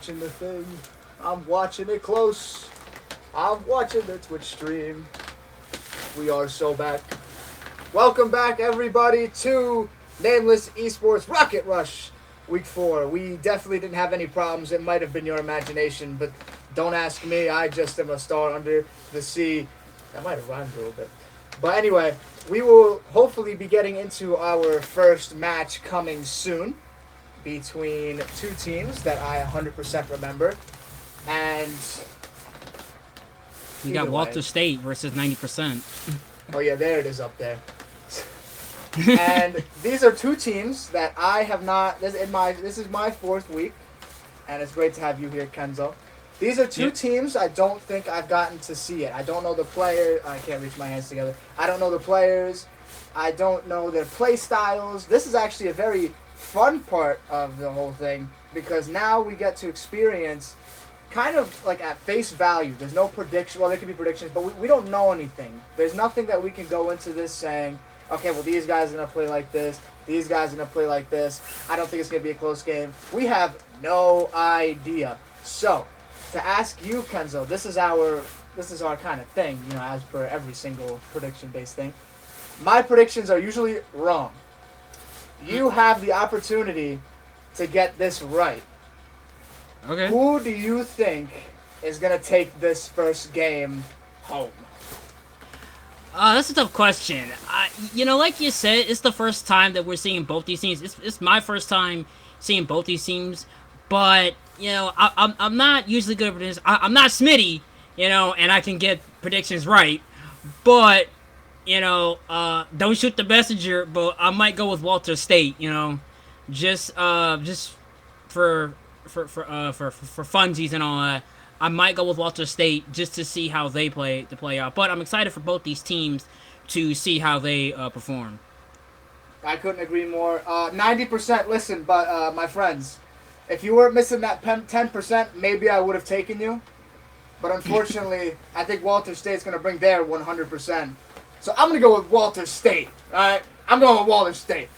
Watching the thing. I'm watching it close. I'm watching the Twitch stream. We are so back. Welcome back, everybody, to Nameless Esports Rocket Rush Week 4. We definitely didn't have any problems. It might have been your imagination, but don't ask me. I just am a star under the sea. That might have rhymed a little bit. But anyway, we will hopefully be getting into our first match coming soon between two teams that I 100% remember. And you got Walter State versus 90%. Oh yeah, there it is up there. And these are two teams that I have not. This is my fourth week, and it's great to have you here, Kenzo. These are two teams I don't think I've gotten to see it. I don't know the player. I can't reach my hands together. I don't know the players. I don't know their play styles. This is actually a very fun part of the whole thing because now we get to experience kind of like at face value. There's no prediction. Well, there could be predictions, but we don't know anything. There's nothing that we can go into this saying, okay, well, these guys are going to play like this. These guys are going to play like this. I don't think it's going to be a close game. We have no idea. So, to ask you, Kenzo, this is our kind of thing, you know, as per every single prediction-based thing. My predictions are usually wrong. You have the opportunity to get this right. Okay. Who do you think is going to take this first game home? That's a tough question. Like you said, it's the first time that we're seeing both these teams. It's my first time seeing both these teams, but I'm not usually good at predictions. I'm not Smitty, and I can get predictions right, but don't shoot the messenger. But I might go with Walter State. Just for funsies and all that. I might go with Walter State just to see how they play out. But I'm excited for both these teams to see how they perform. I couldn't agree more. 90%, listen, but my friends, if you weren't missing that 10%, maybe I would have taken you. But unfortunately, I think Walter State's going to bring their 100%. So I'm going to go with Walter State, all right? I'm going with Walter State.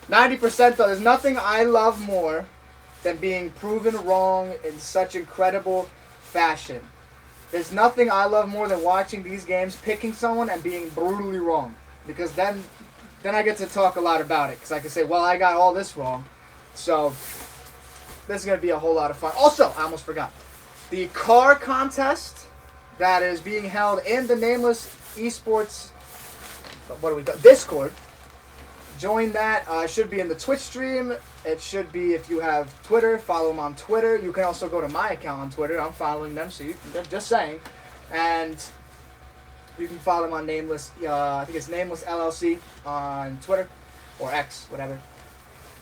90%, though, there's nothing I love more than being proven wrong in such incredible fashion. There's nothing I love more than watching these games, picking someone and being brutally wrong. Because then I get to talk a lot about it. Because I can say, well, I got all this wrong. So this is going to be a whole lot of fun. Also, I almost forgot. The car contest that is being held in the Nameless Esports, Discord. Join that. It should be in the Twitch stream. It should be if you have Twitter. Follow them on Twitter. You can also go to my account on Twitter. I'm following them, so just saying. And you can follow them on Nameless. I think it's Nameless LLC on Twitter or X, whatever.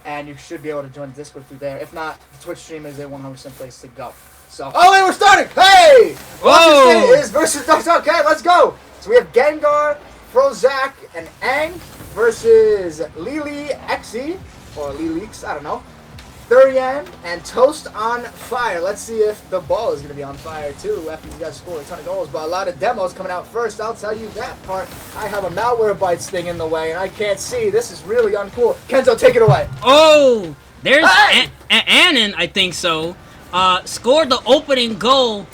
And you should be able to join the Discord through there. If not, the Twitch stream is a 100% place to go. So, wait, we're starting. Hey, Whoa! Is versus. Okay, let's go. So we have Gengar, Prozac, and Aang versus Lily Xe, or Lilix, I don't know. Thurian and Toast on Fire. Let's see if the ball is going to be on fire, too, after you guys score a ton of goals. But a lot of demos coming out first. I'll tell you that part. I have a malware bites thing in the way, and I can't see. This is really uncool. Kenzo, take it away. Oh, there's Annan, I think so. Scored the opening goal.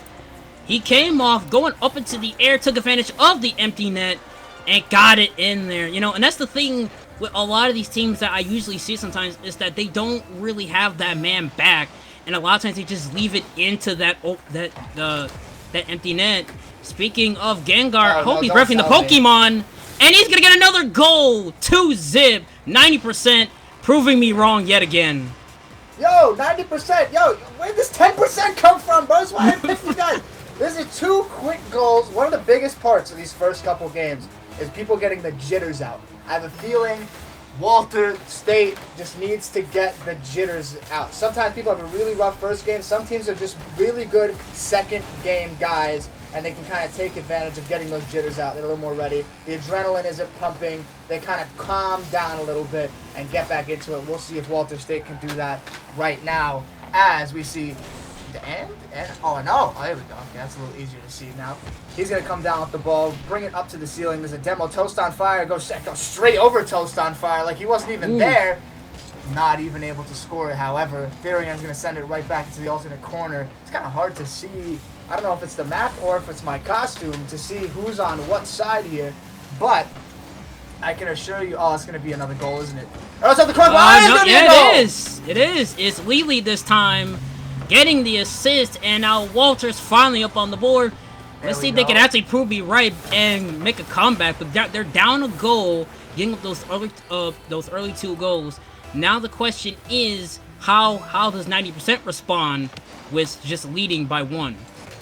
He came off, going up into the air, took advantage of the empty net, and got it in there, and that's the thing with a lot of these teams that I usually see sometimes is that they don't really have that man back, and a lot of times they just leave it into that empty net. Speaking of Gengar, I hope he's reffing the Pokemon, and he's gonna get another goal. 2-zip, 90%, proving me wrong yet again. Yo, 90%. Yo, where did this 10% come from, bro? That's why I picked you guys. This is two quick goals. One of the biggest parts of these first couple games is people getting the jitters out. I have a feeling Walter State just needs to get the jitters out. Sometimes people have a really rough first game. Some teams are just really good second game guys, and they can kind of take advantage of getting those jitters out. They're a little more ready. The adrenaline isn't pumping. They kind of calm down a little bit and get back into it. We'll see if Walter State can do that right now as we see oh no, there we go. Okay, that's a little easier to see now. He's gonna come down with the ball, bring it up to the ceiling. There's a demo. Toast on Fire goes straight over Toast on Fire like he wasn't even there. not even able to score it. However, Furian's going to send it right back into the alternate corner. It's kind of hard to see. I don't know if it's the map or if it's my costume to see who's on what side here, but I can assure you, it's going to be another goal, isn't it? Oh, it's on the corner. It is. It is. It's Lily this time getting the assist, and now Walter's finally up on the board. Let's see if they can actually prove me right and make a comeback. But they're down a goal, getting up those early 2 goals. Now the question is, how does 90% respond with just leading by 1?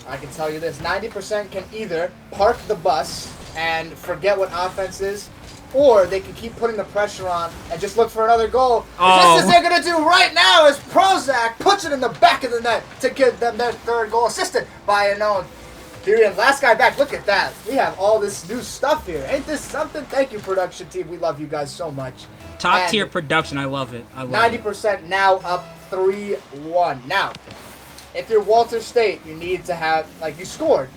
I can tell you this: 90% can either park the bus and forget what offense is, or they can keep putting the pressure on and just look for another goal. Just as they're going to do right now as Prozac puts it in the back of the net to give them their 3rd goal, assisted by a known Furian. Last guy back. Look at that. We have all this new stuff here. Ain't this something? Thank you, production team. We love you guys so much. Top tier production. I love it. 90% now up 3-1. Now, if you're Walter State, you need to have, you scored.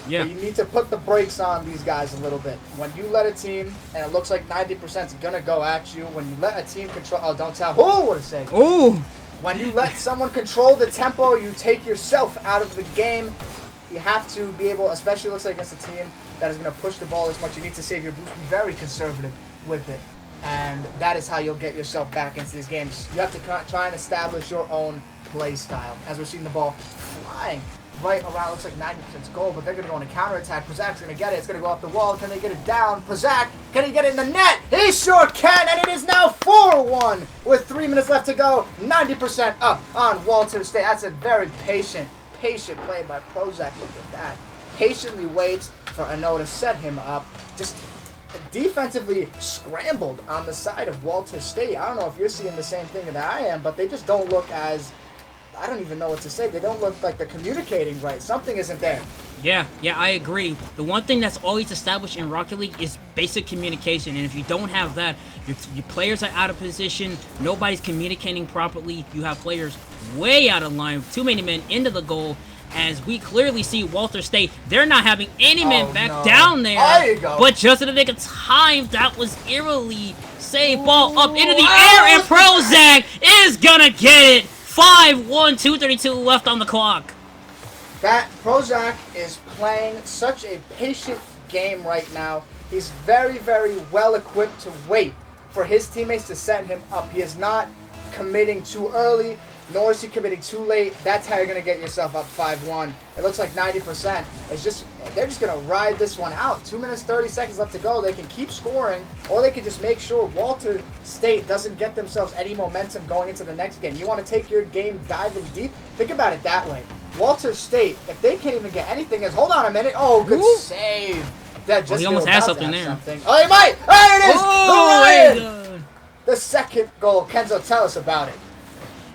Yeah. But you need to put the brakes on these guys a little bit. When you let a team, and it looks like 90% is going to go at you, when you let a team control... Oh, don't tell. Oh, what a save. Ooh. When you let someone control the tempo, you take yourself out of the game. You have to be able, especially looks like against a team that is going to push the ball as much. You need to save your boost. Be very conservative with it. And that is how you'll get yourself back into these games. You have to try and establish your own play style. As we're seeing the ball flying right around, looks like 90% goal, but they're going to go on a counterattack. Prozac's going to get it. It's going to go off the wall. Can they get it down? Prozac, can he get it in the net? He sure can, and it is now 4-1 with 3 minutes left to go. 90% up on Walter State. That's a very patient play by Prozac. Look at that. Patiently waits for Ano to set him up. Just defensively scrambled on the side of Walter State. I don't know if you're seeing the same thing that I am, but they just don't look as... I don't even know what to say. They don't look like they're communicating right. Something isn't there. Yeah, I agree. The one thing that's always established in Rocket League is basic communication, and if you don't have that, your players are out of position, nobody's communicating properly, you have players way out of line, too many men into the goal, as we clearly see Walter State, they're not having any men back down there. There you go. But just in the nick of time, that was eerily saved. Ball up into the air, and Prozac is gonna get it. 5-1, 2:32 left on the clock. That Prozac is playing such a patient game right now. He's very, very well equipped to wait for his teammates to set him up. He is not committing too early, nor is he committing too late. That's how you're going to get yourself up 5-1. It looks like 90%. They're just going to ride this one out. 2 minutes, 30 seconds left to go. They can keep scoring, or they can just make sure Walter State doesn't get themselves any momentum going into the next game. You want to take your game diving deep? Think about it that way. Walter State, if they can't even get anything, hold on a minute. Oh, good save. That just he almost has something there. Oh, he might. There it is. Oh, the second goal. Kenzo, tell us about it.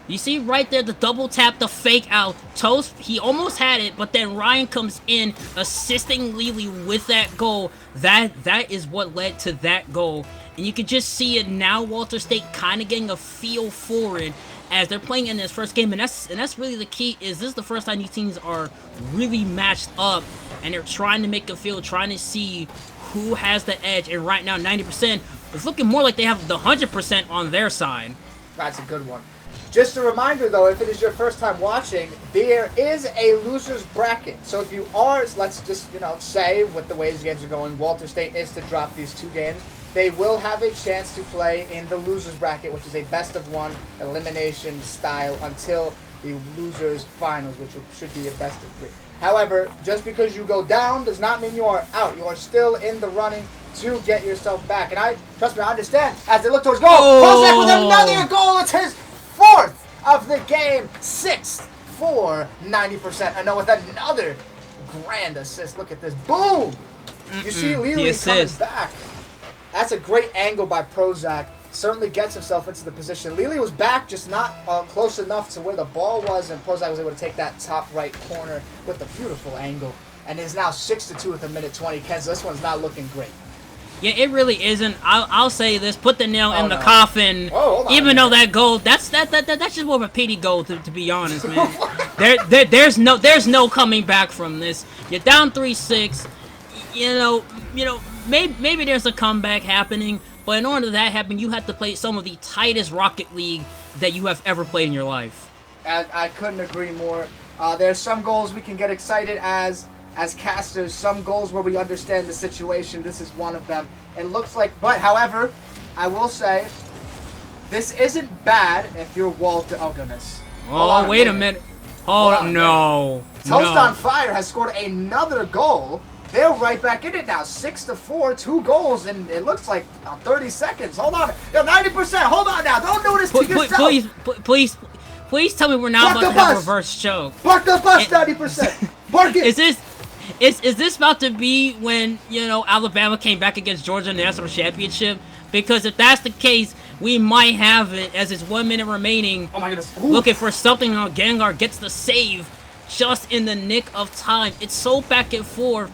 You see right there, the double tap, the fake out. Toast, he almost had it, but then Ryan comes in, assisting Lily with that goal. That is what led to that goal. And you can just see it now, Walter State kind of getting a feel for it as they're playing in this first game. And that's really the key, is this is the first time these teams are really matched up. And they're trying to make a feel, trying to see who has the edge. And right now, 90%, it's looking more like they have the 100% on their side. That's a good one. Just a reminder, though, if it is your first time watching, there is a loser's bracket. So if you are, let's just, say, with the way these games are going, Walter State is to drop these 2 games, they will have a chance to play in the loser's bracket, which is a best-of-1 elimination style until the loser's finals, which should be a best-of-3. However, just because you go down does not mean you are out. You are still in the running to get yourself back. And trust me, I understand. As they look towards goal, Prozac with another goal. It's his 4th of the game, 6th for 90%. I know with another grand assist. Look at this. Boom! You see Lily coming back. That's a great angle by Prozac. Certainly gets himself into the position. Lily was back, just not close enough to where the ball was, and Prozac was able to take that top right corner with a beautiful angle. And is now 6-2 with 1:20. Kenzo, this one's not looking great. Yeah, it really isn't. I'll say this: put the nail in the coffin. Even though that goal, that's just more of a pity goal, to be honest, man. there's no coming back from this. You're down 3-6. Maybe there's a comeback happening, But in order for that to happen, you have to play some of the tightest Rocket League that you have ever played in your life. I couldn't agree more. There's some goals we can get excited as casters, some goals where we understand the situation. This is one of them. It looks like, but however, I will say, this isn't bad if you're Walter. Oh, goodness. Oh, wait a minute. Oh, no. Toast on Fire has scored another goal. They're right back in it now. 6-4, 2 goals, and it looks like 30 seconds. Hold on. Yo, 90%. Hold on now. Don't do this to yourself. Please tell me we're not about to have a reverse choke. Park the bus, 90%. Park it. Is this about to be when, Alabama came back against Georgia in the national championship? Because if that's the case, we might have it as it's 1 minute remaining. Oh my goodness. Ooh. Looking for something on Gengar gets the save just in the nick of time. It's so back and forth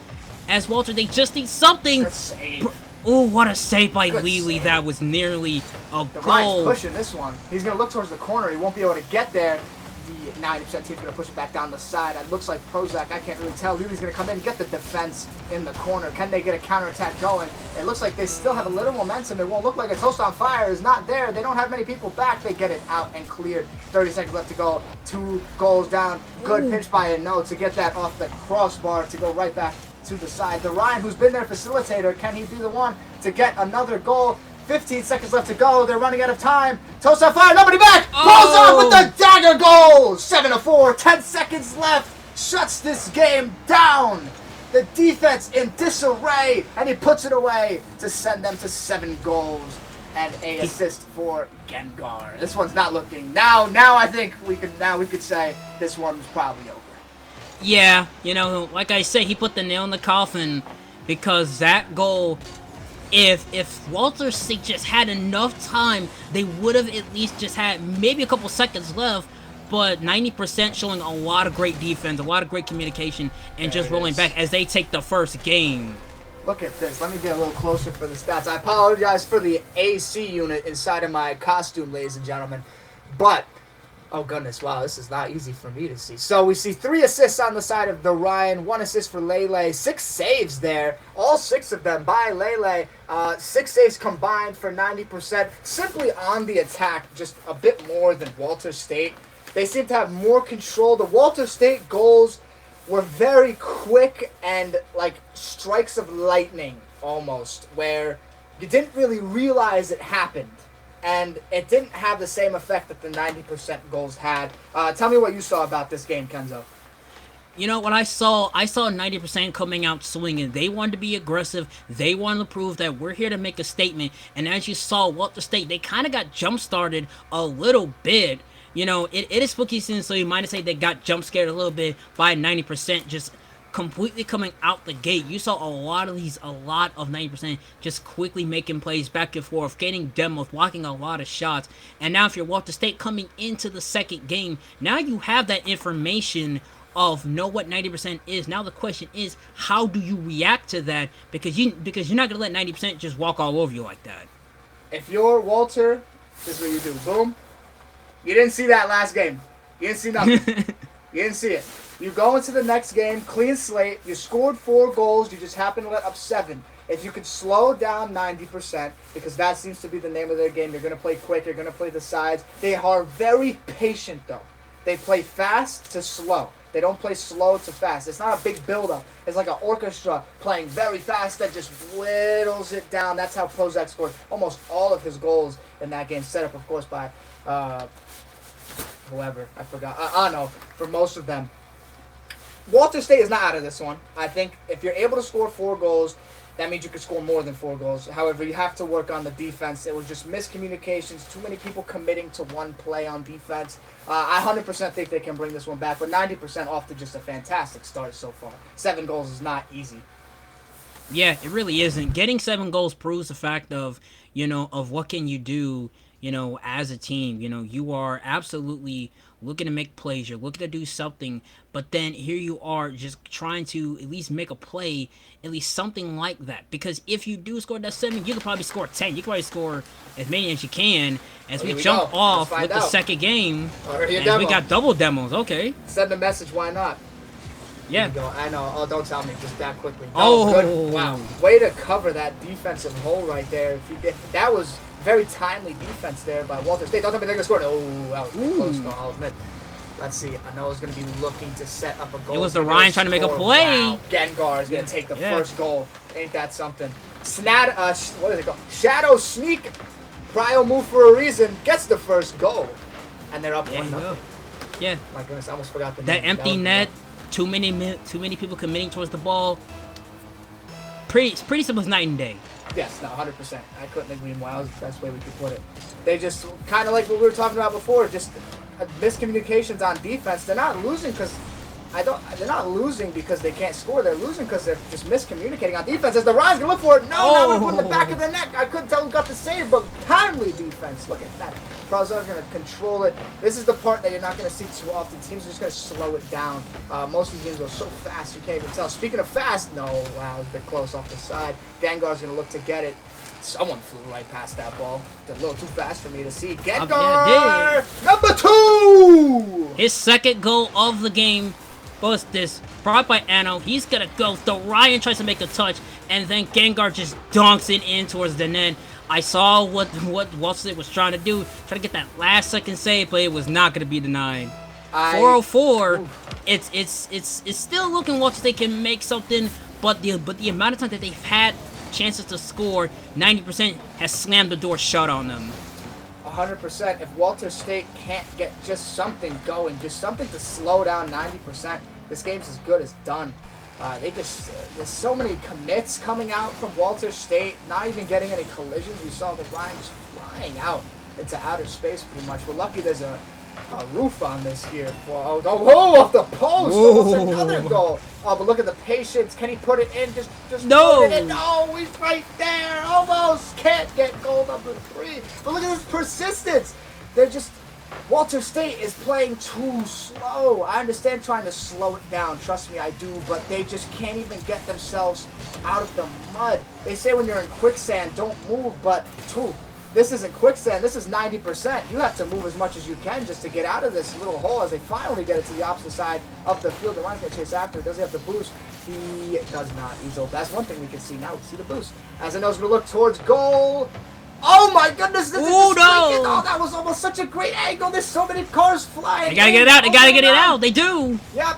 as Walter, they just need something. Good save. Oh, what a save by Lely. Save. That was nearly a The goal. Ryan's pushing this one. He's going to look towards the corner. He won't be able to get there. The 90% team's going to push it back down the side. It looks like Prozac, I can't really tell. Lely's going to come in and get the defense in the corner. Can they get a counterattack going? It looks like they still have a little momentum. It won't look like a Toast on Fire is not there. They don't have many people back. They get it out and cleared. 30 seconds left to go. 2 goals down. Good pinch by No to get that off the crossbar to go right back to the side. The Ryan, who's been their facilitator, can he be the one to get another goal? 15 seconds left to go. They're running out of time. Toast on Fire. Nobody back. Pulls on with the dagger goal. 7-4. 10 seconds left. Shuts this game down. The defense in disarray, and he puts it away to send them to 7 goals and an assist for Gengar. This one's not looking. Now I think we could say this one's probably over. Yeah, like I said, he put the nail in the coffin because that goal. If Walter State just had enough time, they would have at least just had maybe a couple seconds left, but 90% showing a lot of great defense, a lot of great communication, and just rolling back as they take the first game. Look at this. Let me get a little closer for the stats. I apologize for the AC unit inside of my costume, ladies and gentlemen, but oh goodness, wow, this is not easy for me to see. So we see 3 assists on the side of the Ryan, 1 assist for Lele, 6 saves there, all 6 of them by Lele. 6 saves combined for 90%, simply on the attack, just a bit more than Walter State. They seem to have more control. The Walter State goals were very quick and like strikes of lightning almost, where you didn't really realize it happened. And it didn't have the same effect that the 90% goals had. Tell me what you saw about this game, Kenzo. What I saw 90% coming out swinging. They wanted to be aggressive. They wanted to prove that we're here to make a statement. And as you saw, Walter State, they kind of got jump-started a little bit. It is spooky season, so you might say they got jump-scared a little bit by 90% just completely coming out the gate. You saw a lot of 90% just quickly making plays back and forth, getting demos, blocking a lot of shots. And now if you're Walter State coming into the second game, now you have that information of know what 90% is. Now the question is, how do you react to that? Because you're not gonna let 90% just walk all over you like that. If you're Walter, this is what you do. Boom. You didn't see that last game. You didn't see nothing. You didn't see it. You go into the next game, clean slate, you scored 4 goals, you just happen to let up 7. If you could slow down 90%, because that seems to be the name of their game, you're going to play quick, you're going to play the sides. They are very patient, though. They play fast to slow. They don't play slow to fast. It's not a big build-up. It's like an orchestra playing very fast that just whittles it down. That's how Prozac scored almost all of his goals in that game, set up, of course, by whoever. I forgot. Ano, for most of them. Walter State is not out of this one. I think if you're able to score 4 goals, that means you could score more than 4 goals. However, you have to work on the defense. It was just miscommunications, too many people committing to one play on defense. I 100% think they can bring this one back, but 90% off to just a fantastic start so far. 7 goals is not easy. Yeah, it really isn't. Getting 7 goals proves the fact of, of what can you do, as a team. You are absolutely looking to make plays. You're looking to do something, but then here you are just trying to at least make a play, at least something like that. Because if you do score that 7, you could probably score 10. You could probably score as many as you can as we jump off with the second game. Already a and demo. we got double demos. Okay. Send a message, why not? Yeah. Here we go. I know. Oh, don't tell me. Just that quickly. No, Oh. good. Wow. Way to cover that defensive hole right there. If you did, that was very timely defense there by Walter State. Don't tell me they're going to score. Oh, that was a close call. I'll admit. Let's see. I know it's going to be looking to set up a goal. It was the Ryan trying to make a play. Wow. Gengar is going to take the first goal. Ain't that something? What is it called? Shadow Sneak. Prio move for a reason. Gets the first goal. And they're up 1-0. Yeah. My goodness, I almost forgot the that name. Empty net. Too many people committing towards the ball. Pretty simple as night and day. Yes, no, 100%. I couldn't agree more. That was the best way we could put it. They just kind of like what we were talking about before. Just miscommunications on defense. They're not losing because they're not losing because they can't score. They're losing because they're just miscommunicating on defense. As the Ryan's gonna look for it. No, now we're putting the back of the neck. I couldn't tell who got the save, but timely defense. Look at that. Prazov's gonna control it. This is the part that you're not gonna see too often. Teams are just gonna slow it down. Most of the games go so fast you can't even tell. Speaking of fast, no, wow, it's a bit close off the side. Gengar's gonna look to get it. Someone flew right past that ball. It's a little too fast for me to see. Gengar, number 2. His second goal of the game. Was this brought by Anno? He's gonna go. The Ryan tries to make a touch, and then Gengar just dunks it in towards the net. I saw what Walter was trying to do, trying to get that last second save, but it was not gonna be denied. 404. It's still looking Walter State can make something, but the amount of time that they've had chances to score, 90% has slammed the door shut on them. 100%. If Walter State can't get just something going, just something to slow down 90%, this game's as good as done. There's so many commits coming out from Walter State, not even getting any collisions. We saw the Ryan just flying out into outer space pretty much. We're lucky there's a roof on this here. Off the post! Almost another goal. Oh, but look at the patience. Can he put it in? Just no! Put it in. No, he's right there. Almost can't get goal number 3. But look at this persistence. They're just... Walter State is playing too slow. I understand trying to slow it down. Trust me, I do. But they just can't even get themselves out of the mud. They say when you're in quicksand, don't move. But, this isn't quicksand. This is 90%. You have to move as much as you can just to get out of this little hole as they finally get it to the opposite side of the field. The Ryan's going to chase after. Does he have the boost? He does not. He's open. That's one thing we can see now. We see the boost. As I know, he's going to look towards goal. Oh my goodness! This is no! Oh, that was almost such a great angle. There's so many cars flying. They gotta get it out. They gotta get it out. They do. Yep.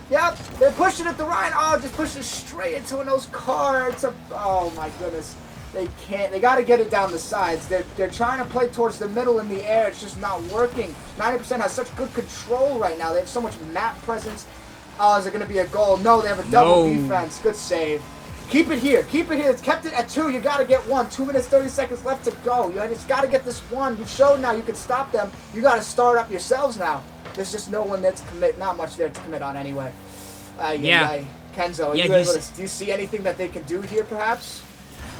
They're pushing it to Ryan. Oh, just push it straight into one of those cars. Oh my goodness. They can't. They got to get it down the sides. They're trying to play towards the middle in the air. It's just not working. 90% has such good control right now. They have so much map presence. Oh, is it going to be a goal? No, they have a double defense. Good save. Keep it here. It's kept it at 2. You got to get 1. 2 minutes, 30 seconds left to go. You just got to get this 1. You showed now you can stop them. You got to start up yourselves now. There's just no one there to commit. Not much there to commit on anyway. Kenzo, do you see anything that they can do here, perhaps?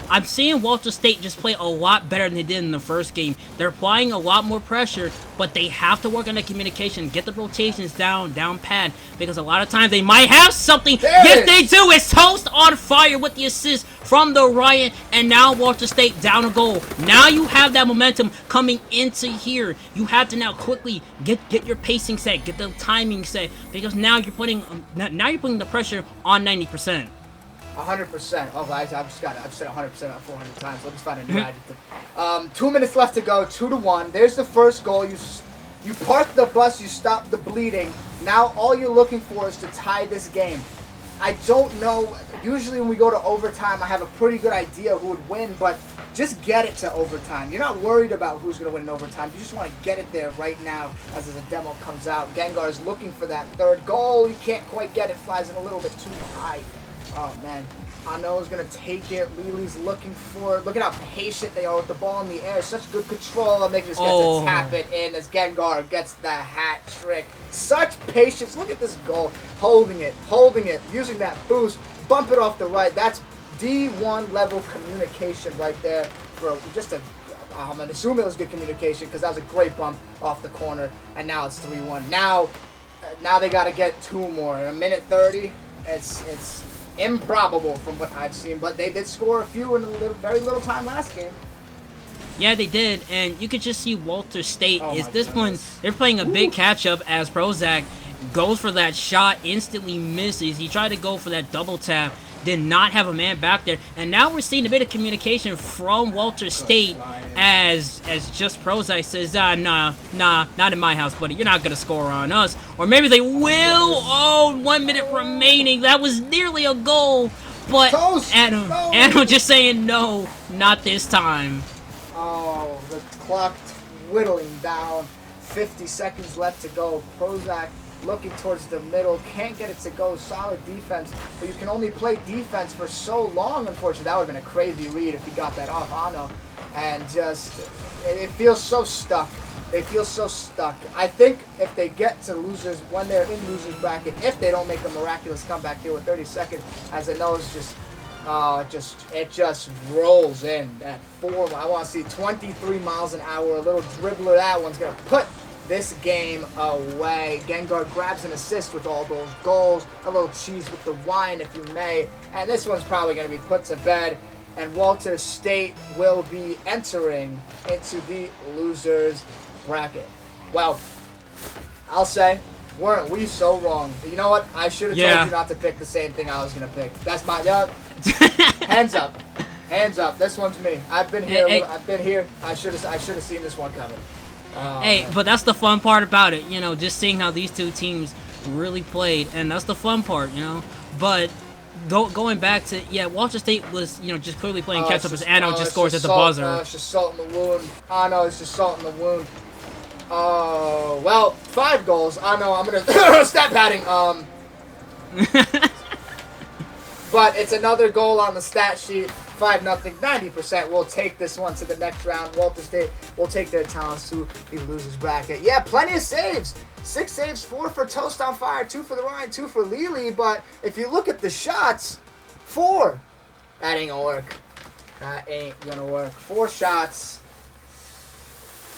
I'm seeing Walter State just play a lot better than they did in the first game. They're applying a lot more pressure, but they have to work on the communication, get the rotations down pat, because a lot of times they might have something. Yes, they do. It's Toast on fire with the assist from the Ryan, and now Walter State down a goal. Now you have that momentum coming into here. You have to now quickly get your pacing set, get the timing set, because now you're putting the pressure on 90%. 100%. Oh, I've said 100% about 400 times. Let me find a new adjective. 2 minutes left to go. 2-1. There's the first goal. You park the bus. You stop the bleeding. Now all you're looking for is to tie this game. I don't know. Usually when we go to overtime, I have a pretty good idea who would win, but just get it to overtime. You're not worried about who's going to win in overtime. You just want to get it there right now as the demo comes out. Gengar is looking for that third goal. He can't quite get it. Flies in a little bit too high. Oh, man. Ano's going to take it. Lily's looking for it. Look at how patient they are with the ball in the air. Such good control. And they just get to tap it in as Gengar gets the hat trick. Such patience. Look at this goal. Holding it. Using that boost. Bump it off the right. That's D1 level communication right there. For just I'm going to assume it was good communication because that was a great bump off the corner. And now it's 3-1. Now they got to get 2 more. In a minute 30, it's improbable from what I've seen, but they did score a few in very little time last game. Yeah, they did, and you could just see Walter State this one. They're playing a big catch-up as Prozac, goes for that shot, instantly misses. He tried to go for that double tap, did not have a man back there, and now we're seeing a bit of communication from Walter State as Just Prozac says, nah, not in my house, buddy. You're not gonna score on us. Or maybe they will. Oh, 1 minute remaining. That was nearly a goal, but Adam just saying no, not this time. Oh, the clock whittling down. 50 seconds left to go. Prozac looking towards the middle, can't get it to go. Solid defense, but you can only play defense for so long. Unfortunately, that would have been a crazy read if he got that off Ano, and just it feels so stuck. They feel so stuck. I think if they get to losers, when they're in losers bracket, if they don't make a miraculous comeback here with 30 seconds, as I know it's just. It just rolls in at 4. I want to see 23 miles an hour. A little dribbler. That one's gonna put this game away. Gengar grabs an assist with all those goals. A little cheese with the wine, if you may. And this one's probably gonna be put to bed. And Walter State will be entering into the losers bracket. Well, I'll say. Weren't we so wrong? You know what? I should have told you not to pick the same thing I was gonna pick. That's my hands up, hands up. This one's me. I've been here. I've been here. I should have seen this one coming. Hey, but that's the fun part about it. You know, just seeing how these two teams really played, and that's the fun part. You know, but going back to Walter State was just clearly playing catch up as Ano just scores at the buzzer. It's just salt in the wound. Ano is just salt in the wound. Oh, well, 5 goals. I know I'm going to stat padding. But it's another goal on the stat sheet. 5-0. 90%. We'll take this one to the next round. Walter State will take their talents to the losers bracket. Yeah, plenty of saves. 6 saves, 4 for Toast on Fire, 2 for the Ryan, 2 for Lily. But if you look at the shots, 4. That ain't going to work. That ain't going to work. 4 shots.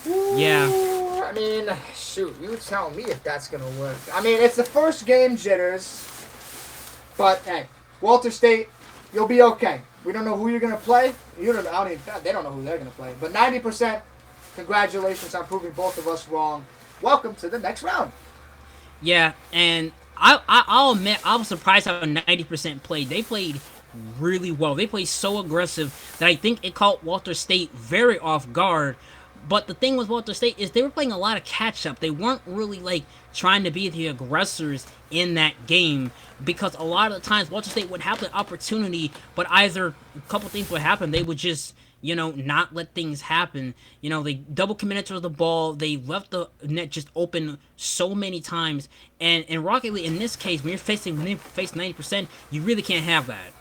Ooh, yeah. I mean, shoot, you tell me if that's going to work. I mean, it's the first game jitters. But, hey, Walter State, you'll be okay. We don't know who you're going to play. They don't know who they're going to play. But 90%, congratulations on proving both of us wrong. Welcome to the next round. Yeah, and I'll admit, I was surprised how 90% played. They played really well. They played so aggressive that I think it caught Walter State very off guard. But the thing with Walter State is they were playing a lot of catch-up. They weren't really, trying to be the aggressors in that game, because a lot of the times Walter State would have the opportunity, but either a couple things would happen. They would just, not let things happen. They double committed to the ball. They left the net just open so many times. And in Rocket League, in this case, when you face 90%, you really can't have that.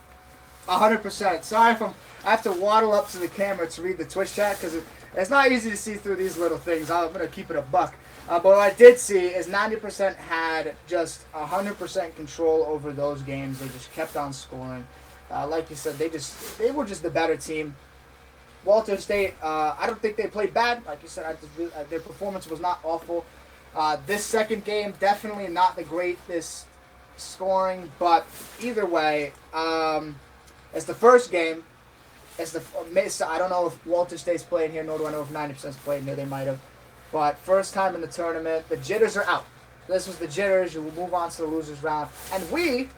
100%. Sorry if I have to waddle up to the camera to read the Twitch chat, because it's not easy to see through these little things. I'm going to keep it a buck. But what I did see is 90% had just 100% control over those games. They just kept on scoring. Like you said, they were just the better team. Walter State, I don't think they played bad. Like you said, their performance was not awful. This second game, definitely not the greatest scoring. But either way, it's the first game. I don't know if Walter State's playing here, nor do I know if 90%'s playing here. They might have. But first time in the tournament, the jitters are out. This was the jitters. You will move on to the losers round. And we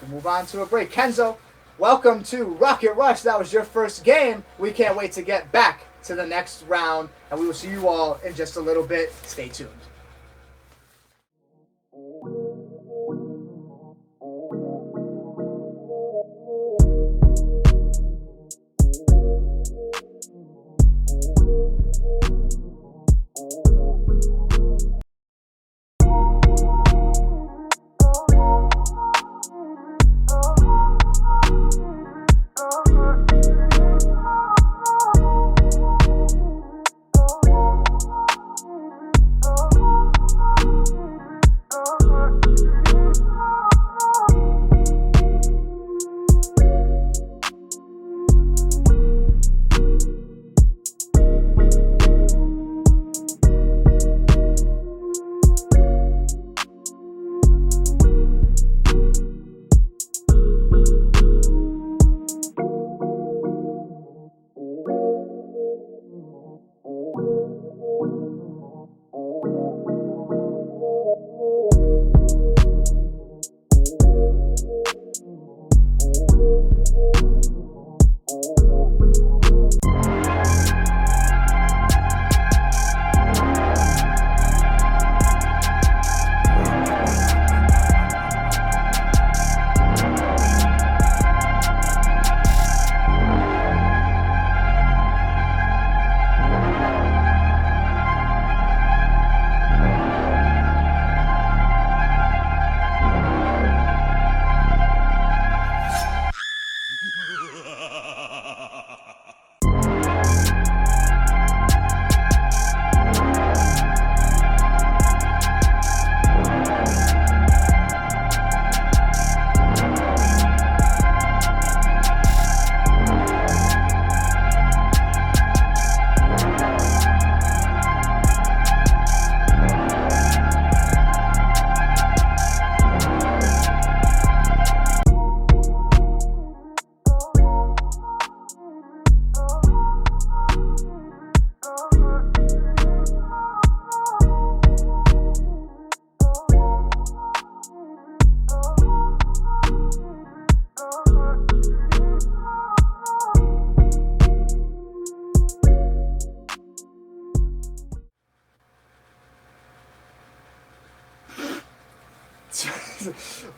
will move on to a break. Kenzo, welcome to Rocket Rush. That was your first game. We can't wait to get back to the next round. And we will see you all in just a little bit. Stay tuned.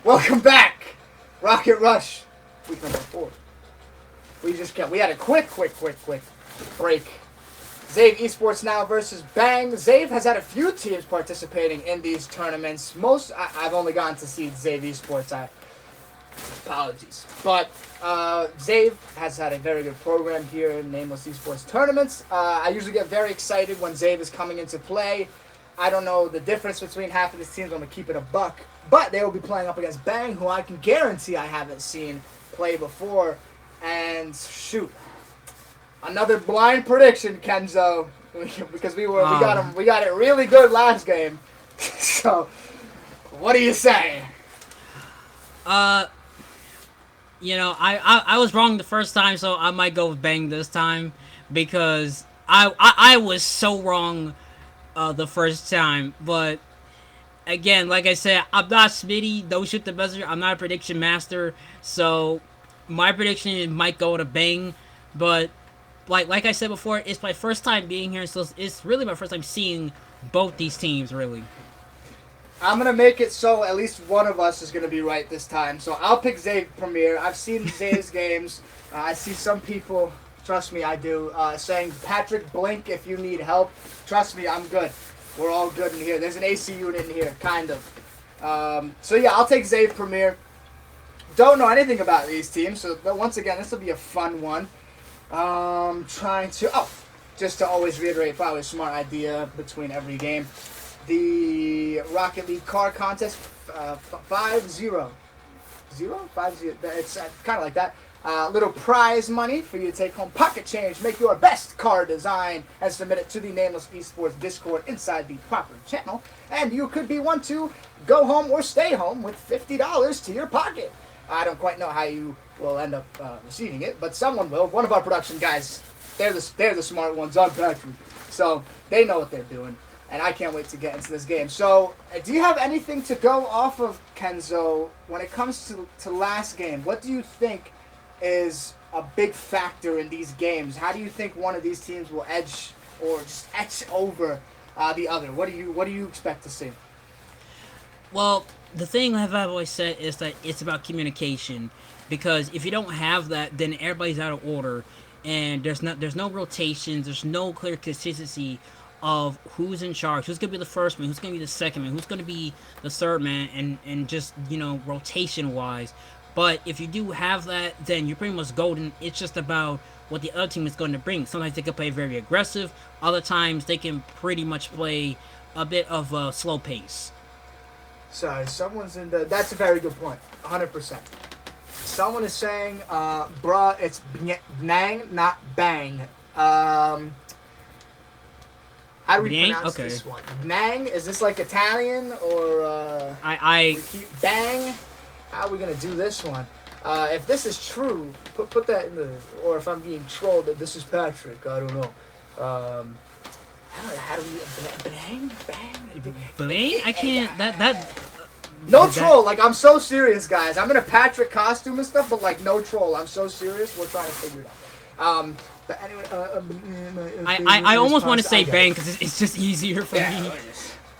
Welcome back, Rocket Rush. Week number 4. We had a quick break. Zave Esports now versus Bang. Zave has had a few teams participating in these tournaments. I've only gotten to see Zave Esports. Apologies. But Zave has had a very good program here in Nameless Esports tournaments. I usually get very excited when Zave is coming into play. I don't know the difference between half of these teams. I'm going to keep it a buck. But they will be playing up against Bang, who I can guarantee I haven't seen play before. And shoot, another blind prediction, Kenzo, because we got it really good last game. So, what do you say? I was wrong the first time, so I might go with Bang this time because I was so wrong the first time. But again, like I said, I'm not Smitty. Don't shoot the buzzer. I'm not a prediction master, so my prediction might go to Bang. But like I said before, it's my first time being here, so it's really my first time seeing both these teams, really. I'm going to make it so at least one of us is going to be right this time. So I'll pick Zave Premier. I've seen Zave's games. I see some people, trust me, I do, saying, Patrick, blink if you need help. Trust me, I'm good. We're all good in here. There's an AC unit in here, kind of. So yeah, I'll take Zave Premier. Don't know anything about these teams, so once again, this will be a fun one. Just to always reiterate, probably a smart idea between every game. The Rocket League card contest, 5-0. 5-0? It's kind of like that. Little prize money for you to take home. Pocket change. Make your best card design and submit it to the Nameless Esports Discord inside the proper channel. And you could be one to go home or stay home with $50 to your pocket. I don't quite know how you will end up receiving it, but someone will. One of our production guys, they're the smart ones. I'm Patrick. So they know what they're doing. And I can't wait to get into this game. So, do you have anything to go off of, Kenzo, when it comes to last game? What do you think is a big factor in these games? How do you think one of these teams will edge or just etch over the other? What do you expect to see? Well, the thing I've always said is that it's about communication, because if you don't have that, then everybody's out of order, and there's no rotations, there's no clear consistency of who's in charge, who's going to be the first man, who's going to be the second man, who's going to be the third man, and just, rotation-wise. But if you do have that, then you're pretty much golden. It's just about what the other team is going to bring. Sometimes they can play very aggressive. Other times they can pretty much play a bit of a slow pace. Sorry, someone's in the... That's a very good point. 100%. Someone is saying, bruh, it's Bang, not Bang. How do we pronounce this one? Bang? Is this like Italian or Bang? How are we gonna do this one? If this is true, put that in the. Or if I'm being trolled, that this is Patrick. I don't know. How do we bang? Bang? I can't. That. No troll. Like, I'm so serious, guys. I'm in a Patrick costume and stuff, but like no troll. I'm so serious. We're trying to figure it out. But anyway, I almost want to say Bang because it's just easier for me.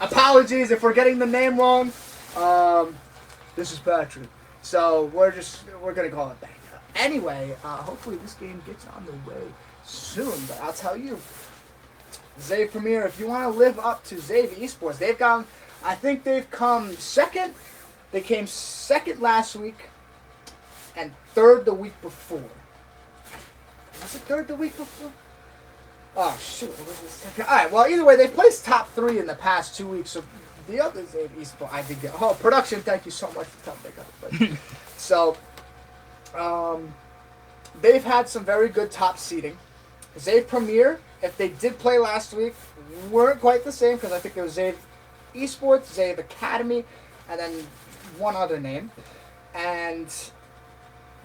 Apologies if we're getting the name wrong. This is Patrick. So we're gonna call it Bang. Anyway, hopefully this game gets on the way soon. But I'll tell you, Zave Premier, if you want to live up to Zave Esports, I think they've come second. They came second last week and third the week before. Was it third the week before? Oh, shoot. Alright, well, either way, they placed top 3 in the past 2 weeks. So the others, Zave Esports, I did get... Oh, production, thank you so much for telling me I got it. So, they've had some very good top seeding. Zave Premier, if they did play last week, weren't quite the same, because I think there was Zave Esports, Zave Academy, and then one other name. And...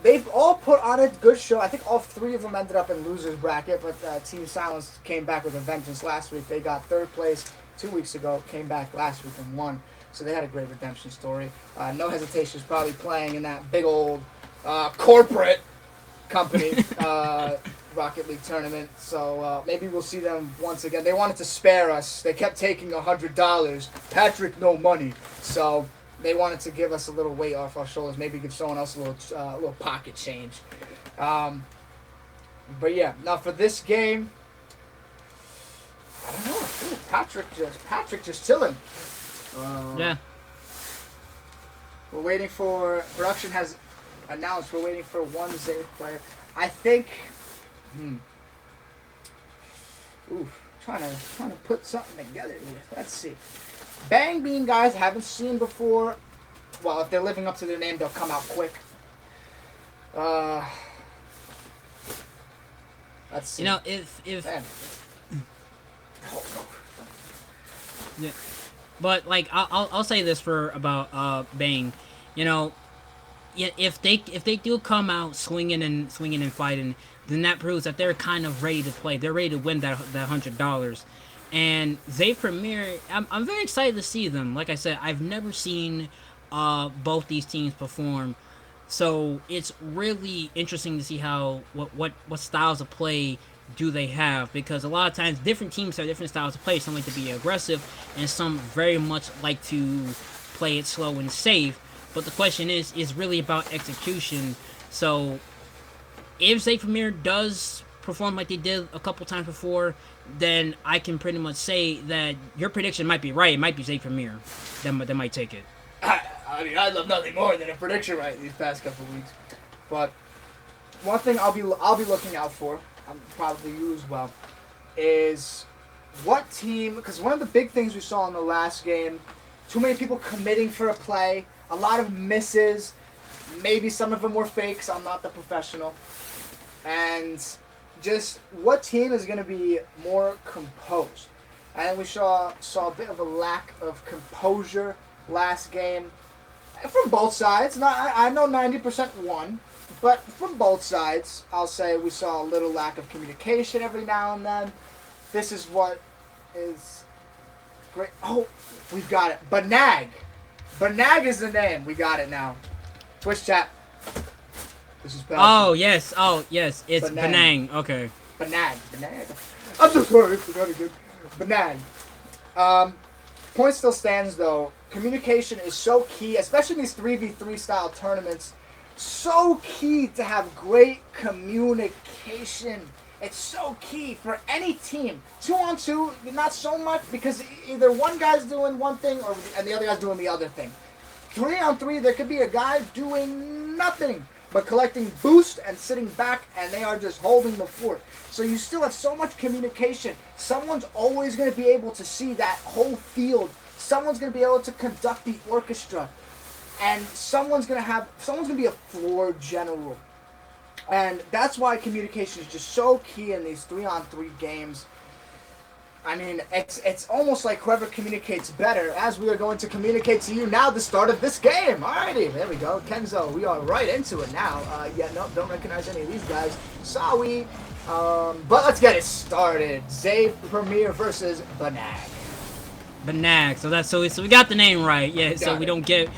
they've all put on a good show. I think all 3 of them ended up in losers bracket, but Team Silence came back with a vengeance last week. They got 3rd place 2 weeks ago, came back last week and won. So they had a great redemption story. No Hesitation is probably playing in that big old corporate company Rocket League tournament. So maybe we'll see them once again. They wanted to spare us. They kept taking $100. Patrick, no money. So they wanted to give us a little weight off our shoulders. Maybe give someone else a little pocket change. But yeah, now for this game, I don't know. Ooh, Patrick just chilling. Yeah. We're waiting for production has announced we're waiting for one Zave player. I think. Trying to put something together here. Let's see. Bang Bean guys haven't seen before. Well, if they're living up to their name, they'll come out quick. Let's see. You know, if Man. yeah, but like I'll say this for about Bang, you know, yeah, if they do come out swinging and fighting, then that proves that they're kind of ready to play. They're ready to win that $100. And they Premier, I'm very excited to see them. Like I said, I've never seen both these teams perform, so it's really interesting to see how what styles of play do they have, because a lot of times different teams have different styles of play. Some like to be aggressive, and some very much like to play it slow and safe. But the question is really about execution. So if Zay Premier does perform like they did a couple times before, then I can pretty much say that your prediction might be right. It might be Zay Premier that might take it. I mean, I'd love nothing more than a prediction right these past couple of weeks. But one thing I'll be looking out for, probably you as well, is what team, because one of the big things we saw in the last game, too many people committing for a play, a lot of misses, maybe some of them were fakes, I'm not the professional, and just what team is going to be more composed. And we saw a bit of a lack of composure last game from both sides. I know 90% won, but from both sides, I'll say we saw a little lack of communication every now and then. This is what is great. Oh, we've got it. Banag. Banag is the name. We got it now. Twitch chat. This is bad. Oh, yes. It's Banang. Okay. Banag. I'm so sorry. Forgot again. Banag. Point still stands, though. Communication is so key, especially in these 3v3 style tournaments. So key to have great communication. It's so key for any team. 2-on-2, not so much, because either one guy's doing one thing and the other guy's doing the other thing. 3-on-3, there could be a guy doing nothing but collecting boost and sitting back, and they are just holding the fort. So you still have so much communication. Someone's always going to be able to see that whole field. Someone's going to be able to conduct the orchestra. And someone's going to be a floor general. And that's why communication is just so key in these 3-on-3 games. I mean, it's almost like whoever communicates better, as we are going to communicate to you now the start of this game. Alrighty, there we go. Kenzo, we are right into it now. No, don't recognize any of these guys. Sorry. But let's get it started. Zay Premier versus Banag. Banag. So we got the name right. Yeah, so we don't get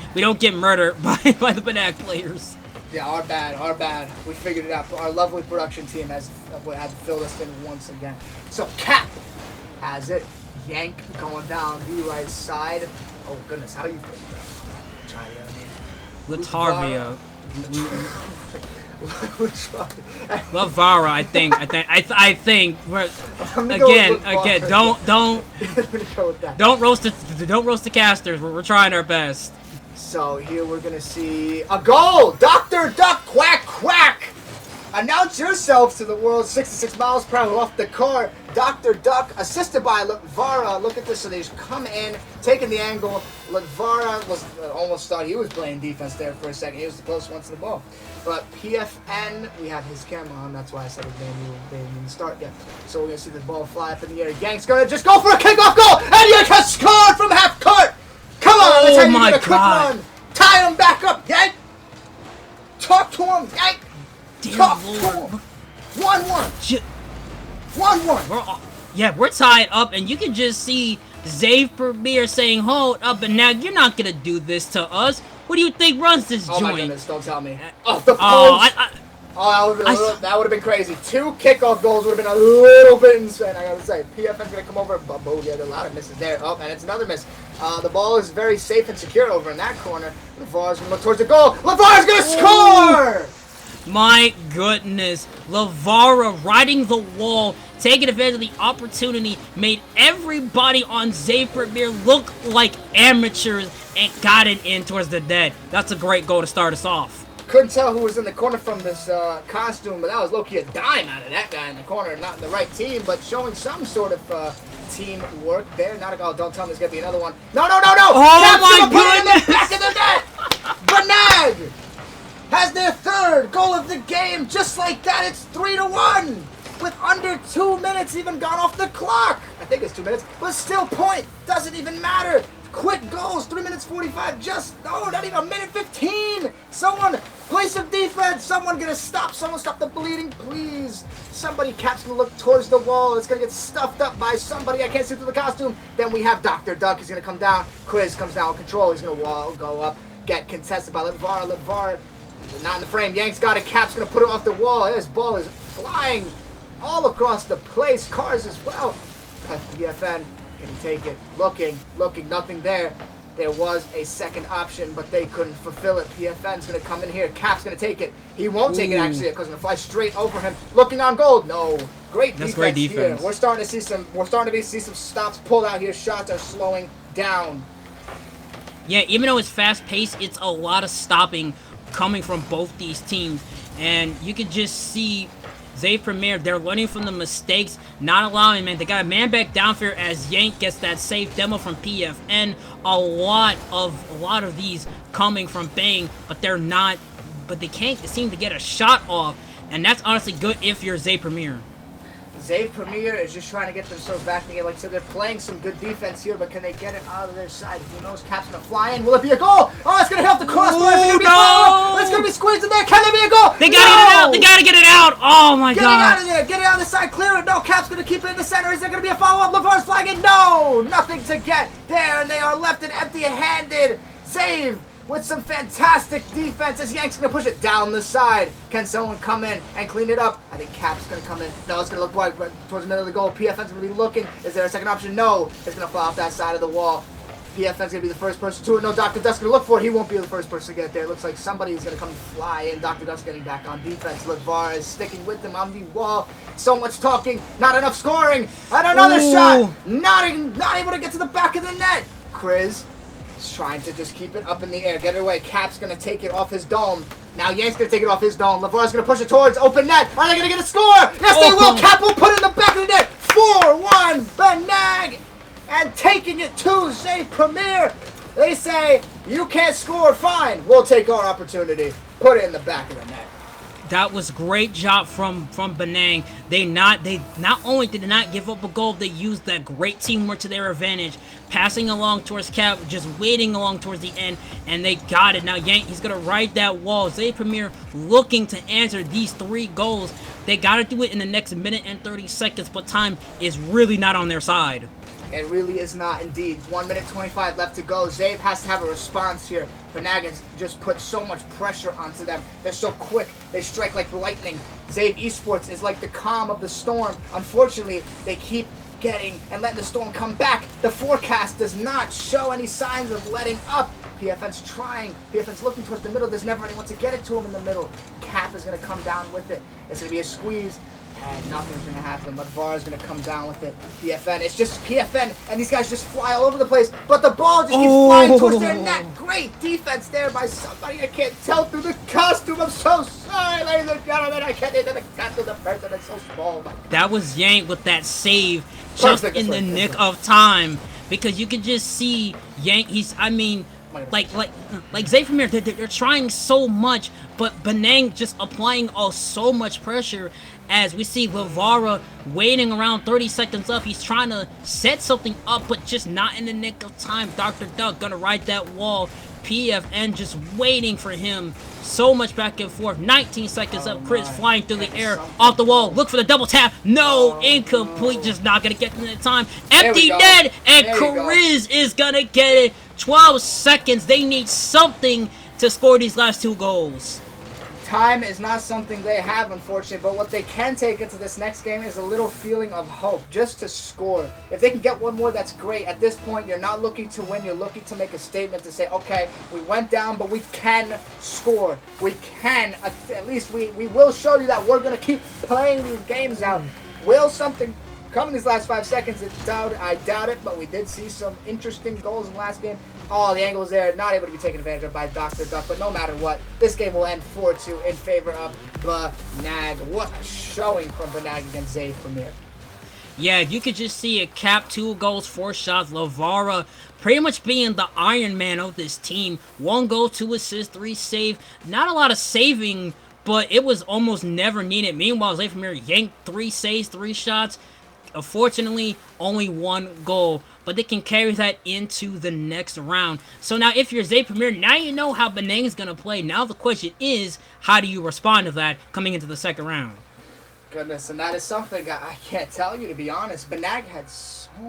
murdered by the Banag players. Yeah, our bad. We figured it out. Our lovely production team has filled us in once again. So Cap has it. Yank going down the right side. Oh goodness, how do you put that? Latarvia. Lavara, I think. Again, don't roast the casters. We're trying our best. So here we're gonna see a goal. Dr. Duck, quack quack. Announce yourselves to the world. 66 miles per hour off the car. Dr. Duck, assisted by Latvara. Look at this. So they just come in, taking the angle. Latvara was almost thought he was playing defense there for a second. He was the closest one to the ball. But PFN, we have his camera on. That's why I said his name. They didn't even start yet. So we're going to see the ball fly up in the air. Yank's going to just go for a kickoff goal. And Yank has scored from half court. Come on. That's how you get a quick run. Tie him back up, Yank. Talk to him, Yank. Talk to him. 1-1. 1-1. We're tied up, and you can just see Zay Premier saying, "Hold up, and now you're not gonna do this to us. What do you think runs this joint?" Oh my goodness! Don't tell me. Oh, the post. Oh, that would have been crazy. 2 kickoff goals would have been a little bit insane, I gotta say. PFN's gonna come over, but yeah, there's a lot of misses there. Oh, and it's another miss. The ball is very safe and secure over in that corner. LeVar's gonna look towards the goal. LeVar's gonna score! My goodness. LeVar riding the wall, taking advantage of the opportunity, made everybody on Zay Premier look like amateurs and got it in towards the net. That's a great goal to start us off. Couldn't tell who was in the corner from this costume, but that was low-key a dime out of that guy in the corner. Not in the right team, but showing some sort of teamwork there. Not a goal. Don't tell me there's going to be another one. No, no, no, no! Oh, my goodness! Back in the net! Banag has their 3rd goal of the game. Just like that, it's 3-1. With under 2 minutes even gone off the clock. I think it's 2 minutes, but still point. Doesn't even matter. Quick goals, 3 minutes 45, not even a minute 15. Someone play some defense. Someone gonna stop. Someone stop the bleeding, please. Somebody, Cap's gonna look towards the wall. It's gonna get stuffed up by somebody. I can't see through the costume. Then we have Dr. Duck. He's gonna come down. Quiz comes down with control. He's gonna go up, get contested by LeVar. LeVar not in the frame. Yank's got it. Cap's gonna put it off the wall. His ball is flying all across the place. Cars as well. PFN. Can he take it? Looking, nothing there. There was a second option, but they couldn't fulfill it. PFN's going to come in here. Cap's going to take it. He won't take it, actually, because it's going to fly straight over him. Looking on goal. No. Great defense here. We're starting to see some stops pulled out here. Shots are slowing down. Yeah, even though it's fast-paced, it's a lot of stopping coming from both these teams. And you can just see Zay Premier, they're learning from the mistakes, not allowing, man. They got a man back down here as Yank gets that safe demo from PFN. A lot of these coming from Bang, but they can't seem to get a shot off. And that's honestly good if you're Zay Premier. Zay Premier is just trying to get themselves back together. Like I said, they're playing some good defense here, but can they get it out of their side? Who knows? Cap's going to fly in. Will it be a goal? Oh, it's going to help the crossbar. It's going to be squeezed in there. Can there be a goal? They got to get it out. They got to get it out. Oh, my God. Get it out of there. Get it out of the side. Clear it. No, Cap's going to keep it in the center. Is there going to be a follow-up? LeVar's flagging. No. Nothing to get there, and they are left and empty-handed. Save with some fantastic defense as Yank's going to push it down the side. Can someone come in and clean it up? I think Cap's going to come in. No, it's going to look right towards the middle of the goal. PFN's going to be looking. Is there a second option? No. It's going to fly off that side of the wall. PFN's going to be the first person to it. No, Dr. Duck's going to look for it. He won't be the first person to get there. It looks like somebody's going to come fly in. Dr. Duck's getting back on defense. LeVar is sticking with him on the wall. So much talking. Not enough scoring. And another shot. Not able to get to the back of the net. Chris trying to just keep it up in the air. Get it away. Cap's going to take it off his dome. Now Yank's going to take it off his dome. LeVar's going to push it towards open net. Are they going to get a score? Yes, they will. Cap will put it in the back of the net. 4-1. Banag. And taking it to Zay Premier. They say, you can't score. Fine. We'll take our opportunity. Put it in the back of the net. That was great job from Benang. They not only did they not give up a goal, they used that great teamwork to their advantage, passing along towards Cap, just waiting along towards the end, and they got it. Now Yank, he's gonna ride that wall. Zay Premier looking to answer these 3 goals. They gotta do it in the next minute and 30 seconds, but time is really not on their side. It really is not, indeed. 1 minute 25 left to go. Zabe has to have a response here. Benagans just put so much pressure onto them. They're so quick. They strike like lightning. Zabe Esports is like the calm of the storm. Unfortunately, they keep getting and letting the storm come back. The forecast does not show any signs of letting up. PFN's trying. PFN's looking towards the middle. There's never anyone to get it to him in the middle. Cap is going to come down with it. It's going to be a squeeze. And nothing's going to happen, but VAR is going to come down with it. PFN, it's just PFN, and these guys just fly all over the place, but the ball just keeps flying towards their net. Great defense there by somebody. I can't tell through the costume. I'm so sorry, ladies and gentlemen. I can't even cut through the person that's so small. That was Yank with that save just in the nick of time, because you can just see Yank, like Zay Premier, they're trying so much, but Benang just applying so much pressure. As we see LeVar waiting around 30 seconds up, he's trying to set something up, but just not in the nick of time. Dr. Duck gonna ride that wall. PFN just waiting for him. So much back and forth. 19 seconds up. Chris flying through the air, off the wall. Look for the double tap. No, incomplete. Just not gonna get in the time. Empty net, and Chris is gonna get it. 12 seconds. They need something to score these last 2 goals. Time is not something they have, unfortunately, but what they can take into this next game is a little feeling of hope, just to score. If they can get one more, that's great. At this point, you're not looking to win, you're looking to make a statement to say, okay, we went down, but we can score. We can, at least we will show you that we're going to keep playing these games out. Will something come in these last 5 seconds? I doubt it, but we did see some interesting goals in the last game. Oh, the angle was there, not able to be taken advantage of by Dr. Duck, but no matter what, this game will end 4-2 in favor of Banag. What a showing from Banag against Zay Premier. Yeah, you could just see it. Cap, 2 goals, 4 shots. Lavara pretty much being the Iron Man of this team. 1 goal, 2 assists, 3 saves. Not a lot of saving, but it was almost never needed. Meanwhile, Zay Premier yanked 3 saves, 3 shots. Unfortunately, only 1 goal. But they can carry that into the next round. So now if you're Zay Premier, now you know how Banang's going to play. Now the question is, how do you respond to that coming into the second round? Goodness, and that is something I can't tell you, to be honest. Banag had so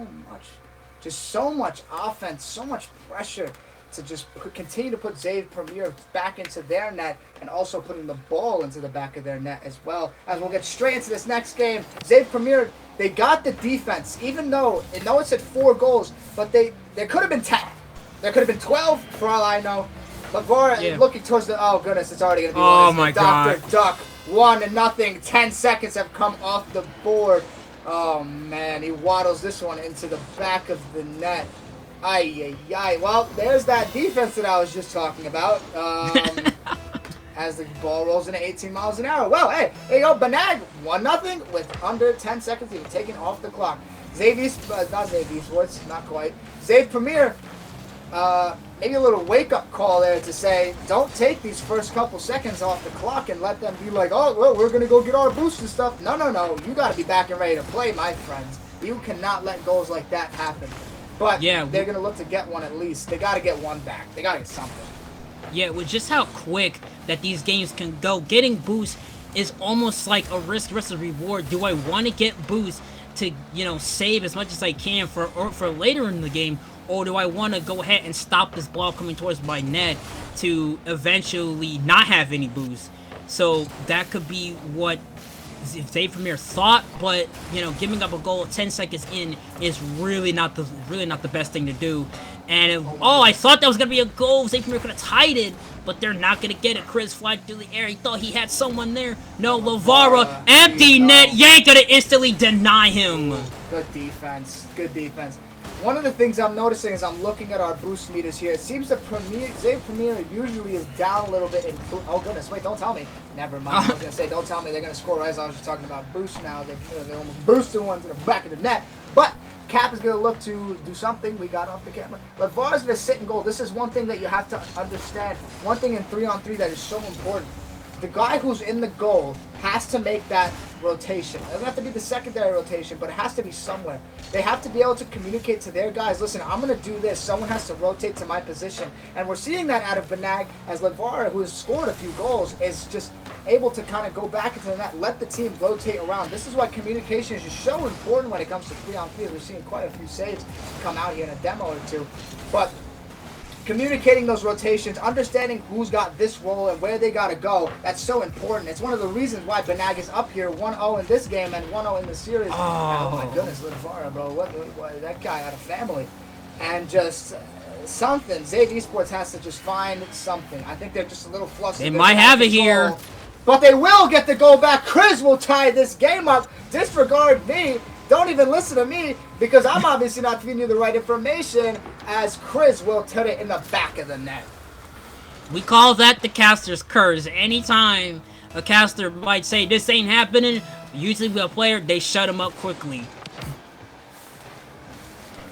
much offense, so much pressure to just continue to put Zay Premier back into their net and also putting the ball into the back of their net as well. As we'll get straight into this next game, Zay Premier, they got the defense, even though it's at 4 goals, but there could have been 10. There could have been 12, for all I know. Lavara looking towards the, oh goodness, it's already going to be oh my God. Dr. Duck, 1-0, 10 seconds have come off the board. Oh man, he waddles this one into the back of the net. Ay, ay, ay. Well, there's that defense that I was just talking about. As the ball rolls into 18 miles an hour. Well, hey, there you go, Banag, 1-0 with under 10 seconds even taken off the clock. Not Zay Esports, not quite. Zay Premier, maybe a little wake-up call there to say, don't take these first couple seconds off the clock and let them be like, oh, well, we're going to go get our boost and stuff. No. You got to be back and ready to play, my friends. You cannot let goals like that happen. But they're going to look to get one at least. They got to get one back. They got to get something. Yeah, with just how quick that these games can go, getting boost is almost like a risk versus reward. Do I want to get boost to, save as much as I can for later in the game, or do I want to go ahead and stop this ball coming towards my net to eventually not have any boost? So that could be what Zay Premier thought, but giving up a goal 10 seconds in is really not the best thing to do. And I thought that was gonna be a goal. Zay Premier could have tied it, but they're not gonna get it. Chris flied through the air. He thought he had someone there. No, Lavara, empty net. Yank gonna instantly deny him. Good defense. Good defense. One of the things I'm noticing as I'm looking at our boost meters here, it seems that Zay Premier usually is down a little bit in boost. Oh goodness, wait, don't tell me. Never mind. I was gonna say, don't tell me they're gonna score right as I was just talking about boost now. They're almost boosting one to the back of the net. But Cap is going to look to do something. We got off the camera. Lavara's going to sit in goal. This is one thing that you have to understand. One thing in 3-on-3 that is so important. The guy who's in the goal has to make that rotation. It doesn't have to be the secondary rotation, but it has to be somewhere. They have to be able to communicate to their guys, listen, I'm going to do this. Someone has to rotate to my position. And we're seeing that out of Banag as Lavara, who has scored a few goals, is just able to kind of go back into the net, let the team rotate around. This is why communication is just so important when it comes to 3-on-3. We're seeing quite a few saves come out here in a demo or two. But communicating those rotations, understanding who's got this role and where they got to go, that's so important. It's one of the reasons why Banag is up here 1-0 in this game and 1-0 in the series. Oh my goodness, Lavara, bro. What, that guy had a family. And just something. Zay Esports has to just find something. I think they're just a little flustered. They might have it here. But they will get the goal back. Chris will tie this game up. Disregard me. Don't even listen to me because I'm obviously not feeding you the right information, as Chris will put it in the back of the net. We call that the caster's curse. Anytime a caster might say this ain't happening, usually with a player, they shut him up quickly.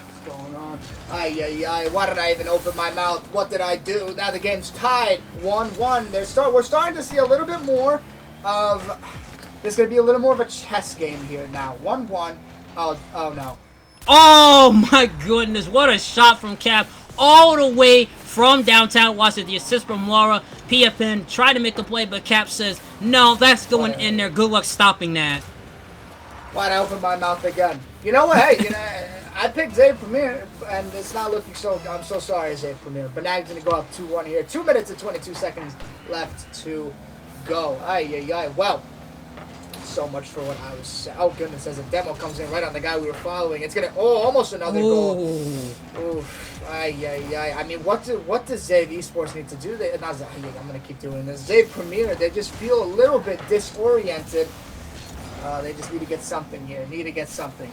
What's going on? Ay. Why did I even open my mouth? What did I do? Now the game's tied 1-1. We're starting to see a little bit more of... There's going to be a little more of a chess game here now. 1-1. Oh no. Oh my goodness. What a shot from Cap. All the way from downtown. Watch it. The assist from Laura. PFN tried to make a play, but Cap says, no, that's going in there. Good luck stopping that. Why'd I open my mouth again? You know what? Hey, I picked Zay Premier, and it's not looking so... I'm so sorry, Zay Premier. Banag's going to go up 2-1 here. 2 minutes and 22 seconds left to go. Ay, ay, ay. Well, so much for what I was saying. Oh, goodness, as a demo comes in right on the guy we were following. It's going to... Oh, almost another goal. Oof. Ay, ay, ay. I mean, what does Zave Esports need to do? I'm going to keep doing this. Zave Premier, they just feel a little bit disoriented. They just need to get something here. Need to get something.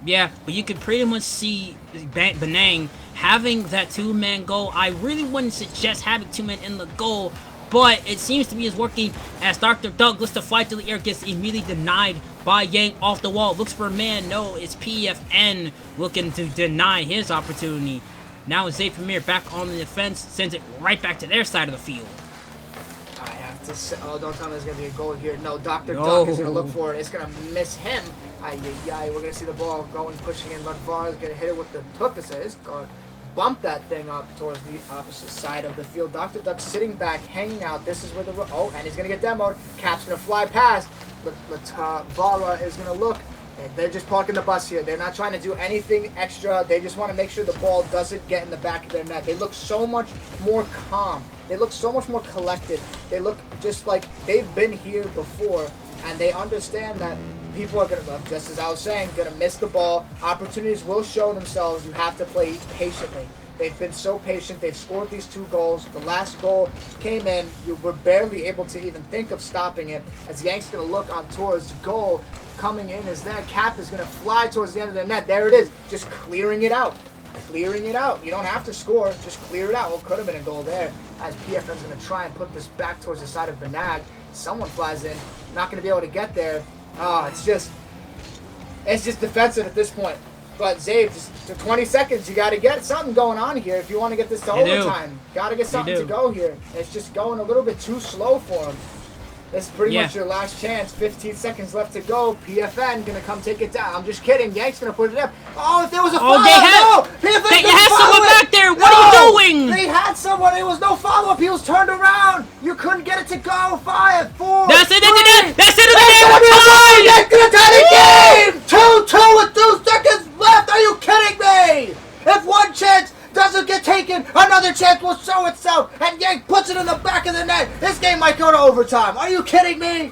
Yeah, but you can pretty much see Benang having that two-man goal. I really wouldn't suggest having two men in the goal, but it seems to be is working as Dr. Doug looks to fly through the air, gets immediately denied by Yang off the wall. Looks for a man. No, it's PFN looking to deny his opportunity. Now Zay Premier back on the defense, sends it right back to their side of the field. I have to say, oh, don't tell me there's going to be a goal here. No, Dr. Doug is going to look for it. It's going to miss him. Ay, ay, ay. We're going to see the ball going, pushing in. Ledvar is going to hit it with the hook. It's going to bump that thing up towards the opposite side of the field. Dr. Duck sitting back, hanging out. This is where the... Oh, and he's going to get demoed. Cap's going to fly past. Ledvar is going to look. They're just parking the bus here. They're not trying to do anything extra. They just want to make sure the ball doesn't get in the back of their net. They look so much more calm. They look so much more collected. They look just like they've been here before, and they understand that people are going to, just as I was saying, going to miss the ball. Opportunities will show themselves. You have to play patiently. They've been so patient. They've scored these 2 goals. The last goal came in. You were barely able to even think of stopping it. As Yank's going to look on towards goal, coming in is there. Cap is going to fly towards the end of the net. There it is. Just clearing it out. Clearing it out. You don't have to score. Just clear it out. Well, could have been a goal there. As PFN's going to try and put this back towards the side of Benag. Someone flies in. Not going to be able to get there. Oh, it's just defensive at this point. But Zave, just to 20 seconds, you got to get something going on here if you want to get this to overtime. Got to get something to go here. It's just going a little bit too slow for him. This is pretty much your last chance. 15 seconds left to go. PFN going to come take it down. I'm just kidding. Yank's going to put it up. Oh, if there was a follow-up. No! They had someone back there. What are you doing? They had someone. There was no follow-up. He was turned around. You couldn't get it to go. 5, 4, That's it. 3. That's it. Time. Yank's going to tie the game. 2-2 with 2 seconds left. Are you kidding me? If one chance doesn't get taken, another chance will show itself, and Yank puts it in the back of the net. This game might go to overtime. Are you kidding me?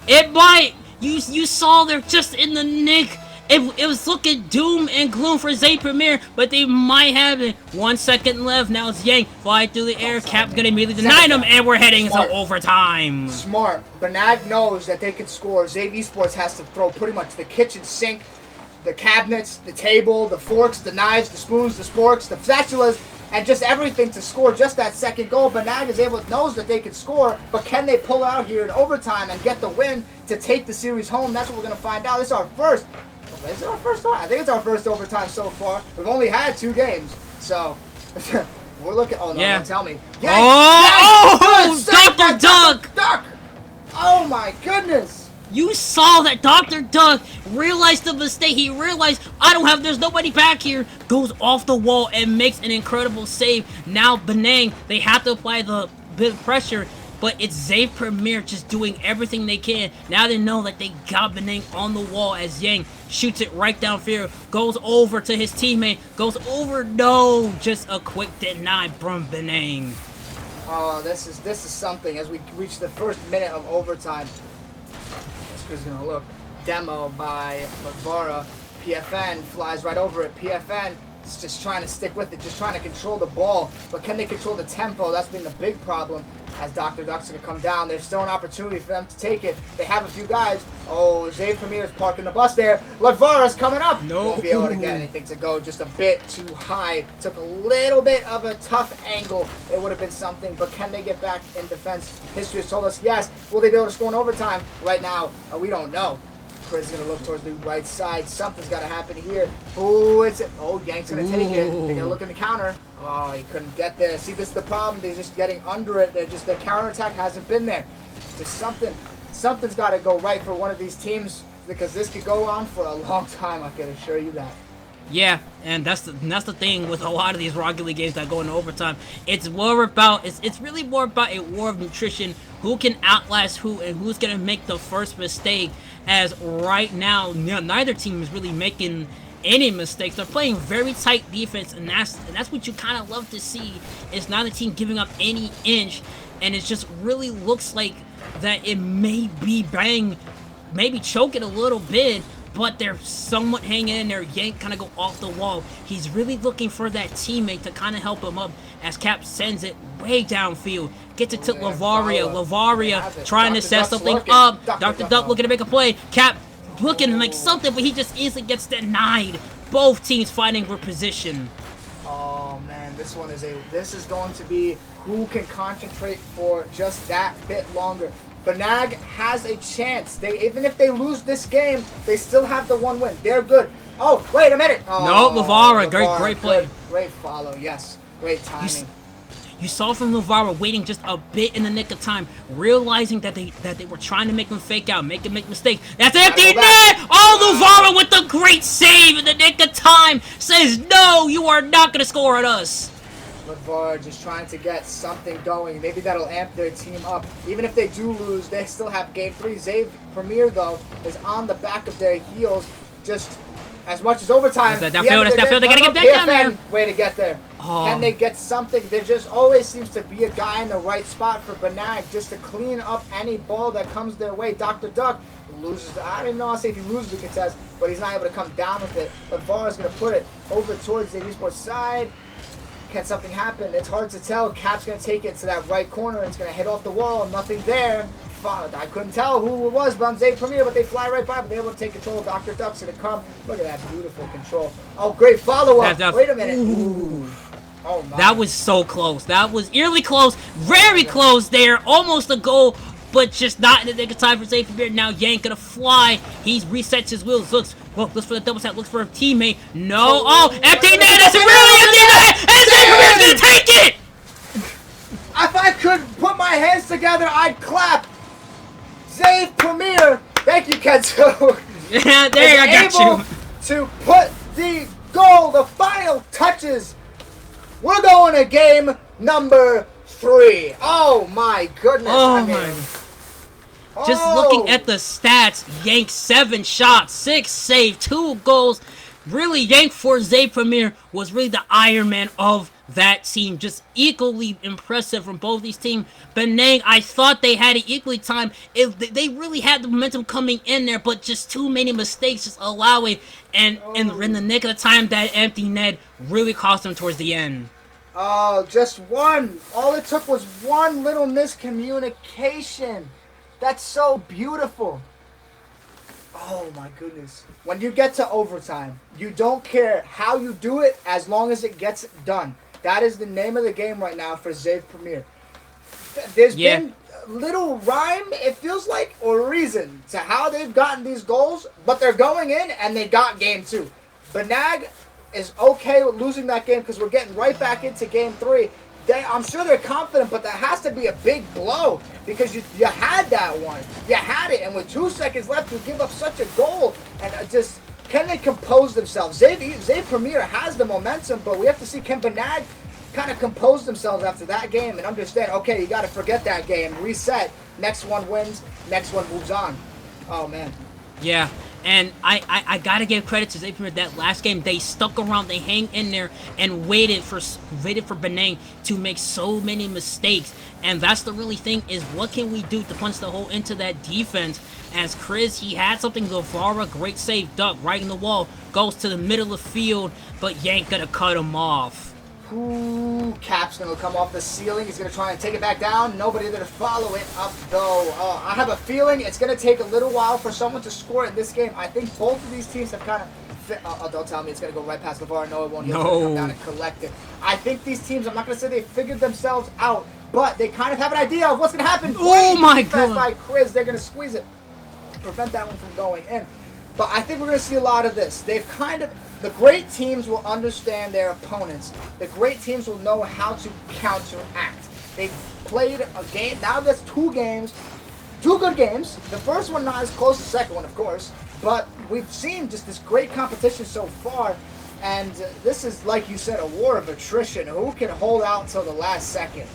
It might. You saw they're just in the nick. It was looking doom and gloom for Zay Premier, but they might have it. 1 second left. Now it's Yank flying through the air. Cap's gonna immediately deny him, and we're heading to overtime. Smart. Benag knows that they can score. Zave Esports has to throw pretty much the kitchen sink, the cabinets, the table, the forks, the knives, the spoons, the sporks, the spatulas, and just everything to score just that second goal. Benag knows that they can score, but can they pull out here in overtime and get the win to take the series home? That's what we're going to find out. This is our first. Is it our first time? I think it's our first overtime so far. We've only had 2 games, so we're looking. Oh no! Don't tell me. Dr. Duck! Oh my goodness! You saw that Dr. Doug realized the mistake. He realized, there's nobody back here. Goes off the wall and makes an incredible save. Now, Benang, they have to apply the bit of pressure, but it's Zay Premier just doing everything they can. Now they know that they got Benang on the wall as Yang shoots it right downfield. Goes over to his teammate. Goes over. No, just a quick deny from Benang. Oh, this is something as we reach the first minute of overtime. Is going to look. Demo by Ledvar. PFN flies right over it. PFN is just trying to stick with it, just trying to control the ball. But can they control the tempo? That's been the big problem. As Dr. Duck's going to come down, there's still an opportunity for them to take it. They have a few guys. Oh, Zay Premier is parking the bus there. Ledvar is coming up. No. Won't be able to get anything to go. Just a bit too high. Took a little bit of a tough angle. It would have been something. But can they get back in defense? History has told us yes. Will they be able to score in overtime? Right now, we don't know. Chris is going to look towards the right side. Something's got to happen here. Oh, Yank's going to take it. They're going to look in the counter. Oh, he couldn't get there. See, this is the problem. They're just getting under it. Their counterattack hasn't been there. Just something's got to go right for one of these teams because this could go on for a long time. I can assure you that. Yeah, and that's the thing with a lot of these Rocket League games that go into overtime. It's really more about a war of nutrition. Who can outlast who and who's gonna make the first mistake? As right now, neither team is really making any mistakes. They're playing very tight defense, and that's what you kind of love to see. Is neither team giving up any inch. and it just really looks like that it may be Bang, maybe choking a little bit, but they're somewhat hanging in there. Yank kind of go off the wall. He's really looking for that teammate to kind of help him up as Cap sends it way downfield. Gets it to Lavaria. Lavaria trying to set something up. Dr. Duck looking to make a play. Cap looking like something, but he just easily gets denied. Both teams fighting for position. Oh man, this is going to be who can concentrate for just that bit longer. Banag has a chance. Even if they lose this game, they still have the 1 win. They're good. Oh, wait a minute. Oh, no, Lavara, great play. Great follow, yes. Great timing. You saw from Lavara waiting just a bit in the nick of time, realizing that they were trying to make him fake out, make mistakes. That's empty net! Oh, Lavara with the great save in the nick of time says, no, you are not going to score at us. Lavara just trying to get something going. Maybe that'll amp their team up. Even if they do lose, they still have game 3. Zave Premier, though, is on the back of their heels. Just as much as overtime. That's that field. They gotta get that down there. Way to get there. Oh. Can they get something? There just always seems to be a guy in the right spot for Banag just to clean up any ball that comes their way. Dr. Duck loses. I don't even know how to say if he loses the contest, but he's not able to come down with it. Lavara's going to put it over towards the Esports side. Can something happen? It's hard to tell. Cap's going to take it to that right corner. It's going to hit off the wall. Nothing there. I couldn't tell who it was, but I'm Zay Premier, but they fly right by, but they're able to take control. Dr. Duck's going to come. Look at that beautiful control. Oh, great follow-up. Wait a minute. Ooh. Oh, my. That was so close. That was eerily close. Very close there. Almost a goal, but just not in the nick of time for Zay Premier. Now Yank going to fly. He resets his wheels. Looks for the double tap. Looks for a teammate. No. Oh, empty net. It's a really empty net. And Zay Premier's going to take it. If I could put my hands together, I'd clap. Zay Premier, thank you, Kenzo. Yeah, there I got you. To put the goal, the final touches. We're going to game number 3. Oh my goodness! Just looking at the stats, Yank 7 shots, 6 saves, 2 goals. Really, Yank for Zay Premier was really the Iron Man of that team. Just equally impressive from both these teams. Penang, I thought they had it equally timed. They really had the momentum coming in there, but just too many mistakes just allowing. And in the nick of the time, that empty net really cost them towards the end. Oh, just one. All it took was one little miscommunication. That's so beautiful. Oh my goodness. When you get to overtime, you don't care how you do it as long as it gets done. That is the name of the game right now for Zay Premier. There's been little rhyme, it feels like, or reason to how they've gotten these goals, but they're going in and they got game 2. Banag is okay with losing that game because we're getting right back into game 3. I'm sure they're confident, but that has to be a big blow because you had that one. You had it, and with 2 seconds left, you give up such a goal. And just, can they compose themselves? Zay Premier has the momentum, but we have to see, can Banag kind of compose themselves after that game and understand, okay, you got to forget that game, reset, next one wins, next one moves on. Oh, man. Yeah. And I gotta give credit to Zay Premier. That last game, they stuck around, they hang in there, and waited for Penang to make so many mistakes. And that's the really thing, is what can we do to punch the hole into that defense? As Chris, he had something. Guevara, great save, Duck right in the wall, goes to the middle of the field, but Yank gonna cut him off. Ooh, Cap's going to come off the ceiling. He's going to try and take it back down. Nobody there to follow it up, though. I have a feeling it's going to take a little while for someone to score in this game. I think both of these teams have kind of... don't tell me it's going to go right past LeVar. No, it won't. He's going to come down and collect it. I think these teams, I'm not going to say they figured themselves out, but they kind of have an idea of what's going to happen. Oh, my God. By Chris, they're going to squeeze it. Prevent that one from going in. But I think we're going to see a lot of this. They've kind of... The great teams will understand their opponents. The great teams will know how to counteract. They've played a game. Now that's 2 games. 2 good games. The first one not as close as the second one, of course. But we've seen just this great competition so far. And this is, like you said, a war of attrition. Who can hold out until the last second?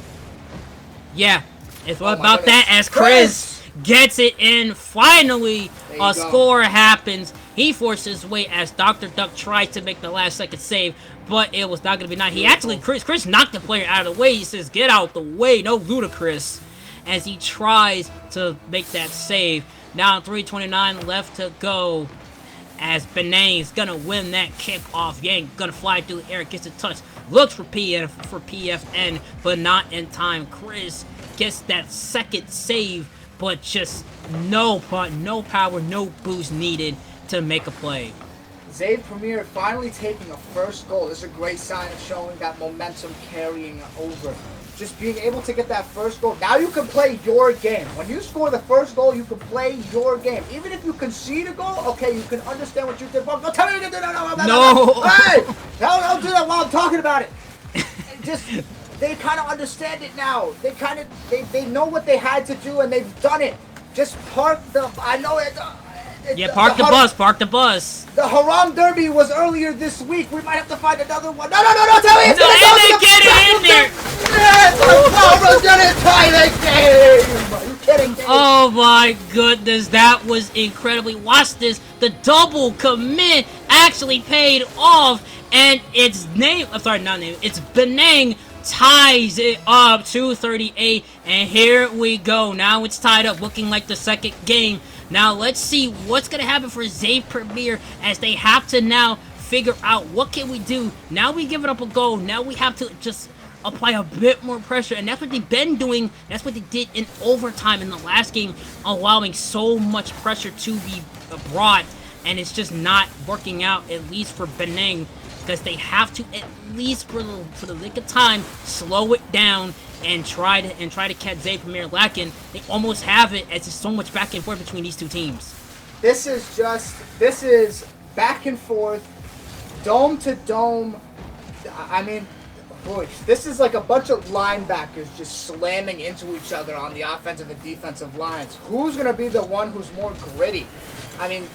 Yeah. It's all about that as Chris gets it in. Finally, a score happens. He forces his way as Dr. Duck tries to make the last second save, but it was not going to be nice. He actually, Chris knocked the player out of the way. He says, get out the way, no Ludacris, as he tries to make that save. Now 3:29 left to go, as Benang's going to win that kickoff. Yang going to fly through the air, gets a touch, looks for PFN, but not in time. Chris gets that second save, but just no power, no boost needed to make a play. Zave Premier finally taking a first goal. This is a great sign of showing that momentum carrying over. Just being able to get that first goal. Now you can play your game. When you score the first goal, you can play your game. Even if you concede a goal, okay, you can understand what you did wrong. Don't tell me you did that. No. Hey, don't do that while I'm talking about it. Just, they kind of understand it now. They know what they had to do and they've done it. Just park the. I know it. Yeah, park the bus. The Haram Derby was earlier this week. We might have to find another one. No, tell me it's get it in there. Yes, we're gonna tie the game. Are you kidding me? Oh my goodness, that was incredibly. Watch this. The double commit actually paid off, and it's it's Benang ties it up 2:38, and here we go. Now it's tied up, looking like the second game. Now let's see what's going to happen for Zave Premier, as they have to now figure out what can we do. Now we give it up a goal. Now we have to just apply a bit more pressure, and that's what they've been doing. That's what they did in overtime in the last game, allowing so much pressure to be brought, and it's just not working out, at least for Benang, because they have to, at least for the lick of time, slow it down and try to catch Zave Premier lacking. They almost have it, as there's so much back and forth between these two teams. This is back and forth, dome to dome. I mean, boy, this is like a bunch of linebackers just slamming into each other on the offensive and defensive lines. Who's going to be the one who's more gritty? I mean,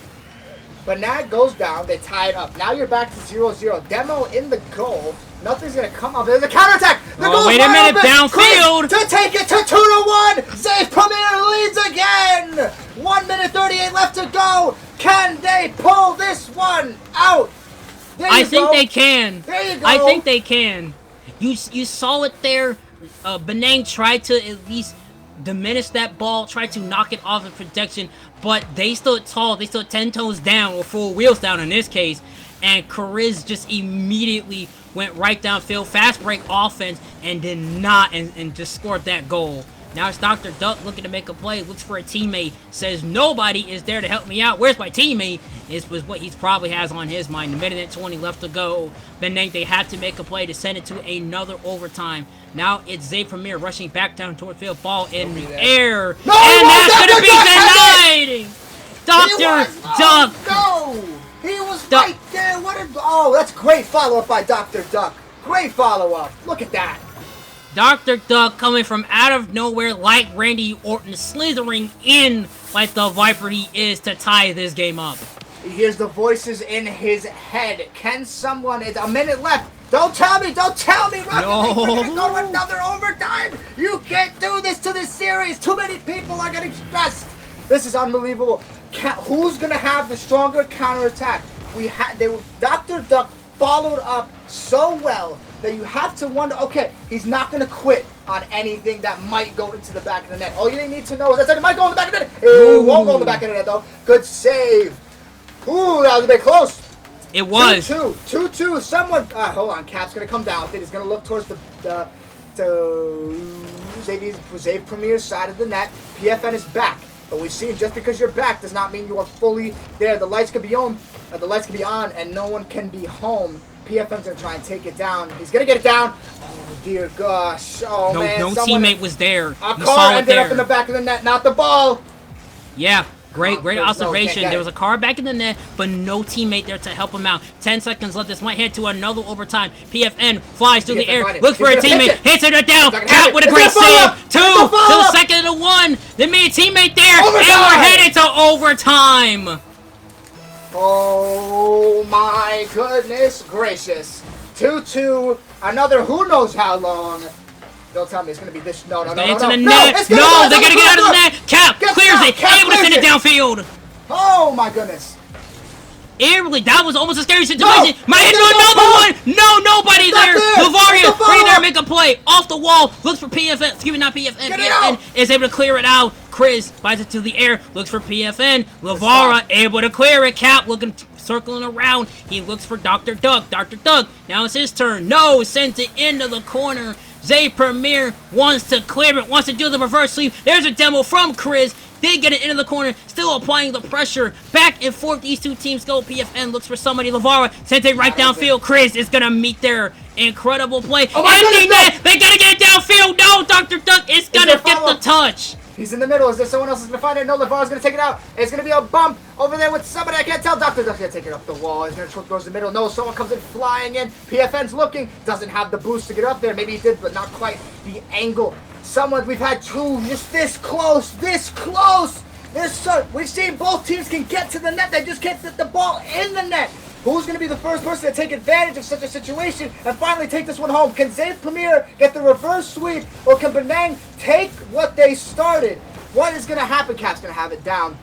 Banat goes down, they tie it up. Now you're back to 0-0. Demo in the goal. Nothing's going to come up. There's a counterattack. Wait a minute, downfield. To take it to 2-1. Zave Premier leads again. 1 minute 38 left to go. Can they pull this one out? I think they can. There you go. I think they can. You saw it there. Benang tried to at least diminish that ball, tried to knock it off of protection, but they stood tall. They stood 10 toes down, or 4 wheels down in this case, and Kariz just immediately went right downfield, fast break offense, and did not, and just scored that goal. Now it's Dr. Duck looking to make a play, looks for a teammate, says nobody is there to help me out. Where's my teammate? Was what he probably has on his mind. A minute and 20 left to go. Benang, they had to make a play to send it to another overtime. Now it's Zave Premier rushing back down toward field, ball in the air. No, and that's going to be denied! Dr. Duck! No! He was right there. That's great follow-up by Dr. Duck. Great follow-up. Look at that. Dr. Duck coming from out of nowhere like Randy Orton, slithering in like the Viper he is to tie this game up. He hears the voices in his head. Can someone... It's a minute left. Don't tell me, Rocket League. We're going to go another overtime. You can't do this to this series. Too many people are getting stressed. This is unbelievable. Who's going to have the stronger counterattack? Dr. Duck followed up so well that you have to wonder, okay, he's not going to quit on anything that might go into the back of the net. All you need to know is that it might go in the back of the net. It won't go in the back of the net, though. Good save. Ooh, that was a bit close. It was. 2-2. Someone, hold on, Cap's going to come down. He's going to look towards the Zave Premier's side of the net. PFN is back. But we've seen just because you're back does not mean you are fully there. The lights could be on, and no one can be home. PFM's going to try and take it down. He's going to get it down. Oh, dear gosh. Oh, man. No teammate was there. A car ended up in the back of the net, not the ball. Yeah, great observation. There was a car back in the net, but no teammate there to help him out. 10 seconds left. This might head to another overtime. PFN flies through the air, looks for a teammate, hits it down. Cap with a great save. 2 to the second to 1. They made a teammate there, and we're headed to overtime. Oh my goodness gracious. 2-2. Another who knows how long. Don't tell me it's going to be this. No. Into the net. No, they're going to get out of the net. Cap clears it. Able to send it downfield. Oh my goodness. Airily, that was almost a scary situation. No! Might hit There's no another ball! one. No, nobody It's not there. there! Lavaria, It's a right there, follow-up! make a play. Off the wall, looks for PFN. Excuse me, not PFN. Get it PFN out! is able to clear it out. Chris bites it to the air, looks for PFN. Lavara able to clear it. Cap looking, circling around. He looks for Dr. Duck. Dr. Duck, now it's his turn. No, sends it into the corner. Zay Premier wants to clear it, wants to do the reverse sweep. There's a demo from Chris. They get it into the corner, still applying the pressure. Back and forth, these two teams go. PFN looks for somebody. Lavara sends it right downfield. Chris is gonna meet their incredible play. Oh my Empty goodness, net. They gotta get it downfield. No, Dr. Duck is gonna get the touch. He's in the middle. Is there someone else is going to find it? No, Lavara's going to take it out. It's going to be a bump over there with somebody. I can't tell. Dr. Duck's going to take it up the wall. He's going to goes to the middle. No, someone comes in flying in. PFN's looking. Doesn't have the boost to get up there. Maybe he did, but not quite the angle. Someone, we've had two just this close. This close. We've seen both teams can get to the net. They just can't get the ball in the net. Who's going to be the first person to take advantage of such a situation and finally take this one home? Can Zay Premier get the reverse sweep, or can Penang take what they started? What is going to happen? Cap's going to have it down.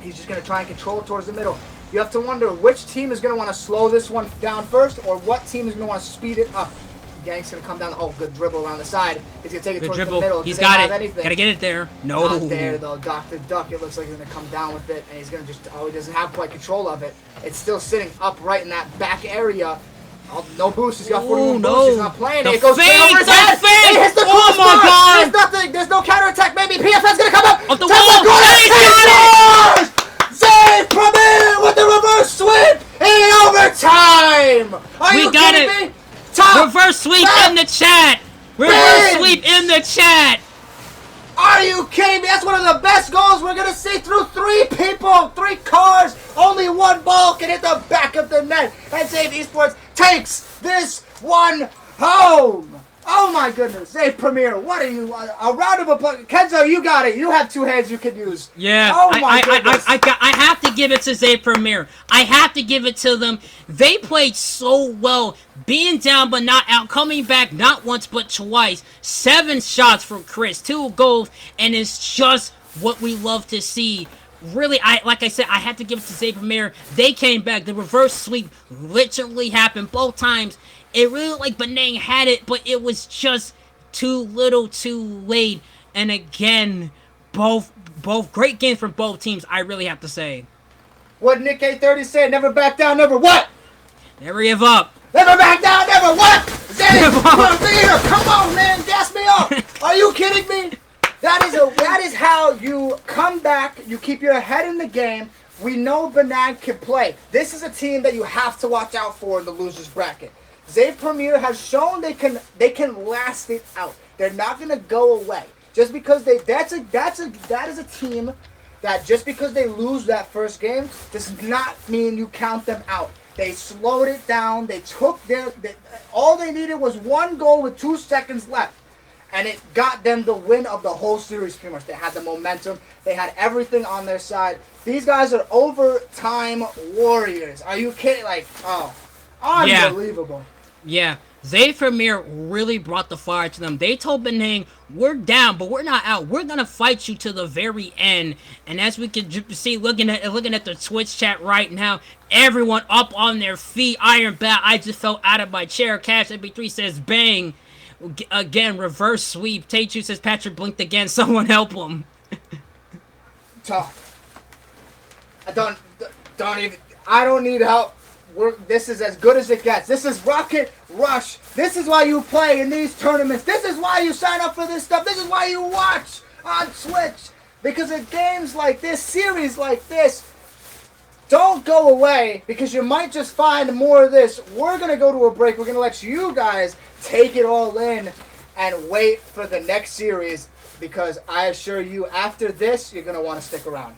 He's just going to try and control it towards the middle. You have to wonder which team is going to want to slow this one down first, or what team is going to want to speed it up. Gang's going to come down. Oh, good dribble around the side. He's going to take it Good towards dribble. the middle. He's Does he got have it. anything? Gotta get it there. No. Not there though. Dr. Duck, it looks like he's going to come down with it, and he's going to just, he doesn't have quite control of it. It's still sitting upright in that back area. Oh, no boost. He's got 41 boost. He's not playing. The It goes straight over his fake, head. the fake. He hits the Oh my crossbar. God. There's nothing. There's no counterattack. Maybe PFN's going to come up. Up the Tap wall. corner. He's He got scores! Zay Premier with the reverse sweep in overtime. Are We you got kidding it. me? Top. Reverse sweep Back. in the chat. Reverse Bang. sweep in the chat. Are you kidding me? That's one of the best goals we're going to see through 3 people, 3 cars. Only one ball can hit the back of the net. And Save Esports takes this one home. Oh my goodness. Zay Premier, what are you? A round of applause. Kenzo, you got it. You have 2 hands you can use. Yeah, Oh my goodness. I have to give it to Zay Premier. I have to give it to them. They played so well, being down but not out, coming back not once but twice. 7 shots from Chris, 2 goals, and it's just what we love to see. Really, like I said, I had to give it to Zay Premier. They came back. The reverse sweep literally happened both times. It really looked like Penang had it, but it was just too little too late. And again, both great games from both teams, I really have to say. What Nick A30 said, never back down, never what? Never give up. Never back down, never what? Zay Premier, come on, man, gas me up. Are you kidding me? That is how you come back. You keep your head in the game. We know Penang can play. This is a team that you have to watch out for in the losers bracket. Zay Premier has shown they can last it out. They're not gonna go away just because that is a team that just because they lose that first game does not mean you count them out. They slowed it down. They took all they needed was 1 goal with 2 seconds left. And it got them the win of the whole series pretty much. They had the momentum. They had everything on their side. These guys are overtime warriors. Are you kidding? Like, oh, unbelievable. Yeah. Zay Premier really brought the fire to them. They told Penang, we're down, but we're not out. We're gonna fight you to the very end. And as we can see, looking at the Twitch chat right now, everyone up on their feet. Iron Bat, I just fell out of my chair. Cash MP3 says bang. Again, reverse sweep. Taechu says Patrick blinked again. Someone help him. Tough. I don't need help. This is as good as it gets. This is Rocket Rush. This is why you play in these tournaments. This is why you sign up for this stuff. This is why you watch on Twitch. Because of games like this, series like this, don't go away because you might just find more of this. We're going to go to a break. We're going to let you guys take it all in and wait for the next series because I assure you after this, you're going to want to stick around.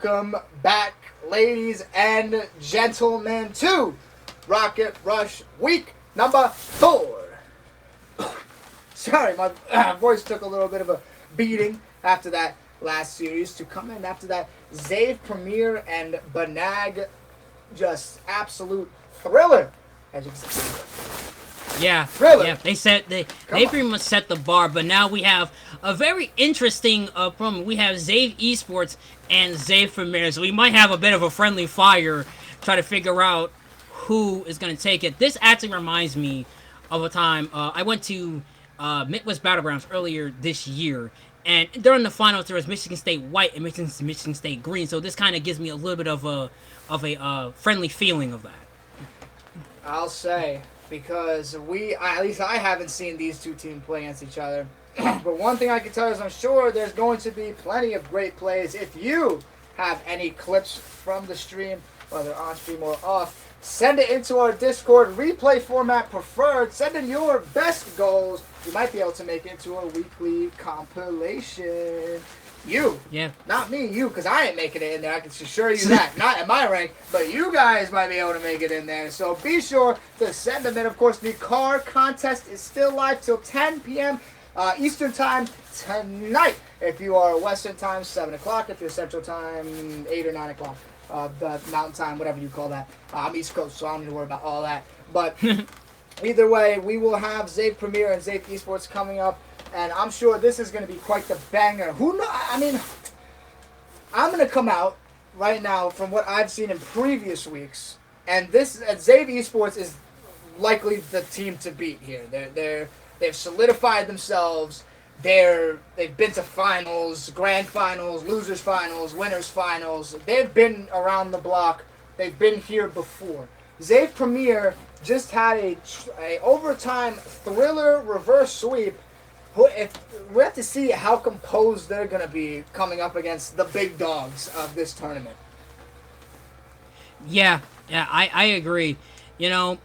welcome back, ladies and gentlemen, to Rocket Rush Week number 4. Sorry, my voice took a little bit of a beating after that last series. To come in after that, Zave Premier and Banag, just absolute thriller, as you can see. Yeah, Thriller. yeah. They pretty much set the bar, but now we have a very interesting promo. We have Zave Esports and Zave Premier, so we might have a bit of a friendly fire, try to figure out who is going to take it. This actually reminds me of a time I went to Midwest Battlegrounds earlier this year, and during the finals there was Michigan State White and Michigan State Green, so this kind of gives me a little bit of a friendly feeling of that. I'll say, because at least I haven't seen these two teams play against each other. But one thing I can tell you is I'm sure there's going to be plenty of great plays. If you have any clips from the stream, whether on stream or off, send it into our Discord, replay format preferred. Send in your best goals. You might be able to make it into a weekly compilation. You. Yeah. Not me, you, because I ain't making it in there. I can assure you that. Not at my rank, but you guys might be able to make it in there. So be sure to send them in. Of course, the car contest is still live till 10 p.m. Eastern Time tonight. If you are Western Time, 7 o'clock. If you're Central Time, 8 or 9 o'clock. The Mountain Time, whatever you call that. I'm East Coast, so I don't need to worry about all that. But either way, we will have Zave Premier and Zave Esports coming up. And I'm sure this is going to be quite the banger. Who knows? I mean, I'm going to come out right now from what I've seen in previous weeks. And this Zave Esports is likely the team to beat here. They've solidified themselves. They've been to finals, grand finals, losers finals, winners finals. They've been around the block. They've been here before. Zave Premier just had a overtime thriller reverse sweep. We have to see how composed they're going to be coming up against the big dogs of this tournament. Yeah, I agree. You know,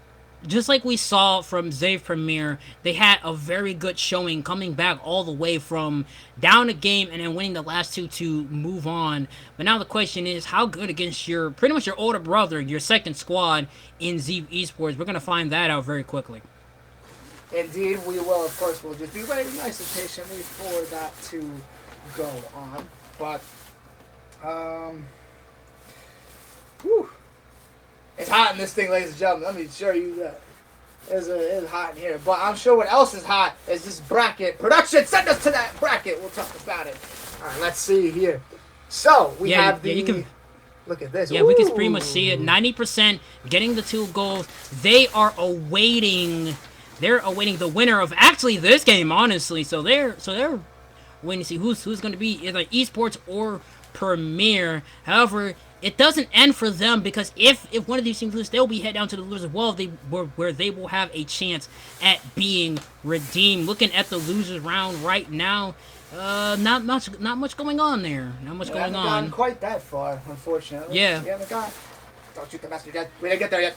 just like we saw from Zave Premier, they had a very good showing coming back all the way from down a game and then winning the last two to move on. But now the question is, how good against pretty much your older brother, your second squad in Zave Esports? We're going to find that out very quickly. Indeed, we will. Of course, we'll just be waiting nice and patiently for that to go on. But, whew. It's hot in this thing, ladies and gentlemen. Let me show you that. It's hot in here. But I'm sure what else is hot is this bracket. Production, send us to that bracket. We'll talk about it. All right, let's see here. So, we have the... you can, look at this. Yeah, we can pretty much see it. 90% getting the 2 goals. They are awaiting... They're awaiting the winner of actually this game, honestly. So they're waiting to see who's going to be either Esports or Premier. However, it doesn't end for them, because if one of these teams loses, they'll be head down to the losers wall. Where they will have a chance at being redeemed. Looking at the losers round right now, not much going on there. Not much going on. We haven't gotten quite that far, unfortunately. Yeah. We haven't gone. Don't shoot the messenger yet. We didn't get there yet.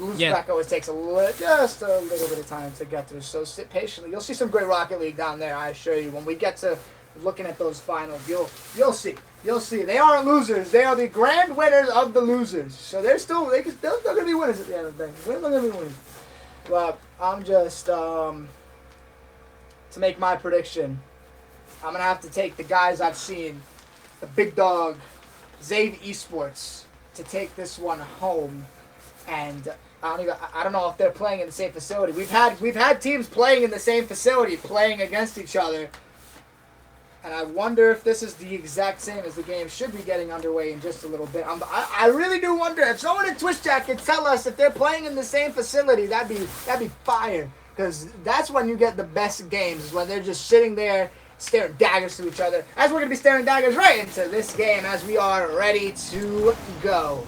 Lose track always takes just a little bit of time to get through. So sit patiently. You'll see some great Rocket League down there, I assure you. When we get to looking at those finals, you'll see. You'll see. They aren't losers. They are the grand winners of the losers. So they're still going to be winners at the end of the thing. They're going to be winners. But I'm just to make my prediction, I'm going to have to take the guys I've seen, the big dog, Zave Esports, to take this one home. And I don't know if they're playing in the same facility. We've had teams playing in the same facility, playing against each other. And I wonder if this is the exact same as the game should be getting underway in just a little bit. I really do wonder if someone in Twitch chat could tell us if they're playing in the same facility. That'd be fire, because that's when you get the best games, when they're just sitting there staring daggers to each other. As we're going to be staring daggers right into this game as we are ready to go.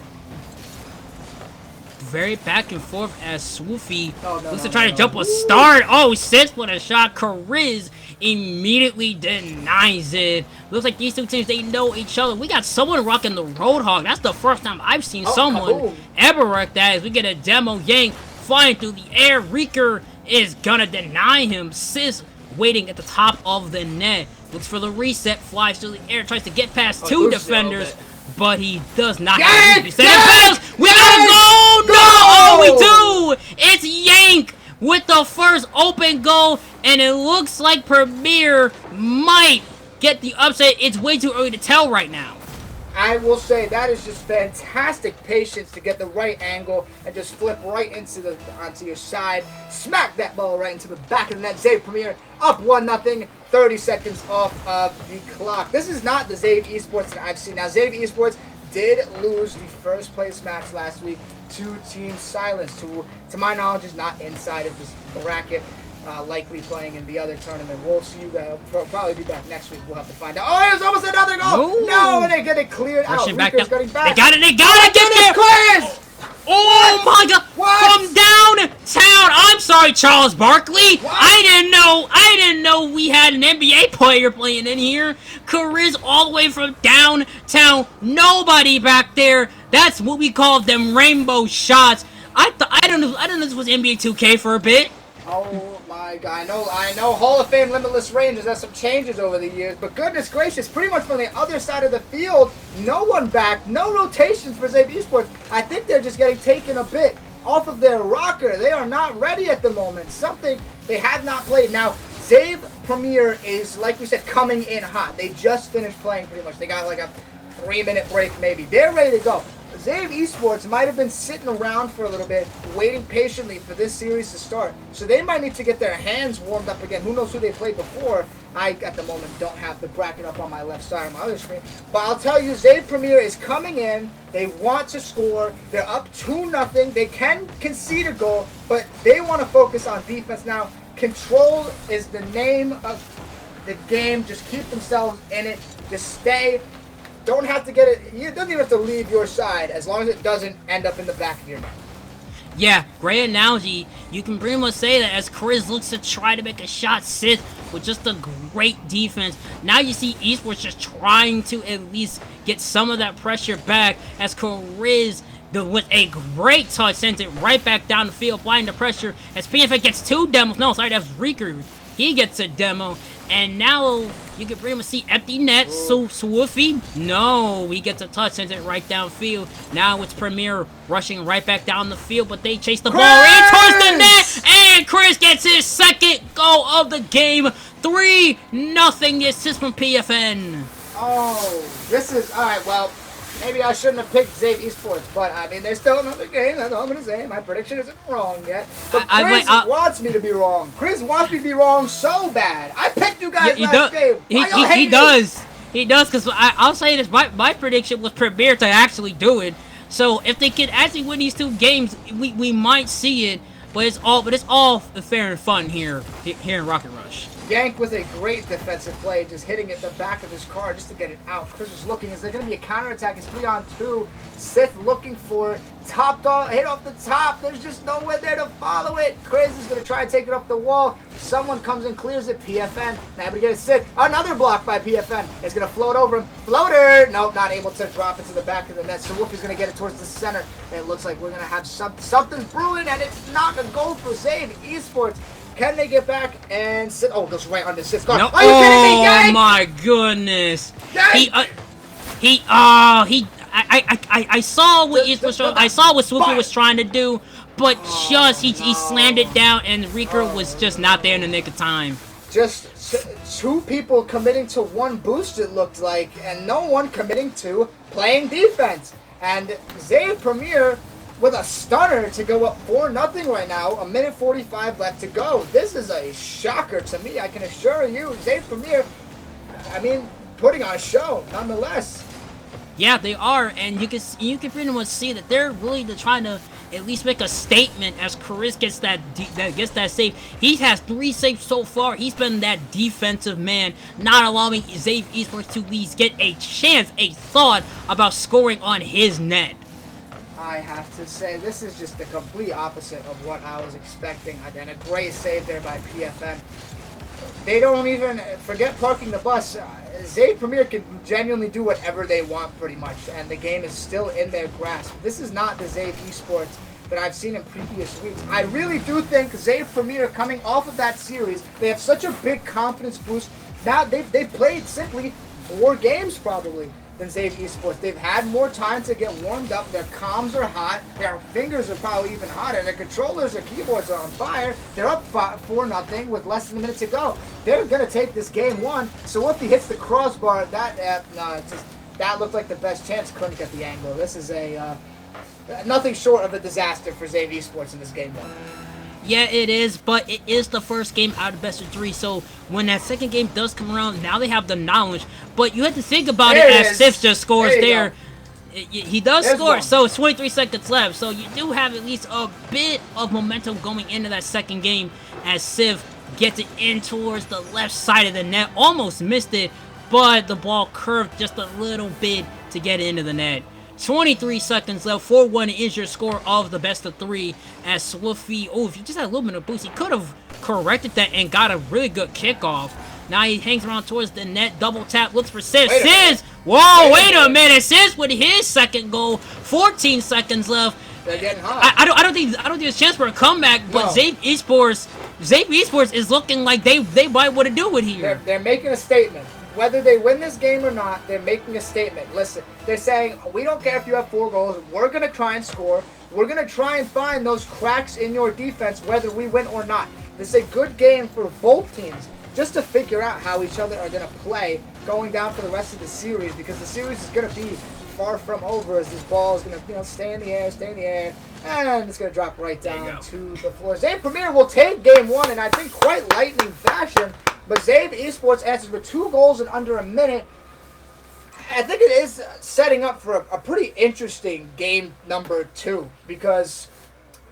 Very back and forth as Swoofy looks to try to jump a start. Oh, sits with a shot. Kariz immediately denies it. Looks like these two teams, they know each other. We got someone rocking the Roadhog. That's the first time I've seen someone ever rock that. As we get a demo yank flying through the air. Reeker is gonna deny him. Sis waiting at the top of the net. Looks for the reset, flies through the air, tries to get past two defenders. but he does not Yank! have to stand Yank! bounce. We gotta Yank! go! No! Go! Oh, we do! It's Yank with the first open goal, and it looks like Premier might get the upset. It's way too early to tell right now. I will say that is just fantastic patience to get the right angle and just flip right onto your side, smack that ball right into the back of the net. Zave Premier up 1-0, 30 seconds off of the clock. This is not the Zave Esports that I've seen. Now, Zave Esports did lose the first place match last week to Team Silence, who, to my knowledge, is not inside of this bracket. Likely playing in the other tournament. We'll see you guys. Probably be back next week. We'll have to find out. Oh, there's almost another goal! No, and they get it cleared out. Rico's getting back. They got it! They got it! Get there! Quiz! Oh my God! What? From downtown. I'm sorry, Charles Barkley. What? I didn't know we had an NBA player playing in here. Chris all the way from downtown. Nobody back there. That's what we call them rainbow shots. I don't know if this was NBA 2K for a bit. Oh my God! I know. Hall of Fame Limitless Range has had some changes over the years, but goodness gracious, pretty much from the other side of the field, no one back, no rotations for Zave Esports. I think they're just getting taken a bit off of their rocker. They are not ready at the moment. Something they have not played. Now, Zave Premier is, like we said, coming in hot. They just finished playing pretty much. They got like a 3-minute break maybe. They're ready to go. Zave Esports might have been sitting around for a little bit, waiting patiently for this series to start. So they might need to get their hands warmed up again. Who knows who they played before? I, at the moment, don't have the bracket up on my left side of my other screen. But I'll tell you, Zave Premier is coming in. They want to score. They're up 2-0. They can concede a goal, but they want to focus on defense now. Control is the name of the game. Just keep themselves in it. Just stay. Don't have to get it. It doesn't even have to leave your side as long as it doesn't end up in the back of your net. Yeah, great analogy. You can pretty much say that as Chris looks to try to make a shot, Sith with just a great defense. Now you see Esports just trying to at least get some of that pressure back as Chris with a great touch sends it right back down the field, applying the pressure as PFA gets 2 demos. No, sorry, that's Riker. He gets a demo. And now you can pretty much see empty net. So Swoofy, no, he gets a touch, sends it right downfield. Now it's Premier rushing right back down the field, but they chase the ball in towards the net, and Chris gets his second goal of the game. 3-0, the assist from PFN. Oh, this is all right. Well, maybe I shouldn't have picked Zave Esports, but I mean, there's still another game. That's all I'm gonna say. My prediction isn't wrong yet. But Chris wants me to be wrong. Chris wants me to be wrong so bad. I picked you guys last game. He does. He does, because I'll say this. My prediction was Premier to actually do it. So if they can actually win these 2 games, we might see it. But it's all fair and fun here in Rocket Rush. Yank with a great defensive play, just hitting it the back of his car just to get it out. Chris is looking. Is there going to be a counterattack? It's 3-on-2. Sith looking for it. Top dog, hit off the top. There's just nowhere there to follow it. Chris is going to try to take it off the wall. Someone comes and clears it. PFN. Now we get a Sith. Another block by PFN. It's going to float over him. Floater. Nope, not able to drop it to the back of the net. So Wolf is going to get it towards the center. And it looks like we're going to have something brewing, and it's not a goal for Zave Esports. Can they get back and sit? Oh, it goes right under Sith's car. No. Are you kidding me, Yank? Oh my goodness! Yank! I saw what I saw what Swoopy was trying to do, but he slammed it down, and Riker was just not there in the nick of time. Just 2 people committing to 1 boost, it looked like, and no one committing to playing defense. And Zave Premier with a stunner to go up 4-0 right now. 1:45 left to go. This is a shocker to me, I can assure you. Zave Premier, I mean, putting on a show nonetheless. Yeah, they are, and you can pretty much see that they're really trying to at least make a statement as Chris gets that save. He has 3 saves so far. He's been that defensive man, not allowing Zave Esports to at least get a chance, a thought about scoring on his net. I have to say, this is just the complete opposite of what I was expecting. And a great save there by PFN. They don't even forget parking the bus. Zave Premier can genuinely do whatever they want pretty much, and the game is still in their grasp. This is not the Zave Esports that I've seen in previous weeks. I really do think Zave Premier, coming off of that series, they have such a big confidence boost. Now they've played simply 4 games probably. than Zave Esports. They've had more time to get warmed up. Their comms are hot. Their fingers are probably even hotter. Their controllers, their keyboards are on fire. They're up 4-0 with less than a minute to go. They're going to take this game one. So if he hits the crossbar, that looked like the best chance. Couldn't get the angle. This is nothing short of a disaster for Zave Esports in this game one. Yeah, it is, but it is the first game out of best of 3, so when that second game does come around, now they have the knowledge. But you have to think about it as Sif just scores there. He does score, so it's 23 seconds left, so you do have at least a bit of momentum going into that second game as Sif gets it in towards the left side of the net. Almost missed it, but the ball curved just a little bit to get into the net. 23 seconds left. 4-1 is your score of the best of 3 as Swiffy. Oh, if you just had a little bit of boost, he could have corrected that and got a really good kickoff. Now he hangs around towards the net. Double tap. Looks for Sis. Sis! Whoa, wait a minute. Sis with his second goal. 14 seconds left. They're getting hot. I don't think there's a chance for a comeback, but Zave Esports is looking like they might want to do it here. They're making a statement. Whether they win this game or not, they're making a statement. Listen, they're saying, we don't care if you have 4 goals. We're going to try and score. We're going to try and find those cracks in your defense, whether we win or not. This is a good game for both teams, just to figure out how each other are going to play going down for the rest of the series, because the series is going to be far from over as this ball is going to stay in the air, and it's going to drop right down to the floor. Zave Premier will take game one, and I think quite lightning fashion. But Zave Esports answers with 2 goals in under a minute. I think it is setting up for a pretty interesting game number 2, because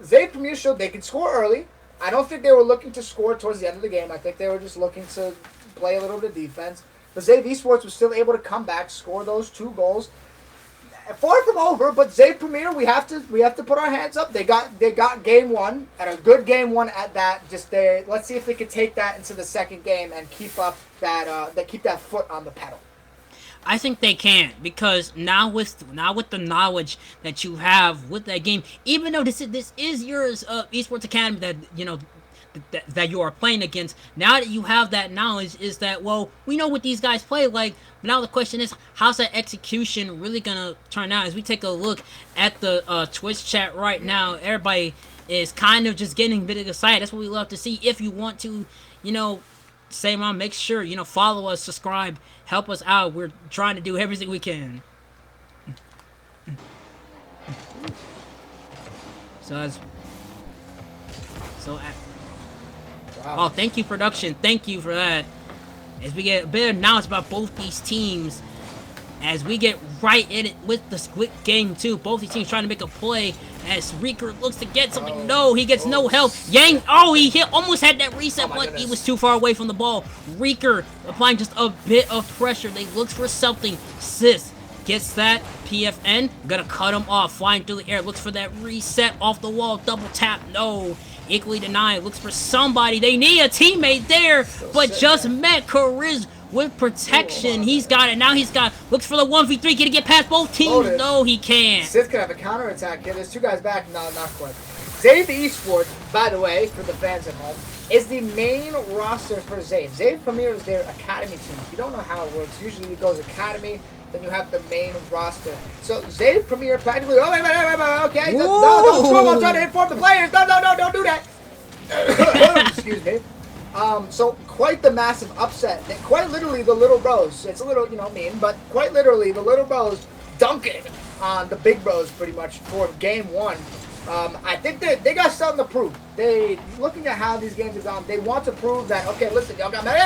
Zave Premier showed they could score early. I don't think they were looking to score towards the end of the game. I think they were just looking to play a little bit of defense. But Zave Esports was still able to come back, score those 2 goals. Far from over, but Zave Premier, we have to put our hands up. They got game one, and a good game one at that. Let's see if they can take that into the second game and keep up keep that foot on the pedal. I think they can, because now with the knowledge that you have with that game, even though this is your esports academy that you are playing against, now that you have that knowledge, is that, well, we know what these guys play like. Now the question is, how's that execution really gonna turn out? As we take a look at the Twitch chat right now, everybody is kind of just getting a bit excited. That's what we love to see. If you want to, say, Mom, make sure, follow us, subscribe, help us out. We're trying to do everything we can. Oh, thank you, production. Thank you for that. As we get a bit of knowledge about both these teams, as we get right in it with the Squid Game 2. Both these teams trying to make a play as Reeker looks to get something. No, he gets no help. Yang, he almost had that reset, but he was too far away from the ball. Reeker applying just a bit of pressure. They look for something. Sis gets that. PFN gonna cut him off. Flying through the air. Looks for that reset off the wall. Double tap. No. Equally denied. Looks for somebody. They need a teammate there, but just met Kariz with protection. He's got it. Now looks for the 1v3. Can he get past both teams? Loaded. No, he can't. Sith can have a counterattack here. There's 2 guys back. No, not quite. Zave Esports, by the way, for the fans at home, is the main roster for Zave. Zave Premier is their academy team. If you don't know how it works, usually it goes academy, then you have the main roster. So Zave Premier practically, okay, no, I'm trying to inform the players. No, don't do that. Excuse me. So quite the massive upset. Quite literally the Little Bros. It's a little, mean, but quite literally the Little Bros dunking on the Big Bros pretty much for game 1. I think they got something to prove. They looking at how these games have gone. They want to prove that. Okay, listen, y'all got mad.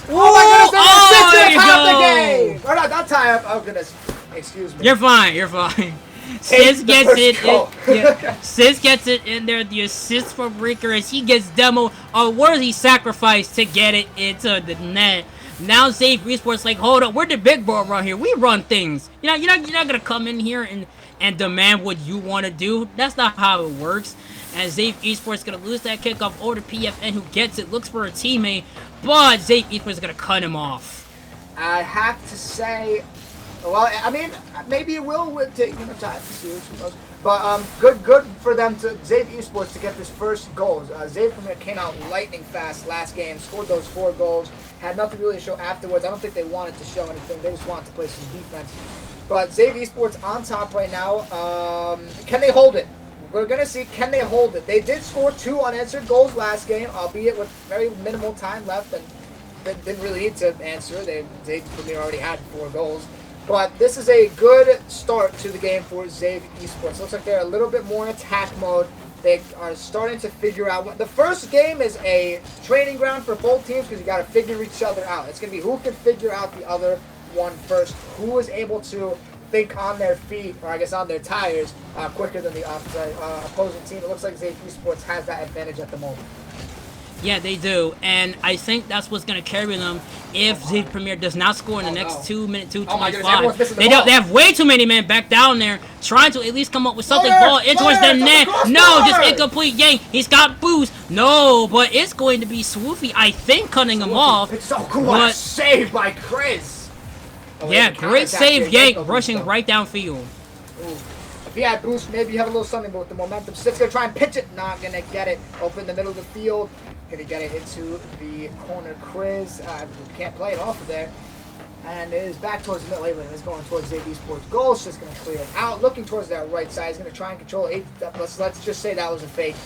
Oh my goodness! They're half the game. Or not tie up. Oh goodness, excuse me. You're fine. Sis gets it. Sis gets it in there. The assist from Reeker as he gets demoed. A worthy sacrifice to get it into the net. Now Zave Esports like, hold up, we're the big bro around here. We run things. You're not gonna come in here and demand what you want to do. That's not how it works. And Zave Esports gonna lose that kickoff over to PFN, who gets it, looks for a teammate, but Zave Esports is gonna cut him off. I have to say, well, I mean, maybe it will tie the series. Who knows? But good for them to Zave Esports to get this first goals. Zave Premier came out lightning fast last game, scored those 4 goals. Had nothing really to show afterwards. I don't think they wanted to show anything. They just wanted to play some defense. But Zave Esports on top right now. Can they hold it? We're gonna see. Can they hold it? They did score 2 unanswered goals last game, albeit with very minimal time left, and they didn't really need to answer. Zave Premier already had 4 goals. But this is a good start to the game for Zave Esports. Looks like they're a little bit more in attack mode. They are starting to figure out. The first game is a training ground for both teams because you got to figure each other out. It's going to be who can figure out the other one first. Who is able to think on their feet, or I guess on their tires, quicker than the opposing team. It looks like Zave Esports has that advantage at the moment. Yeah, they do, and I think that's what's going to carry them if Zave Premier does not score in the next 2 minutes, 2:25. They have way too many men back down there trying to at least come up with something. Ball in towards the net. No, just incomplete yank. He's got boost. No, but it's going to be Swoofy, I think, cutting him off. It's so cool. What a save by Chris. Yeah, great save, yank, rushing right downfield. Ooh. If he had boost, maybe you have a little something, but with the momentum, Sid's going to try and pitch it. Not going to get it. Open the middle of the field. Going to get it into the corner. Chris can't play it off of there. And it is back towards the middle lane. It's going towards Zave Esports goal. It's just going to clear it out. Looking towards that right side. He's going to try and control it. Let's just say that was a fake.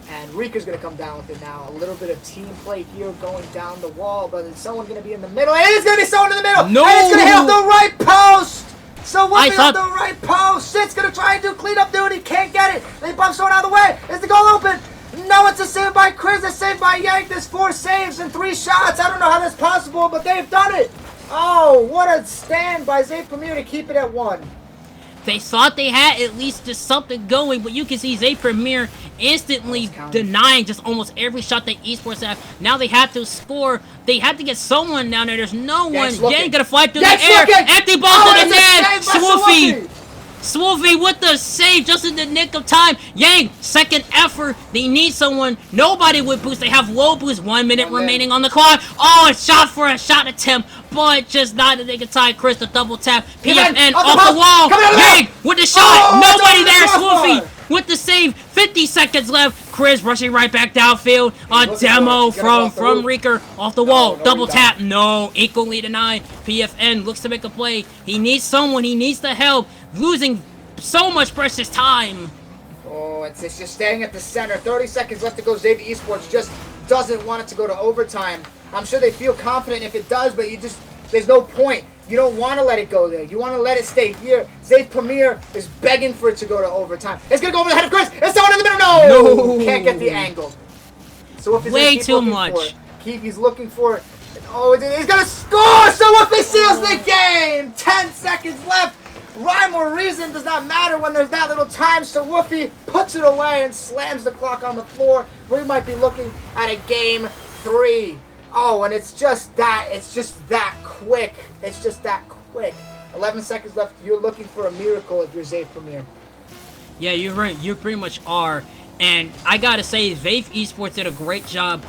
And Rika's going to come down with it now. A little bit of team play here going down the wall. But is someone going to be in the middle? And it's going to be someone in the middle. No! And it's going to hit off the right post. So what off the right post. Sid's going to try and do cleanup duty. Can't get it. They bump someone out of the way. Is the goal open? No, it's a save by Chris, a save by Yank. There's 4 saves and 3 shots. I don't know how that's possible, but they've done it. Oh, what a stand by Zave Premier to keep it at 1. They thought they had at least just something going, but you can see Zave Premier instantly denying just almost every shot that Esports have. Now they have to score. They have to get someone down there. There's no one. Yank gonna fly through the air. Empty ball to the net. Swoofy. Swoofy with the save just in the nick of time. Yang, second effort. They need someone. Nobody with boost. They have low boost. 1 minute remaining on the clock. Oh, a shot for a shot attempt, but just not in the nick of time. Chris, the double tap. PFN off the wall. Yang with the shot. Nobody there. Swoofy with the save. 50 seconds left. Chris rushing right back downfield. A demo from Reeker off the wall. Double tap. No. Equally denied. PFN looks to make a play. He needs someone. He needs the help. Losing so much precious time. Oh, it's just staying at the center. 30 seconds left to go. Zave Esports just doesn't want it to go to overtime. I'm sure they feel confident if it does, but there's no point. You don't want to let it go there. You want to let it stay here. Zave Premier is begging for it to go to overtime. It's going to go over the head of Chris. It's someone in the middle. No! Can't get the angle. So if way too much. He's looking for it. Oh, he's going to score! So if he seals the game! 10 seconds left. Rhyme or reason does not matter when there's that little time, so Woofy puts it away and slams the clock on the floor. We might be looking at a game 3. Oh, and it's just that quick. It's just that quick. 11 seconds left. You're looking for a miracle if you're Zave Premier. Yeah, you're right. You pretty much are. And I gotta say, Zave Esports did a great job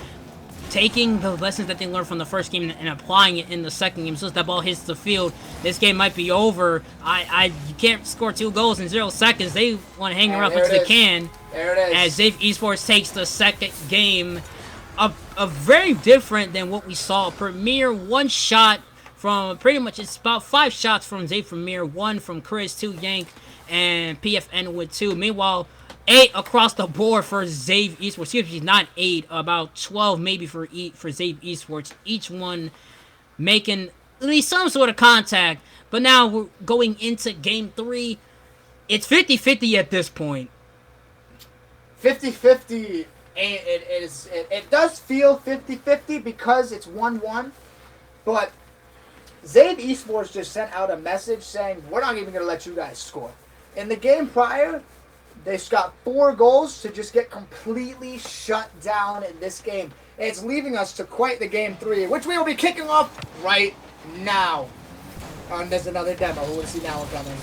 taking the lessons that they learned from the first game and applying it in the second game. As soon as that ball hits the field, this game might be over. You can't score 2 goals in 0 seconds. They want to hang around as they can. There it is. As Zave Esports takes the second game, a very different than what we saw. Premier 1 shot from pretty much, it's about 5 shots from Zave Premier, 1 from Chris, 2 Yank, and PFN with 2. Meanwhile, 8 across the board for Zave Esports. Excuse me, not 8, about 12 maybe for Zave Esports. Each one making at least some sort of contact. But now we're going into game 3. It's 50-50 at this point. 50-50. It does feel 50-50 because it's 1-1. But Zave Esports just sent out a message saying, we're not even going to let you guys score. In the game prior, they got 4 goals to just get completely shut down in this game. And it's leaving us to quite the game 3, which we will be kicking off right now. And there's another demo. We'll see now what's coming.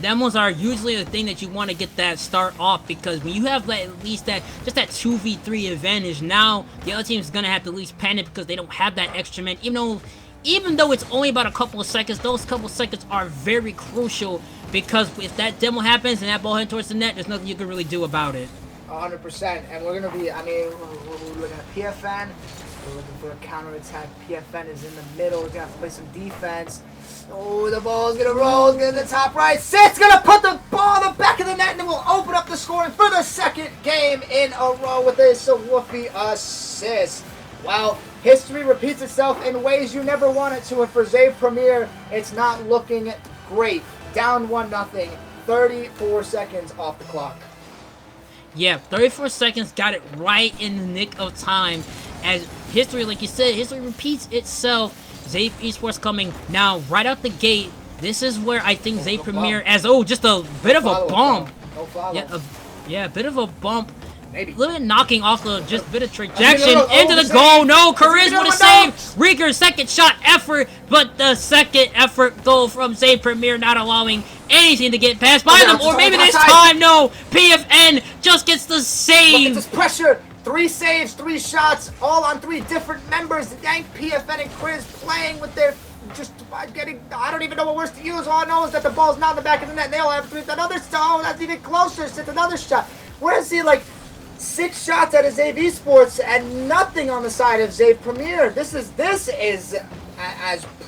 Demos are usually the thing that you want to get that start off, because when you have at least that 2v3 advantage, now the other team is going to have to at least panic because they don't have that extra man. Even though even though it's only about a couple of seconds, those couple of seconds are very crucial because if that demo happens and that ball heads towards the net, there's nothing you can really do about it. 100%. And we're going to be, I mean, we're looking at PFN. We're looking for a counterattack. PFN is in the middle. We're going to have to play some defense. Oh, the ball's going to roll. It's going to the top right. Sith's going to put the ball in the back of the net, and it will open up the scoring for the second game in a row with a Swoofy assist. Wow. History repeats itself in ways you never want it to, and for Zave Premier, it's not looking great. Down 1-0, 34 seconds off the clock. Yeah, 34 seconds, got it right in the nick of time. As history, like you said, history repeats itself. Zave Esports coming now right out the gate. This is where I think Zave Premier, as just a bit of a bump. Yeah, a bit of a bump. Maybe. A little bit knocking off the just bit of trajectory into the goal. No, Kariz with a save. Rieger, second shot effort, but the second effort goal from Zave Premier not allowing anything to get past by them. Or maybe this time, no. PFN just gets the save. Look at this pressure. 3 saves, 3 shots, all on 3 different members. Yank, PFN, and Kariz playing with their just getting. I don't even know what words to use. All I know is that the ball's not in the back of the net. They all have 3. Another shot. Oh, that's even closer. It's another shot. Where is he? Like 6 shots out of Zave Esports and nothing on the side of Zave Premier. This is as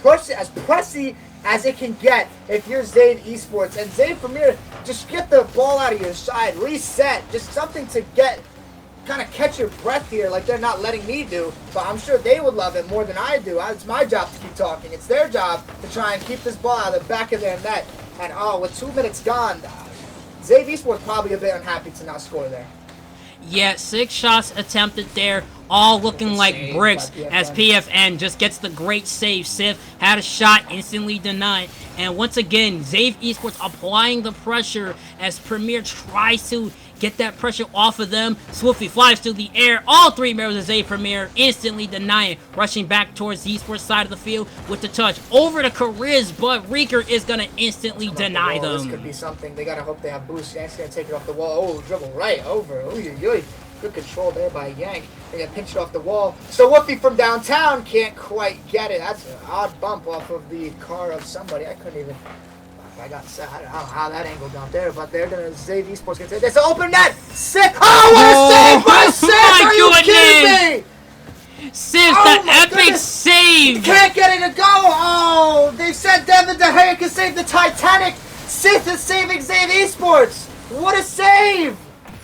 pressy as it can get if you're Zave Esports. And Zave Premier, just get the ball out of your side, reset, just something to kind of catch your breath here like they're not letting me do. But I'm sure they would love it more than I do. It's my job to keep talking. It's their job to try and keep this ball out of the back of their net. And with 2 minutes gone, Zave Esports probably a bit unhappy to not score there. Yeah, 6 shots attempted there, all looking like bricks as PFN just gets the great save. Sith had a shot instantly denied. And once again, Zave Esports applying the pressure as Premier tries to get that pressure off of them. Swoofy flies through the air. All 3 members of Zave Premier instantly denying. Rushing back towards the Esports side of the field with the touch. Over to Kariz, but Rieger is going to instantly deny them. This could be something. They got to hope they have boost. Yank's going to take it off the wall. Oh, dribble right over. Ooh. Good control there by Yank. They're going to pinch it off the wall. So Woofy from downtown can't quite get it. That's an odd bump off of the car of somebody. I couldn't even... I don't know how that angle got there, but they're going to Zave Esports get it. It's an open net! Sick! Oh, what a save by Sith! Are you kidding me? Sith, the epic save! Can't get it to go! Oh, they said Devin De Gea can save the Titanic! Sith is saving Zave Esports! What a save!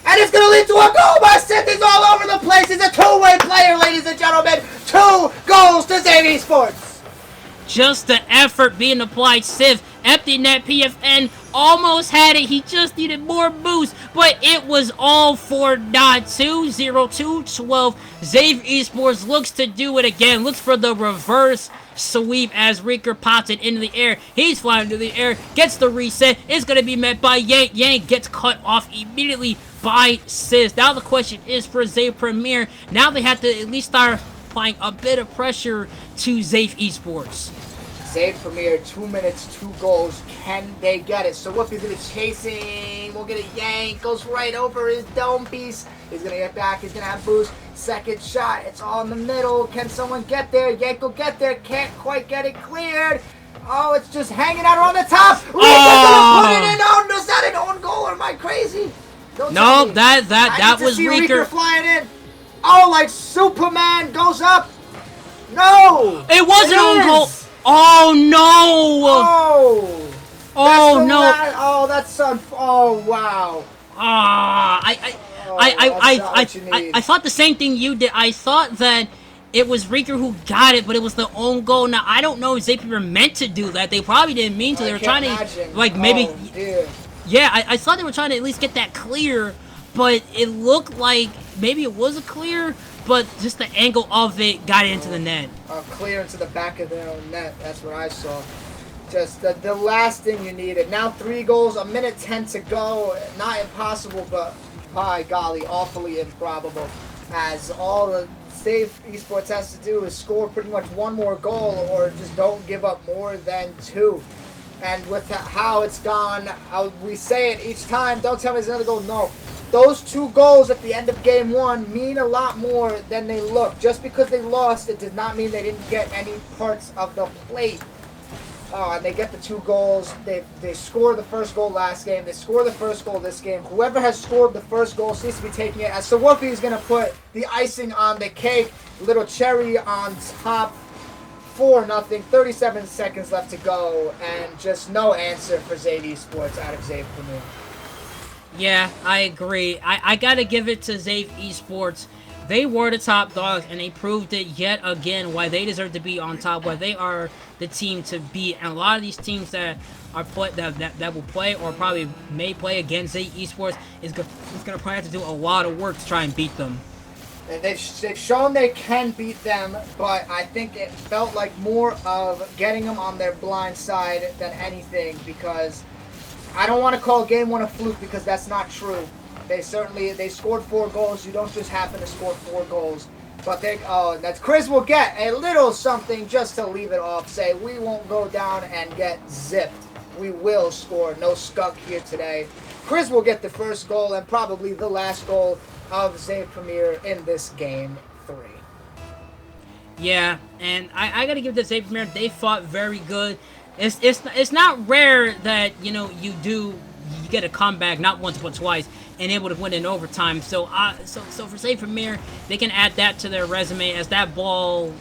And it's going to lead to a goal by Sith! He's all over the place! He's a two-way player, ladies and gentlemen! 2 goals to Zave Esports! Just the effort being applied. Sith, empty net. PFN almost had it. He just needed more boost, but it was all for naught. 2-0-2-12. Zave Esports looks to do it again. Looks for the reverse sweep as Rieger pops it into the air. He's flying into the air. Gets the reset. It's going to be met by Yank. Yank gets cut off immediately by Sis. Now the question is for Zave Premier. Now they have to at least start applying a bit of pressure to Zave Esports. Zave Premier, 2 minutes, 2 goals. Can they get it? So Woofy's going to chasing. We'll get a Yank. Goes right over his dome piece. He's going to get back. He's going to have boost. Second shot. It's all in the middle. Can someone get there? Yank will get there. Can't quite get it cleared. Oh, it's just hanging out on the top. Rieger's going to put it in. Oh, is that an own goal or am I crazy? No, that was Rieger flying in. Oh, like Superman goes up. No. It was an own goal. Oh no! Oh no! Oh, that's oh wow! I thought the same thing you did. I thought that it was Rieger who got it, but it was the own goal. Now I don't know if Zave were meant to do that. They probably didn't mean to. They were trying to like maybe. Yeah, I thought they were trying to at least get that clear, but it looked like maybe it was a clear. But just the angle of it got into the net. Clear into the back of their own net. That's what I saw. Just the last thing you needed. Now 3 goals, a minute 10 to go. Not impossible, but by golly, awfully improbable. As all the Zave Esports has to do is score pretty much 1 more goal or just don't give up more than 2. And with how it's gone, we say it each time, don't tell me there's another goal. No. those 2 goals at the end of game 1 mean a lot more than they look. Just because they lost, it did not mean they didn't get any parts of the plate. And they get the 2 goals. They score the first goal last game. They score the first goal this game. Whoever has scored the first goal seems to be taking it. As Sawufi is going to put the icing on the cake, little cherry on top. 4-0, 37 seconds left to go, and just no answer for Zave Esports out of Zave Premier. Yeah, I agree. I gotta give it to Zave Esports. They were the top dogs, and they proved it yet again why they deserve to be on top, why they are the team to beat. And a lot of these teams that are that will play or probably may play against Zave Esports is gonna probably have to do a lot of work to try and beat them. And they've shown they can beat them, but I think it felt like more of getting them on their blind side than anything, because I don't want to call game 1 a fluke, because that's not true. They scored 4 goals. You don't just happen to score 4 goals. But that's Chris will get a little something just to leave it off. Say, we won't go down and get zipped. We will score. No skunk here today. Chris will get the first goal and probably the last goal of Zave Premier in this game 3. Yeah, and I gotta give this Zave Premier. They fought very good. It's not rare that you get a comeback not once but twice and able to win in overtime. So for Zave Premier, they can add that to their resume, as that ball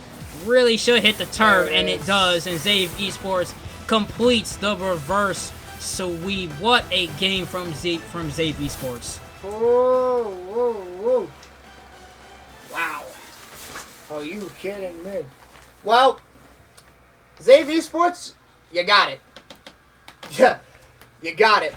really should hit the turf, and it does. And Zave Esports completes the reverse sweep. What a game from Zave Esports. Whoa. Wow. Are you kidding me? Well, Zave Esports, you got it. Yeah, you got it.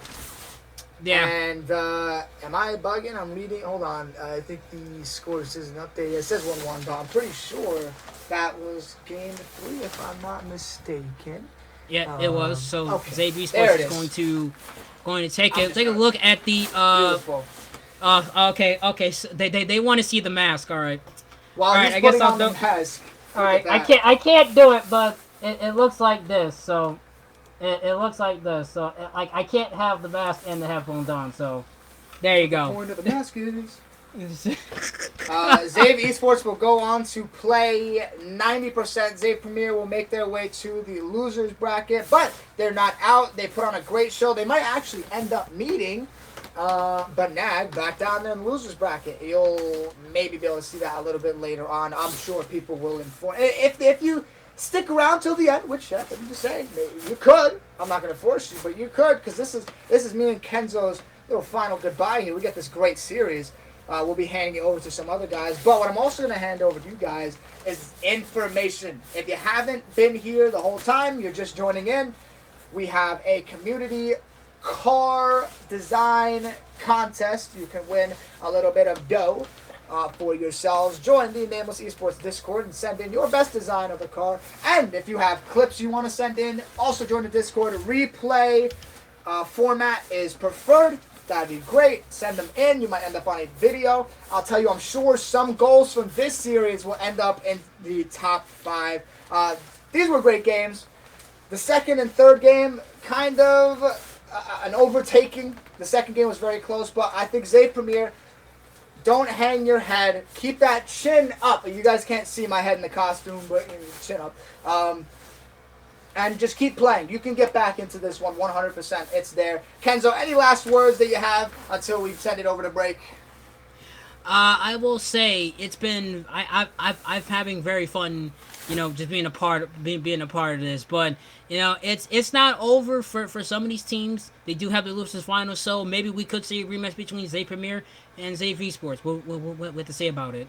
Yeah. And, am I bugging? I'm reading. Hold on. I think the score isn't updated. It says 1-1, but I'm pretty sure that was game 3, if I'm not mistaken. Yeah, it was. So okay. Zave Esports is going to take a look at the okay. So they want to see the mask. All right. While all right, he's I guess putting I'll on the mask. All right, I can't do it, but it looks like this. So it looks like this. So I can't have the mask and the headphones on. So there you go. The point of the mask is. Zave Esports will go on to play 90%. Zave Premier will make their way to the losers bracket, but they're not out. They put on a great show. They might actually end up meeting Banag back down there in the losers bracket. You'll maybe be able to see that a little bit later on. I'm sure people will inform. If you stick around till the end, which I'm just saying, maybe you could. I'm not going to force you, but you could, because this is me and Kenzo's little final goodbye here. We get this great series. We'll be handing it over to some other guys. But what I'm also going to hand over to you guys is information. If you haven't been here the whole time, you're just joining in, we have a community car design contest. You can win a little bit of dough for yourselves. Join the Nameless Esports Discord and send in your best design of the car. And if you have clips you want to send in, also join the Discord. Replay format is preferred. That'd be great. Send them in. You might end up on a video. I'll tell you, I'm sure some goals from this series will end up in the top 5. These were great games. The second and third game, kind of an overtaking. The second game was very close, but I think Zave Premier, don't hang your head. Keep that chin up. You guys can't see my head in the costume, but chin up. And just keep playing. You can get back into this one 100%. It's there. Kenzo, any last words that you have until we send it over to break? I will say it's been I've having very fun, just being a part of this. But it's not over for some of these teams. They do have the losers final, so maybe we could see a rematch between Zave Premier and Zave Esports. What to say about it?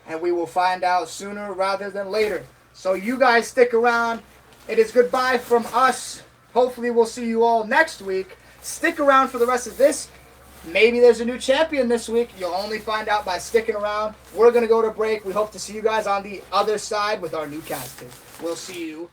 And we will find out sooner rather than later. So you guys stick around. It is goodbye from us. Hopefully we'll see you all next week. Stick around for the rest of this. Maybe there's a new champion this week. You'll only find out by sticking around. We're going to go to break. We hope to see you guys on the other side with our new casters. We'll see you.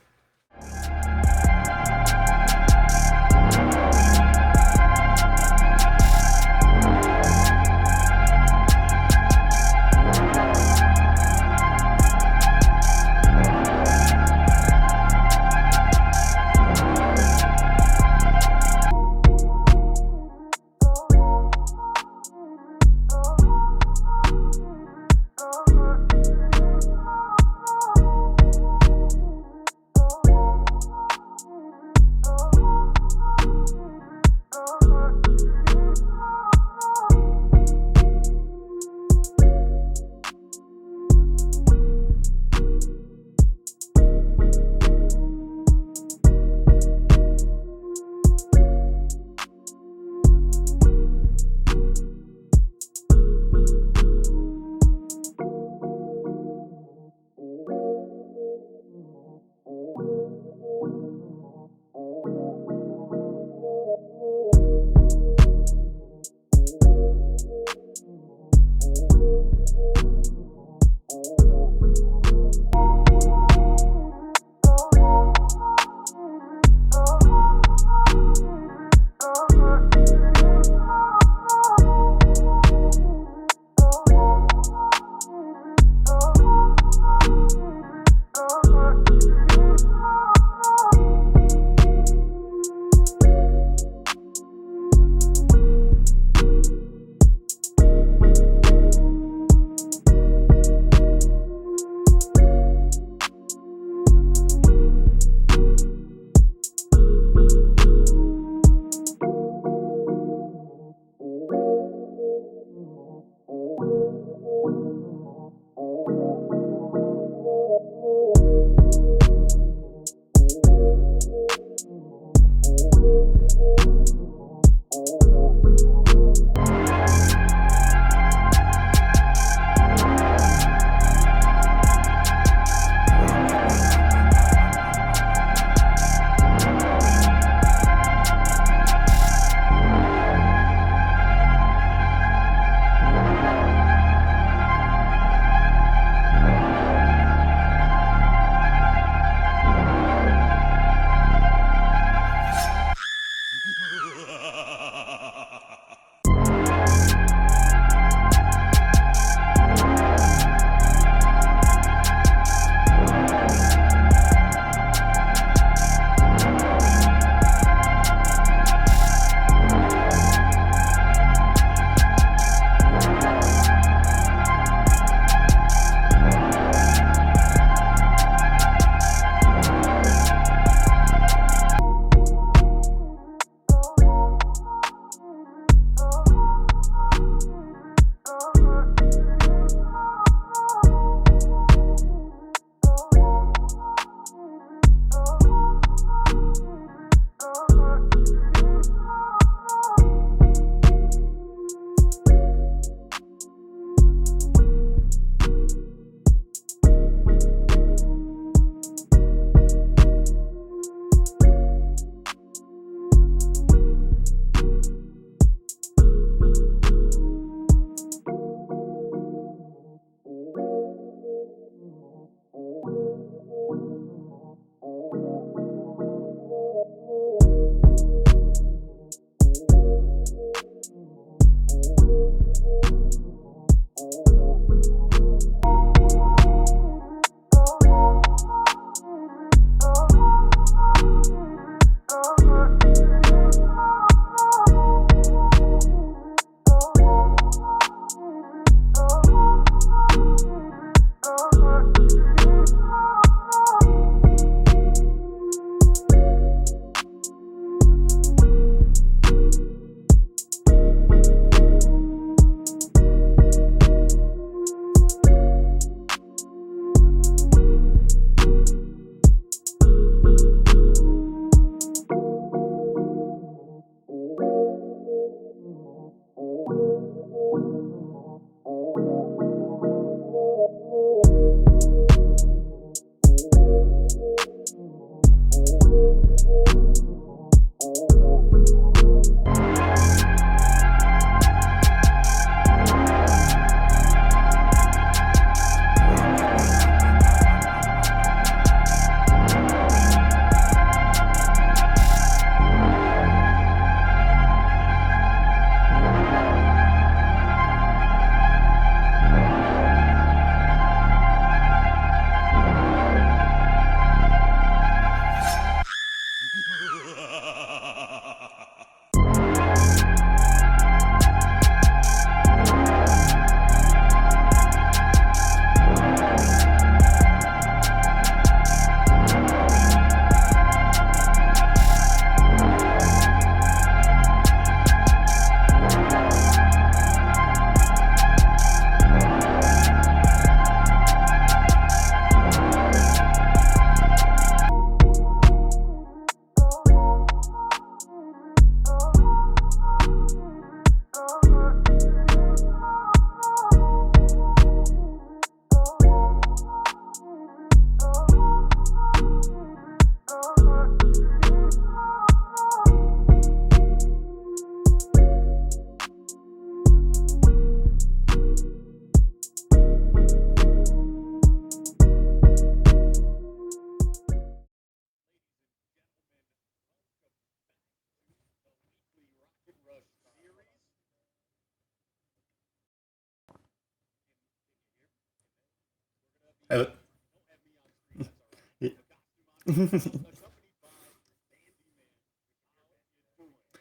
Uh,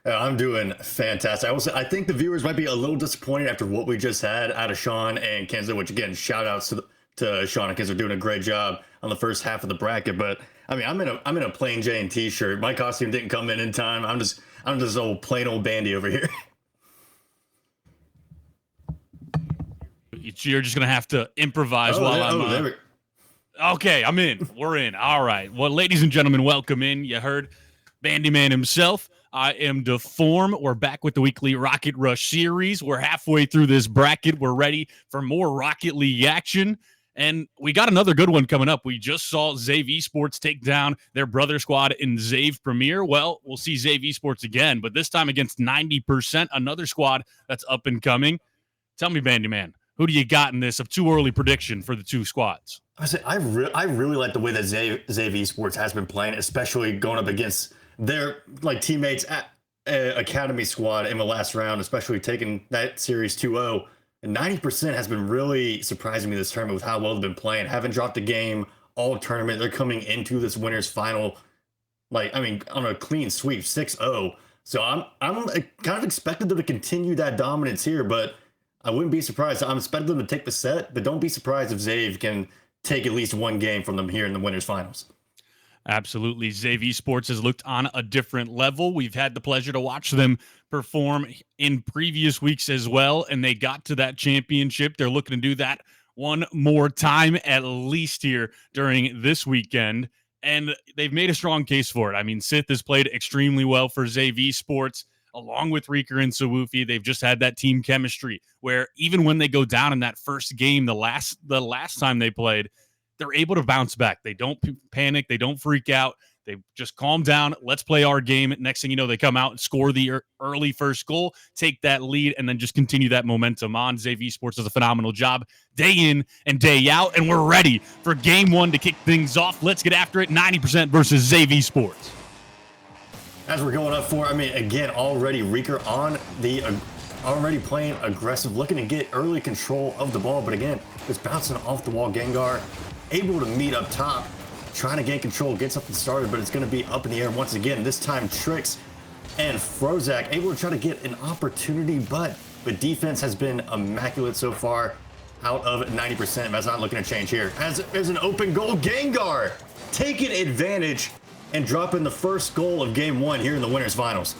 I'm doing fantastic. I think the viewers might be a little disappointed after what we just had out of Sean and Kenzo, which again, shout outs to Sean and Kenzo doing a great job on the first half of the bracket. But I mean, I'm in a plain Jane t-shirt. My costume didn't come in time. I'm just old plain old bandy over here. You're just gonna have to improvise Okay, I'm in. We're in. All right. Well, ladies and gentlemen, welcome in. You heard Bandyman himself. I am Deform. We're back with the weekly Rocket Rush series. We're halfway through this bracket. We're ready for more Rocket League action. And we got another good one coming up. We just saw Zave Esports take down their brother squad in Zave Premier. Well, we'll see Zave Esports again, but this time against 90%, another squad that's up and coming. Tell me, Bandyman, who do you got in this? A too early prediction for the two squads? I really like the way that Zave Esports has been playing, especially going up against their teammates at Academy squad in the last round, especially taking that series 2-0. And 90% has been really surprising me this tournament with how well they've been playing. Haven't dropped a game all tournament. They're coming into this winner's final, on a clean sweep, 6-0. So I'm kind of expected them to continue that dominance here, but I wouldn't be surprised. I'm expecting them to take the set, but don't be surprised if Zave can take at least one game from them here in the winners finals. Absolutely. Zave Esports has looked on a different level. We've had the pleasure to watch them perform in previous weeks as well, and they got to that championship. They're looking to do that one more time at least here during this weekend, and they've made a strong case for it. I mean, Sith has played extremely well for Zave Esports. Along with Reeker and Sawufi, they've just had that team chemistry where even when they go down in that first game, the last time they played, they're able to bounce back. They don't panic. They don't freak out. They just calm down. Let's play our game. Next thing you know, they come out and score the early first goal, take that lead, and then just continue that momentum on. Zave Esports does a phenomenal job day in and day out, and we're ready for game one to kick things off. Let's get after it. 90% versus Zave Esports. As we're going up for, again, already Reeker already playing aggressive, looking to get early control of the ball, but again, just bouncing off the wall. Gengar able to meet up top, trying to gain control, get something started, but it's going to be up in the air once again. This time, Trix and Frozak able to try to get an opportunity, but the defense has been immaculate so far, out of 90%. That's not looking to change here. As there's an open goal, Gengar taking advantage and dropping the first goal of game one here in the winners finals.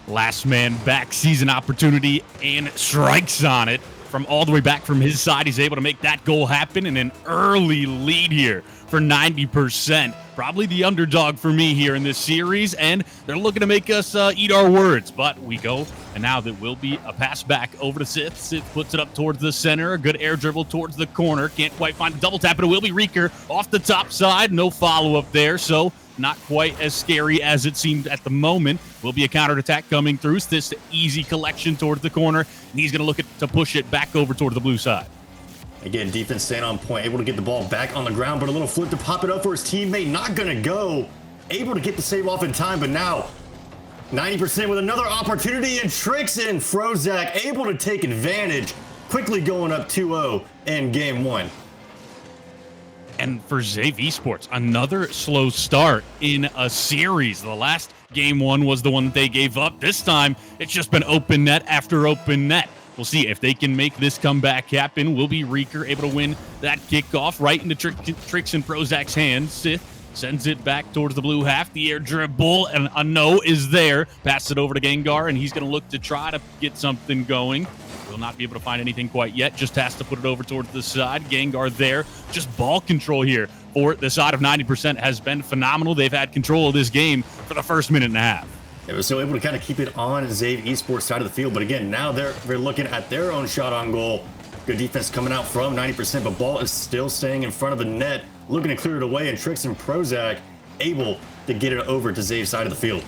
Last man back season opportunity and strikes on it from all the way back from his side. He's able to make that goal happen and an early lead here for 90%. Probably the underdog for me here in this series, and they're looking to make us eat our words, but we go, and now that will be a pass back over to Sith. Sith puts it up towards the center, a good air dribble towards the corner, can't quite find the double tap, but it will be Reeker off the top side, no follow-up there, so not quite as scary as it seemed at the moment. Will be a counterattack coming through. This easy collection towards the corner, and he's going to look to push it back over toward the blue side. Again, defense staying on point, able to get the ball back on the ground, but a little flip to pop it up for his teammate. Not going to go. Able to get the save off in time, but now 90% with another opportunity, and Trix and Frozak able to take advantage. Quickly going up 2-0 in game one. And for Zave Esports, another slow start in a series. The last game one was the one that they gave up. This time, it's just been open net after open net. We'll see if they can make this comeback happen. Will be Reeker able to win that kickoff right into Trix and Prozak's hands. Sith sends it back towards the blue half. The air dribble, and a no is there. Pass it over to Gengar, and he's going to look to try to get something going. Will not be able to find anything quite yet. Just has to put it over towards the side. Gengar there. Just ball control here for the side of 90% has been phenomenal. They've had control of this game for the first minute and a half. They were so able to kind of keep it on Zave Esports side of the field. But again, now they're looking at their own shot on goal. Good defense coming out from 90%, but ball is still staying in front of the net. Looking to clear it away, and Trix and Prozak able to get it over to Zave's side of the field.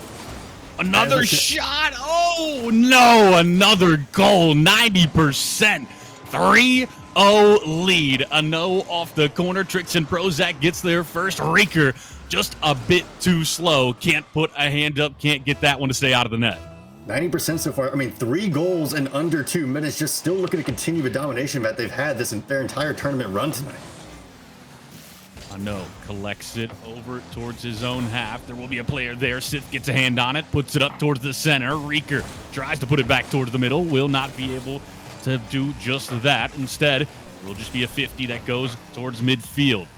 Another shot. Oh, no. Another goal. 90%. 3-0 lead. A no off the corner. Trix and Prozak gets there first. Reeker just a bit too slow. Can't put a hand up. Can't get that one to stay out of the net. 90% so far. 3 goals in under 2 minutes. Just still looking to continue the domination that they've had their entire tournament run tonight. No, collects it over towards his own half. There will be a player there. Sith gets a hand on it, puts it up towards the center. Reeker tries to put it back towards the middle. Will not be able to do just that. Instead, it will just be a 50 that goes towards midfield.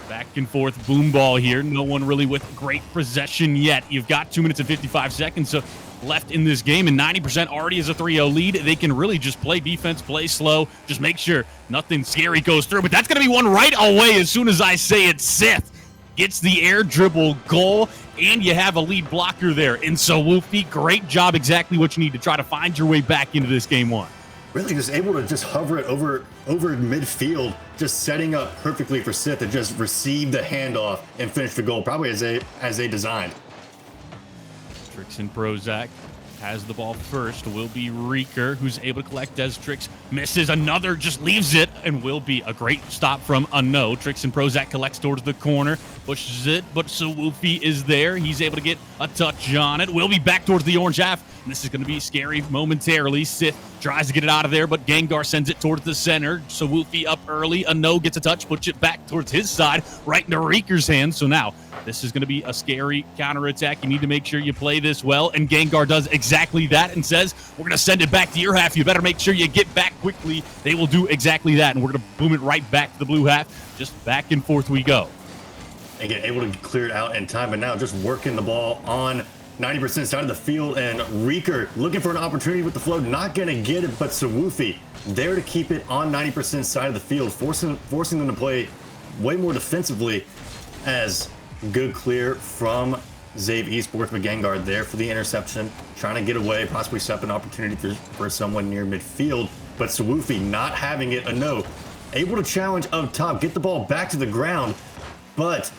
Back and forth boom ball here. No one really with great possession yet. You've got 2 minutes and 55 seconds left in this game, and 90% already is a 3-0 lead. They can really just play defense, play slow, just make sure nothing scary goes through. But that's going to be one right away as soon as I say it. Sith gets the air dribble goal, and you have a lead blocker there. And so, Woofy, great job. Exactly what you need to try to find your way back into this game one. Really just able to just hover it over midfield, just setting up perfectly for Sith to just receive the handoff and finish the goal, probably as they designed. Trix and Prozac has the ball first. Will be Reeker, who's able to collect as Trix misses. Another just leaves it, and will be a great stop from a no. Trix and Prozac collects towards the corner, pushes it, but Sawufi is there. He's able to get a touch on it. Will be back towards the orange half, and this is going to be scary momentarily. Sith tries to get it out of there, but Gengar sends it towards the center. Sawufi up early. A no gets a touch, puts it back towards his side, right into Reeker's hands. So now this is going to be a scary counterattack. You need to make sure you play this well, and Gengar does exactly that and says, we're going to send it back to your half. You better make sure you get back quickly. They will do exactly that, and we're going to boom it right back to the blue half. Just back and forth we go. And get able to clear it out in time, but now just working the ball on 90% side of the field, and Reeker looking for an opportunity with the flow, not going to get it, but Sawufi there to keep it on 90% side of the field, forcing them to play way more defensively, as good clear from Zave Esports, but Gengar there for the interception, trying to get away, possibly set up an opportunity for someone near midfield, but Sawufi not having it, a no, able to challenge up top, get the ball back to the ground, but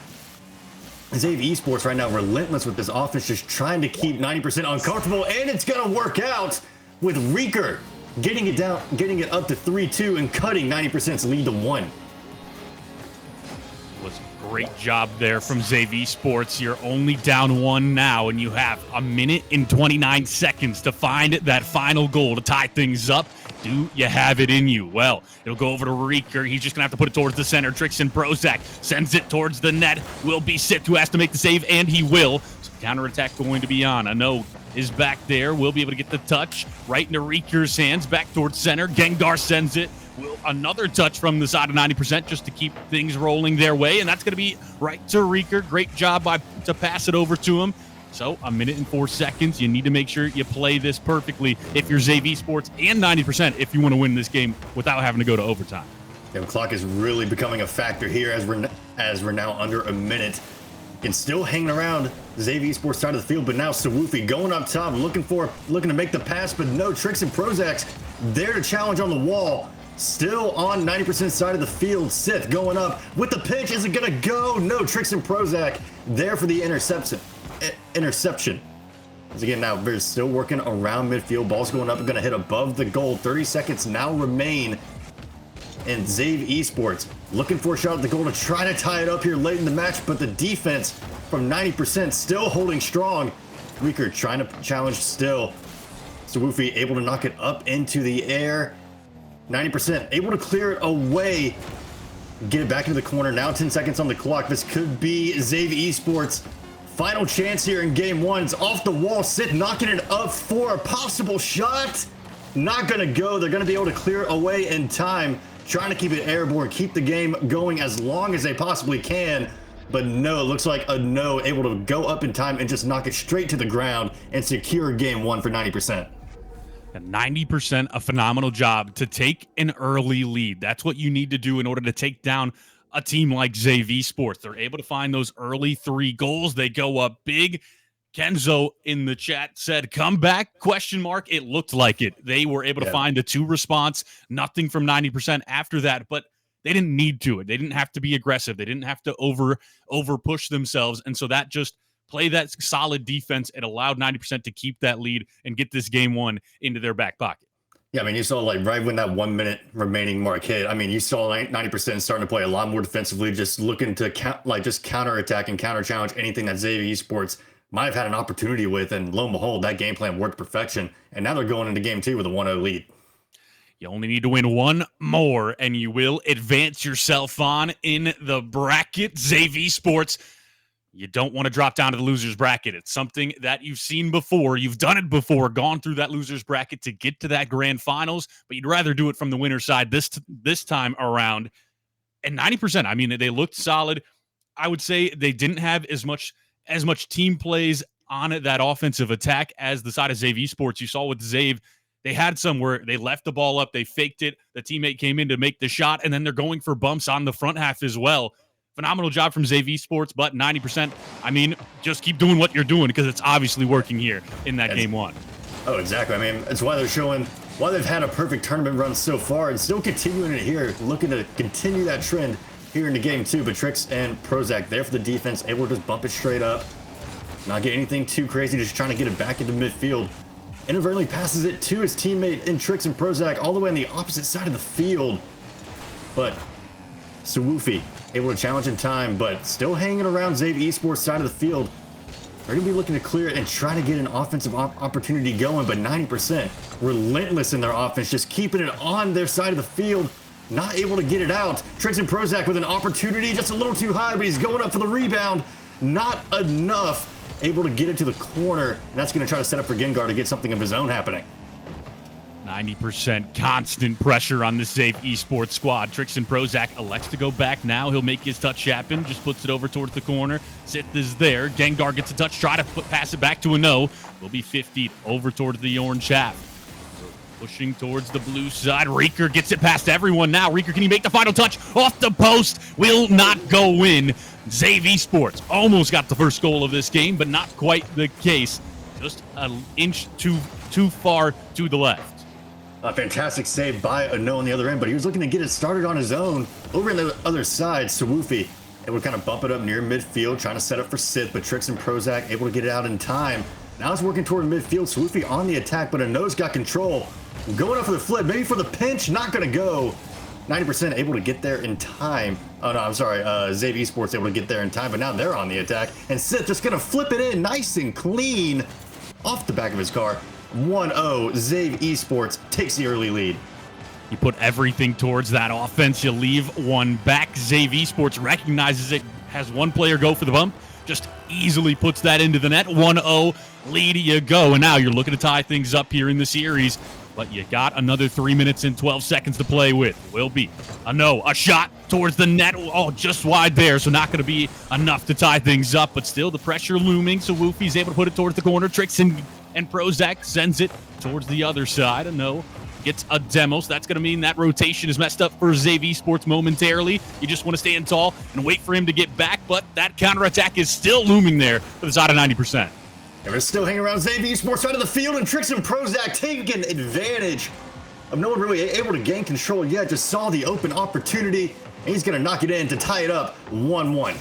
Zave Esports right now relentless with this offense, just trying to keep 90% uncomfortable, and it's gonna work out with Reeker getting it down, getting it up to 3-2 and cutting 90%'s lead to 1. Was a great job there from Zave Esports. You're only down 1 now, and you have 1 minute and 29 seconds to find that final goal to tie things up. Do you have it in you? Well, it'll go over to Reeker. He's just going to have to put it towards the center. Trix and Prozac sends it towards the net. Will be Sith, who has to make the save, and he will. So counterattack going to be on. A no is back there. Will be able to get the touch right into Reeker's hands. Back towards center. Gengar sends it. Will another touch from the side of 90% just to keep things rolling their way, and that's going to be right to Reeker. Great job to pass it over to him. So 1 minute and 4 seconds. You need to make sure you play this perfectly if you're Zave Esports, and 90% if you want to win this game without having to go to overtime. Yeah, the clock is really becoming a factor here as we're now under a minute. And still hanging around Zave Esports side of the field, but now Sawufi going up top, looking to make the pass, but no. Trix and Prozac there to challenge on the wall. Still on 90% side of the field. Sith going up with the pitch. Is it gonna go? No. Trix and Prozac there for the interception. As again, now they're still working around midfield. Ball's going up and gonna hit above the goal. 30 seconds now remain. And Zave Esports looking for a shot at the goal to try to tie it up here late in the match, but the defense from 90% still holding strong. Reeker trying to challenge still. Sawufi able to knock it up into the air. 90% able to clear it away. Get it back into the corner. Now 10 seconds on the clock. This could be Zave Esports' final chance here in game 1. It's off the wall. Sith knocking it up for a possible shot. Not going to go. They're going to be able to clear it away in time. Trying to keep it airborne, keep the game going as long as they possibly can. But no, it looks like a no, able to go up in time and just knock it straight to the ground and secure game 1 for 90%. 90%, a phenomenal job to take an early lead. That's what you need to do in order to take down a team like Zave Esports. They're able to find those early 3 goals. They go up big. Kenzo in the chat said, comeback, ? It looked like it. They were able to find the 2 response, nothing from 90% after that, but they didn't need to. They didn't have to be aggressive. They didn't have to over push themselves. And so that just play that solid defense. It allowed 90% to keep that lead and get this game 1 into their back pocket. Yeah, I mean, you saw like right when that 1 minute remaining mark hit, I mean, you saw 90% starting to play a lot more defensively, just looking to just counterattack and counter challenge anything that Zave Esports might have had an opportunity with. And lo and behold, that game plan worked perfection. And now they're going into game 2 with a 1-0 lead. You only need to win one more, and you will advance yourself on in the bracket. Xav Sports, you don't want to drop down to the loser's bracket. It's something that you've seen before. You've done it before, gone through that loser's bracket to get to that grand finals, but you'd rather do it from the winner's side this time around. And 90%, I mean, they looked solid. I would say they didn't have as much team plays on that offensive attack as the side of Xav Sports. You saw with Xav, they had some where they left the ball up, they faked it, the teammate came in to make the shot, and then they're going for bumps on the front half as well. Phenomenal job from Xav Sports, but 90%, I mean, just keep doing what you're doing because it's obviously working here in that game one. Oh, exactly. I mean, it's why they're showing why they've had a perfect tournament run so far and still continuing it here, looking to continue that trend here in the game two. But Trix and Prozac there for the defense, able to just bump it straight up, not get anything too crazy, just trying to get it back into midfield. Inadvertently passes it to his teammate in Trix and Prozac all the way on the opposite side of the field. But Sawufi able to challenge in time, but still hanging around Xav Esports side of the field. They're going to be looking to clear it and try to get an offensive opportunity going, but 90% relentless in their offense, just keeping it on their side of the field, not able to get it out. Trix and Prozac with an opportunity, just a little too high, but he's going up for the rebound. Not enough. Able to get it to the corner, and that's going to try to set up for Gengar to get something of his own happening. 90% constant pressure on the Xav Esports squad. Trix and Prozac elects to go back now. He'll make his touch happen. Just puts it over towards the corner. Sith is there. Gengar gets a touch. Try to pass it back to a no. Will be 50 over towards the orange half. Pushing towards the blue side. Reeker gets it past everyone now. Reeker, can he make the final touch? Off the post. Will not go in. Xav Esports almost got the first goal of this game, but not quite the case. Just an inch too far to the left. A fantastic save by a no on the other end, but he was looking to get it started on his own. Over on the other side, Sawufi able to kind of bump it up near midfield, trying to set up for Sith, but Trix and Prozac able to get it out in time. Now it's working toward midfield. Sawufi on the attack, but a no's got control. Going up for the flip, maybe for the pinch, not going to go. 90% able to get there in time. Oh no, I'm sorry, Xav Esports able to get there in time, but now they're on the attack. And Sith just going to flip it in nice and clean off the back of his car. 1-0, Xav Esports takes the early lead. You put everything towards that offense. You leave one back. Xav Esports recognizes it, has one player go for the bump, just easily puts that into the net. 1-0, lead you go. And now you're looking to tie things up here in the series. But you got another 3 minutes and 12 seconds to play with. Will be a no, a shot towards the net. Oh, just wide there, so not going to be enough to tie things up. But still, the pressure looming. So Woofy's able to put it towards the corner. Trix and Prozac sends it towards the other side. A no, gets a demo. So that's going to mean that rotation is messed up for Xav Esports momentarily. You just want to stand tall and wait for him to get back. But that counterattack is still looming there for the side of 90%. And we're still hanging around Xav Esports side of the field, and Trix and Prozac taking advantage of no one really able to gain control yet. Just saw the open opportunity, and he's going to knock it in to tie it up 1-1.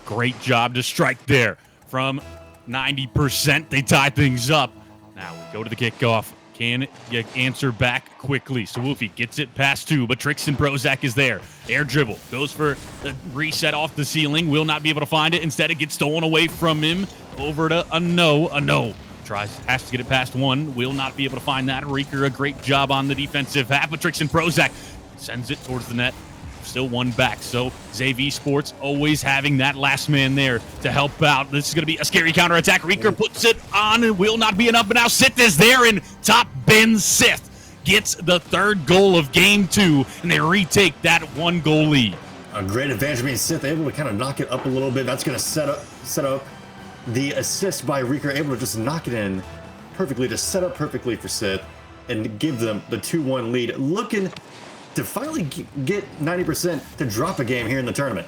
Great job to strike there from 90%. They tie things up. Now we go to the kickoff. Can you answer back quickly? So Woofy gets it past two, but Trix and Prozac is there. Air dribble. Goes for the reset off the ceiling. Will not be able to find it. Instead, it gets stolen away from him. Over to a no. A no. Has to get it past one. Will not be able to find that. Reeker, a great job on the defensive half. But Trix and Prozac sends it towards the net. Still one back. So Xav Esports always having that last man there to help out. This is going to be a scary counterattack. Reeker puts it on and will not be enough. But now Sith is there, and top Ben Sith gets the third goal of game two, and they retake that 1-goal lead. A great advantage being Sith able to kind of knock it up a little bit. That's going to set up the assist by Reeker, able to just knock it in perfectly, to set up perfectly for Sith and give them the 2-1 lead. Looking to finally get 90% to drop a game here in the tournament.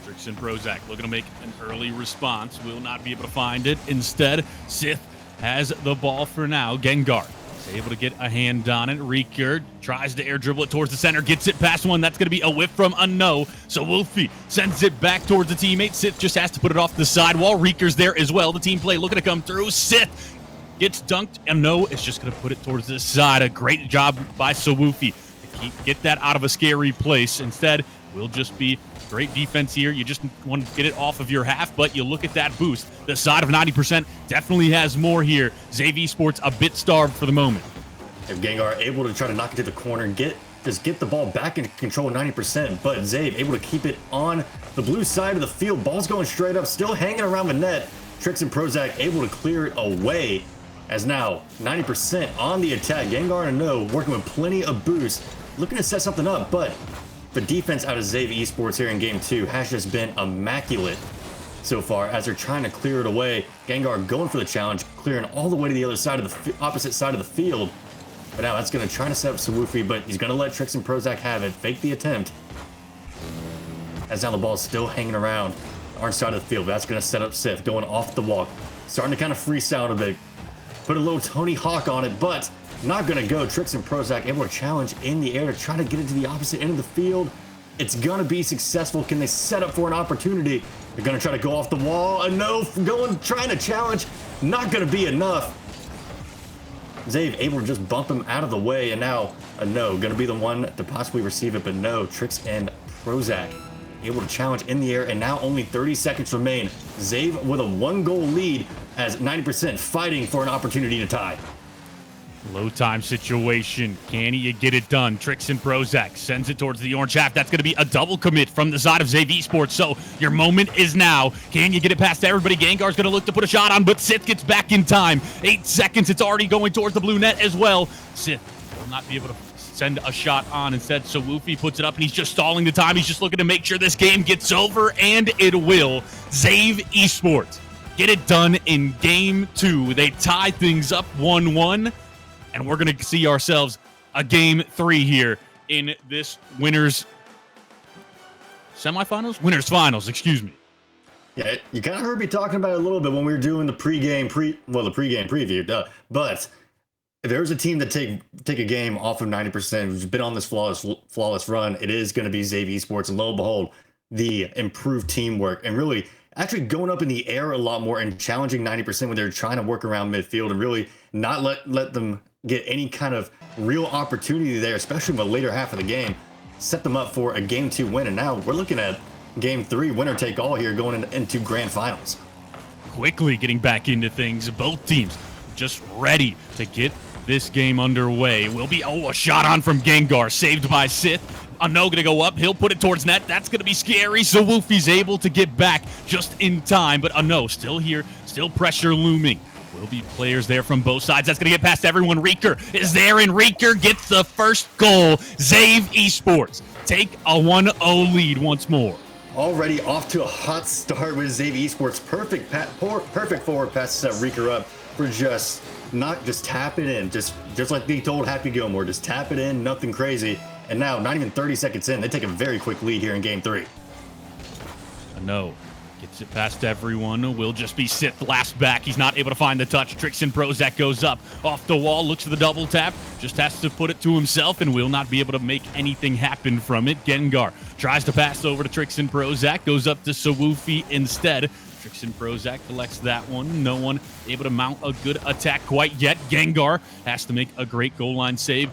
Trix and Prozac looking to make an early response. Will not be able to find it. Instead, Sith has the ball for now. Gengar is able to get a hand on it. Reeker tries to air dribble it towards the center. Gets it past one. That's going to be a whiff from a no. So Wolfie sends it back towards the teammate. Sith just has to put it off the side while Reeker's there as well. The team play looking to come through. Sith gets dunked, and no, it's just going to put it towards the side. A great job by Sawufi to get that out of a scary place. Instead, we'll just be great defense here. You just want to get it off of your half, but you look at that boost. The side of 90% definitely has more here. ZAVE Esports a bit starved for the moment. If Gengar able to try to knock it to the corner and get the ball back into control 90%, but ZAVE able to keep it on the blue side of the field. Ball's going straight up, still hanging around the net. Trix and Prozac able to clear it away, as now 90% on the attack. Gengar and No working with plenty of boost, looking to set something up, but the defense out of ZAVE Esports here in game 2 has just been immaculate so far as they're trying to clear it away. Gengar going for the challenge, clearing all the way to the other side of the opposite side of the field. But now that's going to try to set up Sawufi, but he's going to let Trix and Prozac have it. Fake the attempt. As now the ball's still hanging around the orange side of the field. That's going to set up Sith, going off the walk. Starting to kind of freestyle a bit. Put a little Tony Hawk on it, but not going to go. Trix and Prozac able to challenge in the air to try to get it to the opposite end of the field. It's going to be successful. Can they set up for an opportunity? They're going to try to go off the wall. A No trying to challenge. Not going to be enough. ZAVE able to just bump him out of the way, and now a No gonna be the one to possibly receive it, but no, Trix and Prozac able to challenge in the air, and now only 30 seconds remain. ZAVE with a 1-goal lead as 90% fighting for an opportunity to tie. Low time situation. Can you get it done? Trix and Prozac sends it towards the orange half. That's going to be a double commit from the side of ZAVE Esports. So your moment is now. Can you get it past everybody? Gengar's going to look to put a shot on, but Sith gets back in time. 8 seconds. It's already going towards the blue net as well. Sith will not be able to send a shot on. Instead, Sawufi puts it up, and he's just stalling the time. He's just looking to make sure this game gets over, and it will. ZAVE Esports get it done in game 2. They tie things up 1-1. And we're going to see ourselves a game 3 here in this winners semifinals? Winners finals, excuse me. Yeah, you kind of heard me talking about it a little bit when we were doing the pregame preview. But if there's a team that take a game off of 90%, who's been on this flawless run, it is going to be ZAVE Esports. And lo and behold, the improved teamwork and really actually going up in the air a lot more and challenging 90% when they're trying to work around midfield and really not let them get any kind of real opportunity there, especially in the later half of the game. Set them up for a game 2 win, and now we're looking at game 3 winner take all here going into grand finals. Quickly getting back into things. Both teams just ready to get this game underway. Will be a shot on from Gengar, saved by Sith. A No gonna go up. He'll put it towards net. That's gonna be scary. So Wolfie's able to get back just in time, but a No still here, still pressure looming. Will be players there from both sides. That's going to get past everyone. Reeker is there, and Reeker gets the first goal. ZAVE Esports take a 1-0 lead once more. Already off to a hot start with ZAVE Esports. Perfect forward pass to set Reeker up for just tap it in. Just like they told Happy Gilmore, just tap it in, nothing crazy. And now, not even 30 seconds in, they take a very quick lead here in game 3. A No. Gets it past everyone. Will just be Sith last back. He's not able to find the touch. Trix and Prozac goes up off the wall, looks for the double tap, just has to put it to himself and will not be able to make anything happen from it. Gengar tries to pass over to Trix and Prozac, goes up to Sawufi instead. Trix and Prozac collects that one. No one able to mount a good attack quite yet. Gengar has to make a great goal line save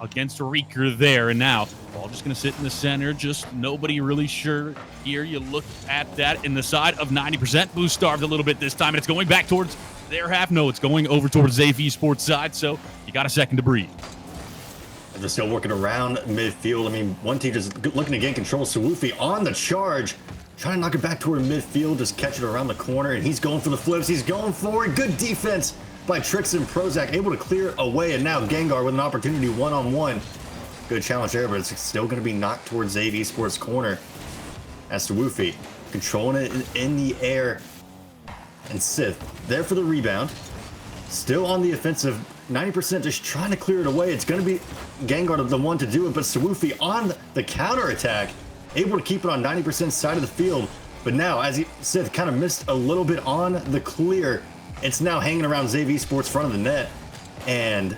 against Reeker there, and now ball just going to sit in the center. Just nobody really sure here. You look at that in the side of 90%. Blue starved a little bit this time, and it's going back towards their half. No, it's going over towards ZAVE Esports side, so you got a second to breathe. They're still working around midfield. I mean, one team just looking to gain control. Sawufi on the charge, trying to knock it back toward midfield, just catch it around the corner, and he's going for the flips. He's going for it. Good defense by Trix and Prozac, able to clear away, and now Gengar with an opportunity one-on-one. Good challenge there, but it's still going to be knocked towards ZAVE Esports corner. As to Woofy, controlling it in the air. And Sith there for the rebound. Still on the offensive, 90% just trying to clear it away. It's going to be Gengar the one to do it, but Sawufi on the counter attack, able to keep it on 90% side of the field. But now, as Sith kind of missed a little bit on the clear, it's now hanging around ZAVE Esports front of the net, and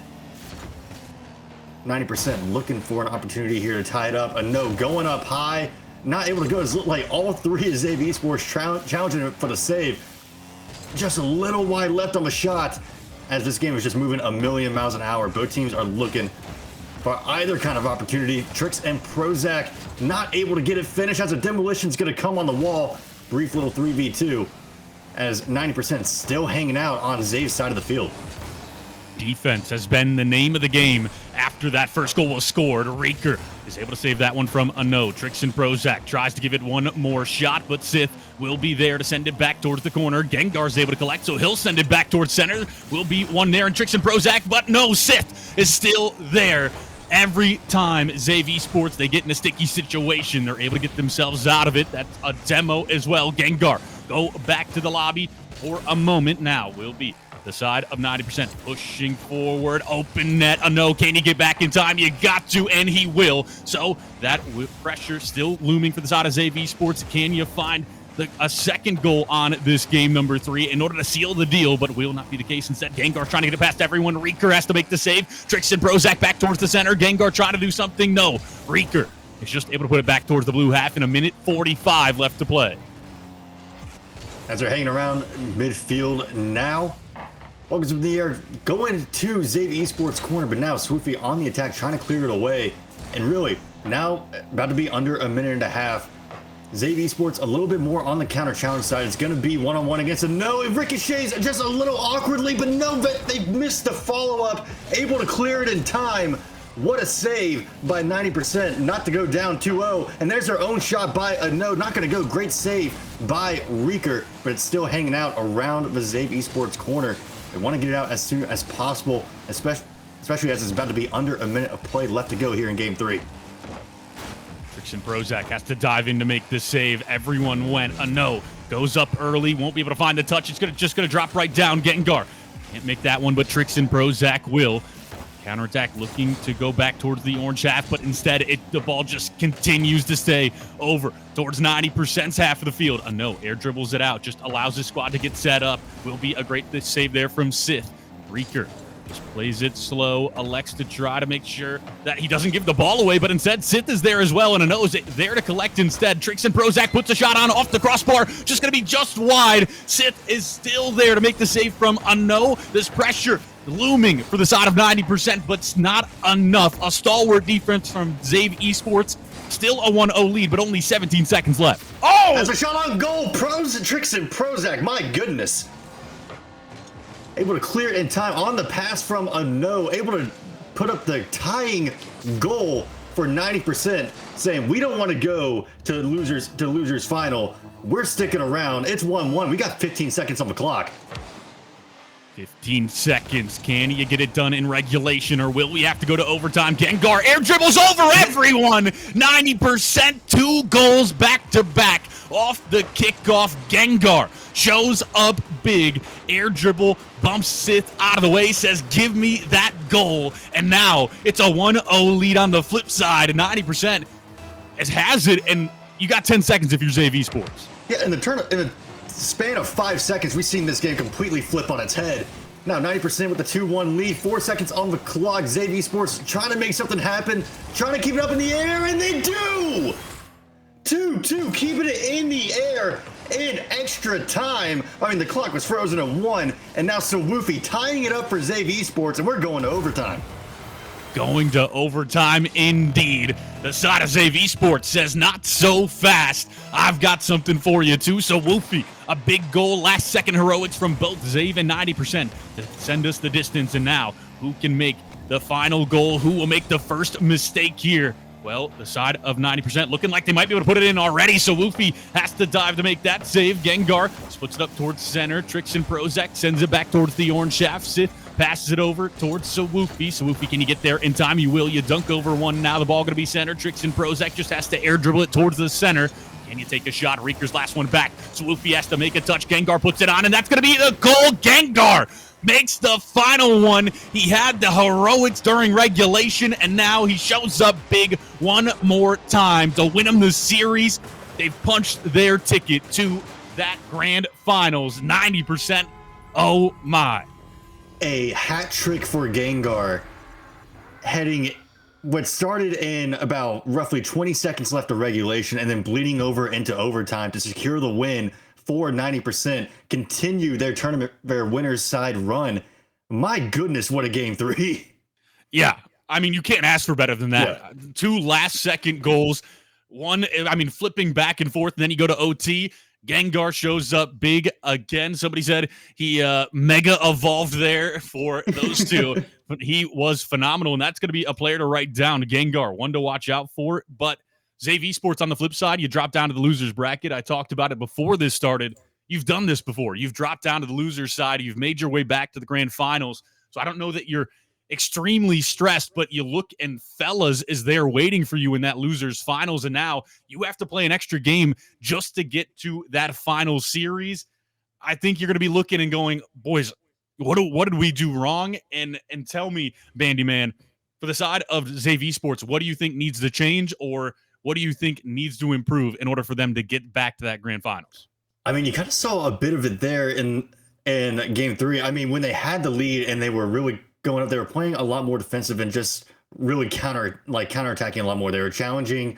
90% looking for an opportunity here to tie it up. A No going up high, not able to go. It looked like all three of ZAVE Esports challenging it for the save. Just a little wide left on the shot, as this game is just moving a million miles an hour. Both teams are looking for either kind of opportunity. Trix and Prozac not able to get it finished as a demolition's going to come on the wall. Brief little 3v2 as 90% still hanging out on Zave's side of the field. Defense has been the name of the game after that first goal was scored. Raker is able to save that one from a no. Trix and Prozac tries to give it one more shot, but Sith will be there to send it back towards the corner. Gengar's able to collect, so he'll send it back towards center. Will be one there, and Trix and Prozac, but no, Sith is still there. Every time Zave Esports, they get in a sticky situation, they're able to get themselves out of it. That's a demo as well. Gengar go back to the lobby for a moment now. Will be the side of 90% pushing forward. Open net. A no. Can you get back in time? You got to, and he will. So that pressure still looming for the side of Zave Esports. Can you find a second goal on this game number 3 in order to seal the deal? But will not be the case. Instead, Gengar trying to get it past everyone. Reeker has to make the save. Trix and Prozac back towards the center. Gengar trying to do something. No. Reeker is just able to put it back towards the blue half in a minute 45 left to play. As they're hanging around midfield now. Focus in the air going to Zave Esports corner, but now Swoofy on the attack trying to clear it away. And really, now about to be under a minute and a half. Zave Esports a little bit more on the counter challenge side. It's going to be one-on-one against a no. It ricochets just a little awkwardly, but no, they missed the follow-up. Able to clear it in time. What a save by 90% not to go down 2-0. And there's their own shot by a no. Not going to go. Great save by Reeker, but it's still hanging out around the Zave Esports corner. They want to get it out as soon as possible, especially as it's about to be under a minute of play left to go here in Game 3. Trix and Prozac has to dive in to make the save. Everyone went a no. Goes up early, won't be able to find the touch. It's just gonna drop right down. Gengar can't make that one, but Trix and Prozac will. Counterattack looking to go back towards the orange half, but instead the ball just continues to stay over towards 90%'s half of the field. A no, air dribbles it out, just allows his squad to get set up. Will be a great save there from Sith. Reeker just plays it slow, elects to try to make sure that he doesn't give the ball away, but instead Sith is there as well, and a no is there to collect instead. Trix and Prozac puts a shot on off the crossbar, just going to be just wide. Sith is still there to make the save from a no. This pressure looming for the side of 90%, but it's not enough. A stalwart defense from Zave Esports. Still a 1-0 lead, but only 17 seconds left. Oh! That's a shot on goal. Trix and Prozac, my goodness. Able to clear it in time on the pass from a no. Able to put up the tying goal for 90%, saying we don't want to go to losers final. We're sticking around. It's 1-1. We got 15 seconds on the clock. 15 seconds. Can you get it done in regulation, or will we have to go to overtime? Gengar air dribbles over everyone. 90%, 2 goals back to back off the kickoff. Gengar shows up big. Air dribble bumps Sith out of the way, says, give me that goal. And now it's a 1-0 lead on the flip side. 90% has it, and you got 10 seconds if you're Zave Esports. Yeah, in the span of 5 seconds, we've seen this game completely flip on its head. Now 90% with the 2-1 lead, 4 seconds on the clock. Zave Esports trying to make something happen, trying to keep it up in the air, and they do! 2-2, keeping it in the air in extra time. I mean, the clock was frozen at 1, and now Swoofy tying it up for Zave Esports, and we're going to overtime. Going to overtime indeed. The side of Zave Esports says, not so fast. I've got something for you too. So Woofy, a big goal, last second heroics from both Zave and 90% to send us the distance. And now, who can make the final goal? Who will make the first mistake here? Well, the side of 90% looking like they might be able to put it in already, so Woofy has to dive to make that save. Gengar splits it up towards center. Trix and Prozac sends it back towards the orange shaft. Sith passes it over towards Swoofy. Swoofy, can you get there in time? You will. You dunk over one. Now the ball going to be center. Trix and Prozac just has to air dribble it towards the center. Can you take a shot? Reeker's last one back. Swoofy has to make a touch. Gengar puts it on, and that's going to be the goal. Gengar makes the final one. He had the heroics during regulation, and now he shows up big one more time to win him the series. They've punched their ticket to that grand finals. 90%. Oh, my. A hat trick for Gengar, heading what started in about roughly 20 seconds left of regulation and then bleeding over into overtime to secure the win for 90%, continue their winners side run. My goodness, what a game 3. Yeah, I mean, you can't ask for better than that. Yeah. 2 last-second goals. One, I mean, flipping back and forth, and then you go to OT. Gengar shows up big again. Somebody said he mega evolved there for those two. But he was phenomenal, and that's going to be a player to write down. Gengar, one to watch out for. But Zave Esports on the flip side, you drop down to the losers bracket. I talked about it before this started. You've done this before. You've dropped down to the losers side. You've made your way back to the grand finals. So I don't know that you're extremely stressed, but you look and Fellas is there waiting for you in that losers finals, and now you have to play an extra game just to get to that final series. I think you're going to be looking and going, boys, what did we do wrong? And tell me, Bandy Man, for the side of Zave Esports, what do you think needs to change, or what do you think needs to improve in order for them to get back to that grand finals? I mean, you kind of saw a bit of it there in game 3. I mean, when they had the lead and they were really going up, they were playing a lot more defensive and just really counterattacking a lot more. They were challenging,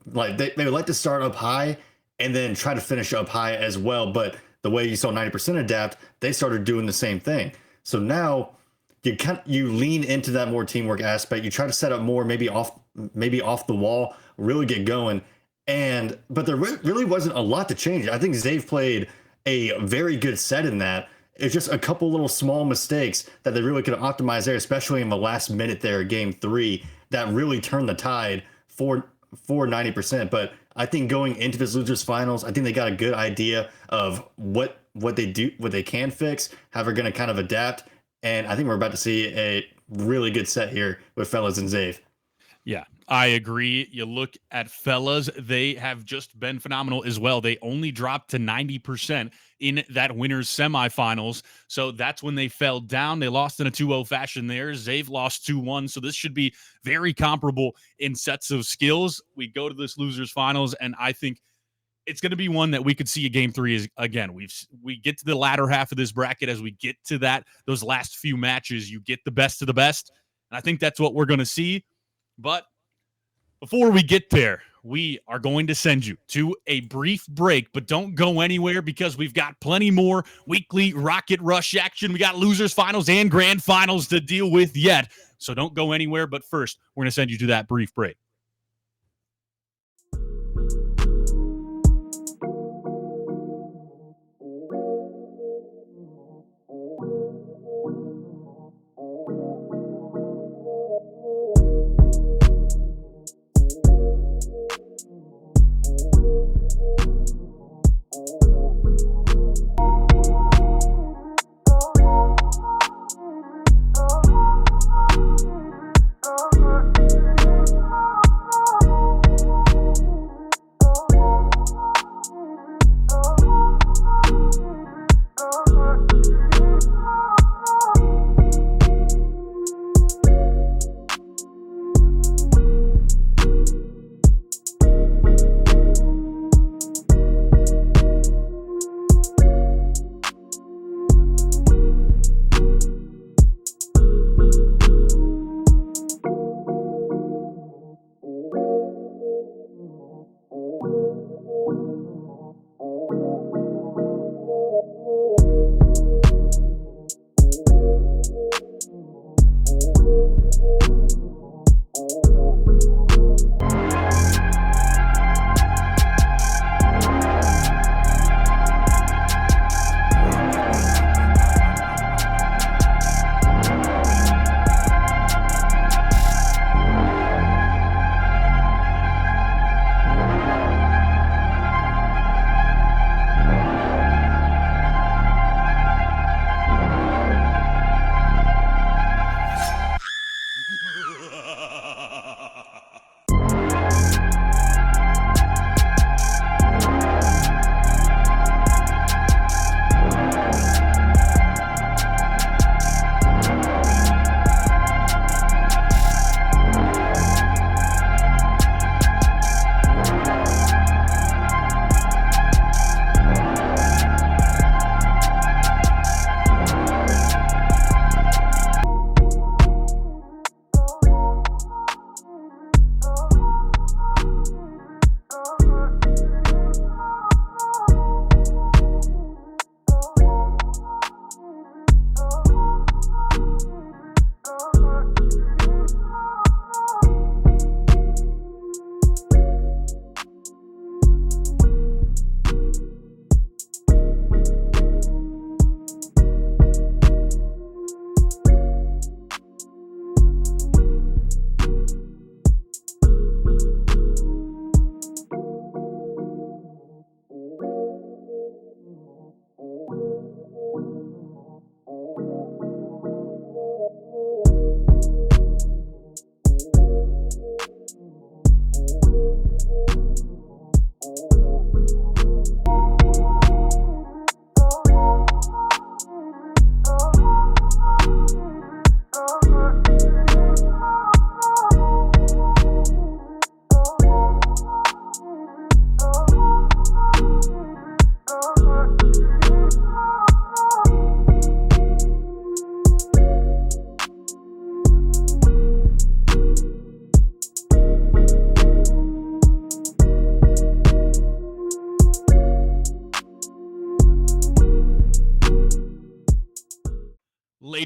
like they would like to start up high and then try to finish up high as well. But the way you saw 90% adapt, they started doing the same thing. So now you lean into that more teamwork aspect. You try to set up more, maybe off the wall, really get going. But there really wasn't a lot to change. I think Zave played a very good set in that. It's just a couple little small mistakes that they really could have optimized there, especially in the last minute there, game 3, that really turned the tide for 90%. But I think going into this losers finals, I think they got a good idea of what they can fix, how they're going to kind of adapt. And I think we're about to see a really good set here with Fellas and Zave. Yeah, I agree. You look at Fellas, they have just been phenomenal as well. They only dropped to 90% in that winners semifinals. So that's when they fell down. They lost in a 2-0 fashion there. Zave lost 2-1. So this should be very comparable in sets of skills. We go to this losers finals, and I think it's going to be one that we could see a game 3 is again. We get to the latter half of this bracket. As we get to those last few matches, you get the best of the best. And I think that's what we're going to see. But before we get there, we are going to send you to a brief break, but don't go anywhere because we've got plenty more weekly Rocket Rush action. We got losers finals and grand finals to deal with yet. So don't go anywhere. But first, we're going to send you to that brief break.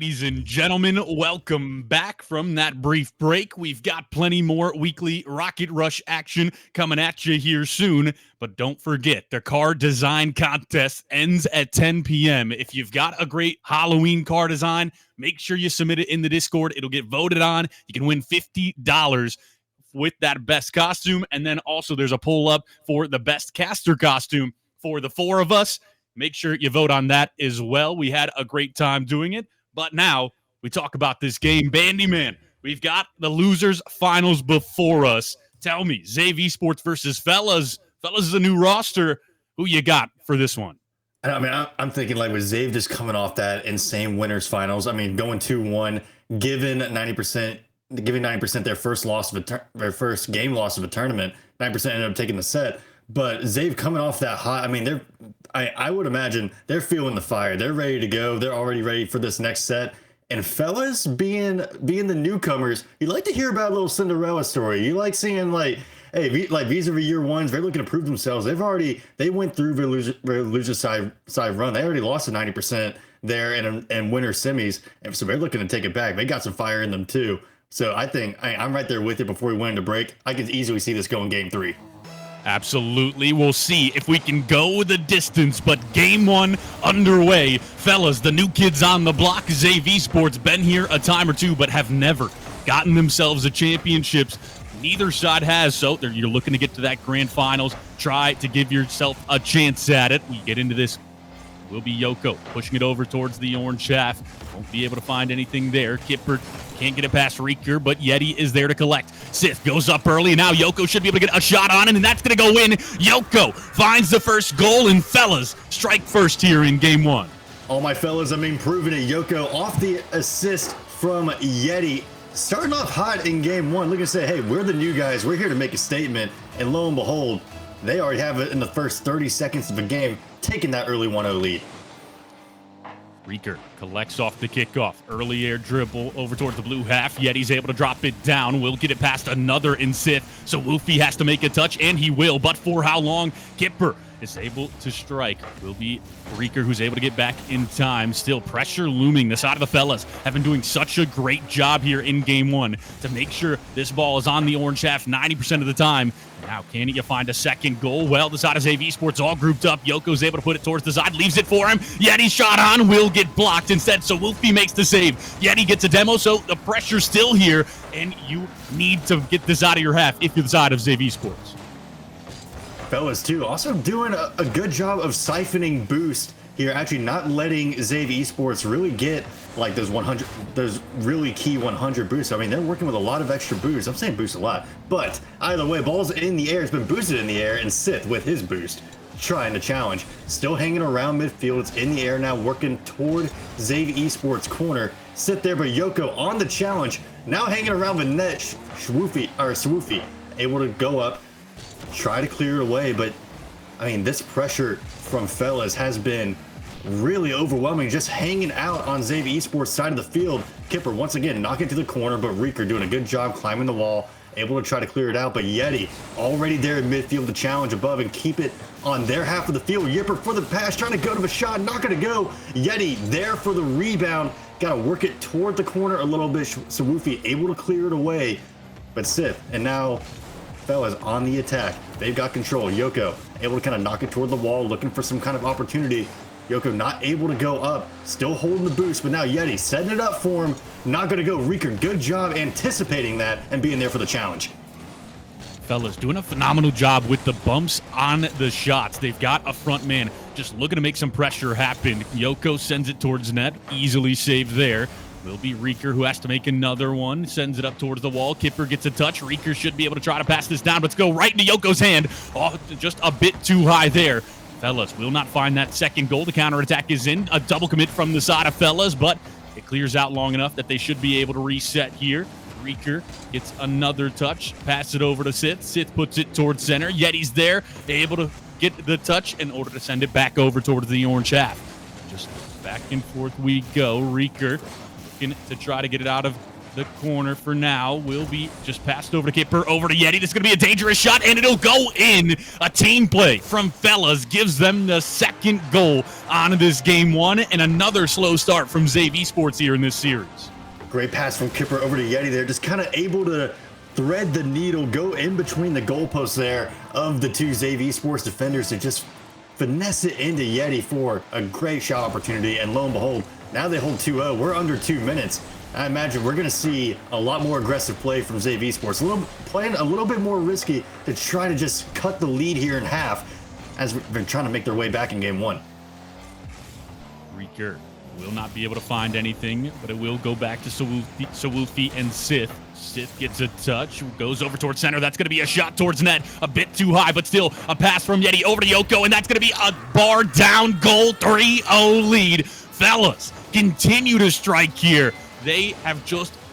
Ladies and gentlemen, welcome back from that brief break. We've got plenty more weekly Rocket Rush action coming at you here soon. But don't forget, the car design contest ends at 10 p.m. If you've got a great Halloween car design, make sure you submit it in the Discord. It'll get voted on. You can win $50 with that best costume. And then also there's a pull up for the best caster costume for the 4 of us. Make sure you vote on that as well. We had a great time doing it. But now we talk about this game. Bandyman, we've got the losers finals before us. Tell me, Zave Esports versus Fellas. Fellas is a new roster. Who you got for this one? I mean, I'm thinking like with Zave just coming off that insane winners finals. I mean, going 2-1, giving 90% their first game loss of a tournament. 9% ended up taking the set. But Zave coming off that hot, I mean, I would imagine they're feeling the fire. They're ready to go. They're already ready for this next set. And Fellas, being the newcomers, you like to hear about a little Cinderella story. You like seeing like, hey, vis-a-vis year ones, they're looking to prove themselves. They went through their loser side run. They already lost to 90% there and winner semis, and so they're looking to take it back. They got some fire in them too. So I think I'm right there with you. Before we went into break, I can easily see this going game 3. Absolutely. We'll see if we can go the distance, but game 1 underway. Fellas, the new kids on the block, Zave Esports, been here a time or two, but have never gotten themselves a championships. Neither side has, so you're looking to get to that grand finals. Try to give yourself a chance at it. We get into this. Will be Yoko pushing it over towards the orange half. Won't be able to find anything there. Kipper can't get it past Reeker, but Yeti is there to collect. Sith goes up early. Now Yoko should be able to get a shot on it, and that's going to go in. Yoko finds the first goal, and Fellas strike first here in game 1. All my fellas, I mean, proving it. Yoko off the assist from Yeti. Starting off hot in game 1. Looking to say, hey, we're the new guys. We're here to make a statement. And lo and behold, they already have it in the first 30 seconds of the game, taking that early 1-0 lead. Reeker collects off the kickoff. Early air dribble over towards the blue half. Yeti's able to drop it down. Will get it past another in Sith. So Woofy has to make a touch, and he will. But for how long? Kipper is able to strike. Will be Reeker who's able to get back in time. Still pressure looming. The side of the Fellas have been doing such a great job here in game 1 to make sure this ball is on the orange half 90% of the time. Now, can you find a second goal? Well, the side of Zave Esports all grouped up. Yoko's able to put it towards the side, leaves it for him. Yeti shot on, will get blocked instead, so Wolfie makes the save. Yeti gets a demo, so the pressure's still here, and you need to get this out of your half if you're the side of Zave Esports. Fellas, too, also doing a good job of siphoning boost here, actually not letting Zave Esports really get like those really key 100 boosts. I mean, they're working with a lot of extra boosts. I'm saying boost a lot, but either way, ball's in the air. It's been boosted in the air, and Sith with his boost trying to challenge. Still hanging around midfield. It's in the air now, working toward Zave Esports corner. Sit there, but Yoko on the challenge. Now hanging around the net. Swoofy able to go up, try to clear it away, but I mean, this pressure from Fellas has been really overwhelming, just hanging out on Zave Esports' side of the field. Kipper once again knocking to the corner, but Reeker doing a good job climbing the wall, able to try to clear it out. But Yeti already there in midfield to challenge above and keep it on their half of the field. Yipper for the pass, trying to go to the shot, not going to go. Yeti there for the rebound, got to work it toward the corner a little bit. Sawufi able to clear it away, but Sith, and now Fellas on the attack. They've got control. Yoko able to kind of knock it toward the wall, looking for some kind of opportunity. Yoko not able to go up, still holding the boost, but now Yeti setting it up for him. Not going to go. Reeker, good job anticipating that and being there for the challenge. Fellas doing a phenomenal job with the bumps on the shots. They've got a front man just looking to make some pressure happen. Yoko sends it towards net, easily saved there. Will be Reeker who has to make another one. Sends it up towards the wall. Kipper gets a touch. Reeker should be able to try to pass this down, but it's go right into Yoko's hand. Oh, just a bit too high there. Fellas will not find that second goal. The counterattack is in. A double commit from the side of Fellas, but it clears out long enough that they should be able to reset here. Reeker gets another touch. Pass it over to Sith. Sith puts it towards center. Yeti's there, able to get the touch in order to send it back over towards the orange half. Just back and forth we go. Reeker looking to try to get it out of the corner for now. Will be just passed over to Kipper, over to Yeti. This is going to be a dangerous shot, and it'll go in. A team play from Fellas gives them the second goal on this game one, and another slow start from Zave Esports here in this series. Great pass from Kipper over to Yeti there, just kind of able to thread the needle, go in between the goalposts there of the two Zave Esports defenders to just finesse it into Yeti for a great shot opportunity, and lo and behold, now they hold 2-0. We're under 2 minutes. I imagine we're going to see a lot more aggressive play from Zave Esports, playing a little bit more risky to try to just cut the lead here in half as they're trying to make their way back in game one. Reeker will not be able to find anything, but it will go back to Sawufi and Sith. Sith gets a touch, goes over towards center. That's going to be a shot towards net, a bit too high, but still a pass from Yeti over to Yoko, and that's going to be a bar down goal, 3-0 lead. Fellas continue to strike here. They have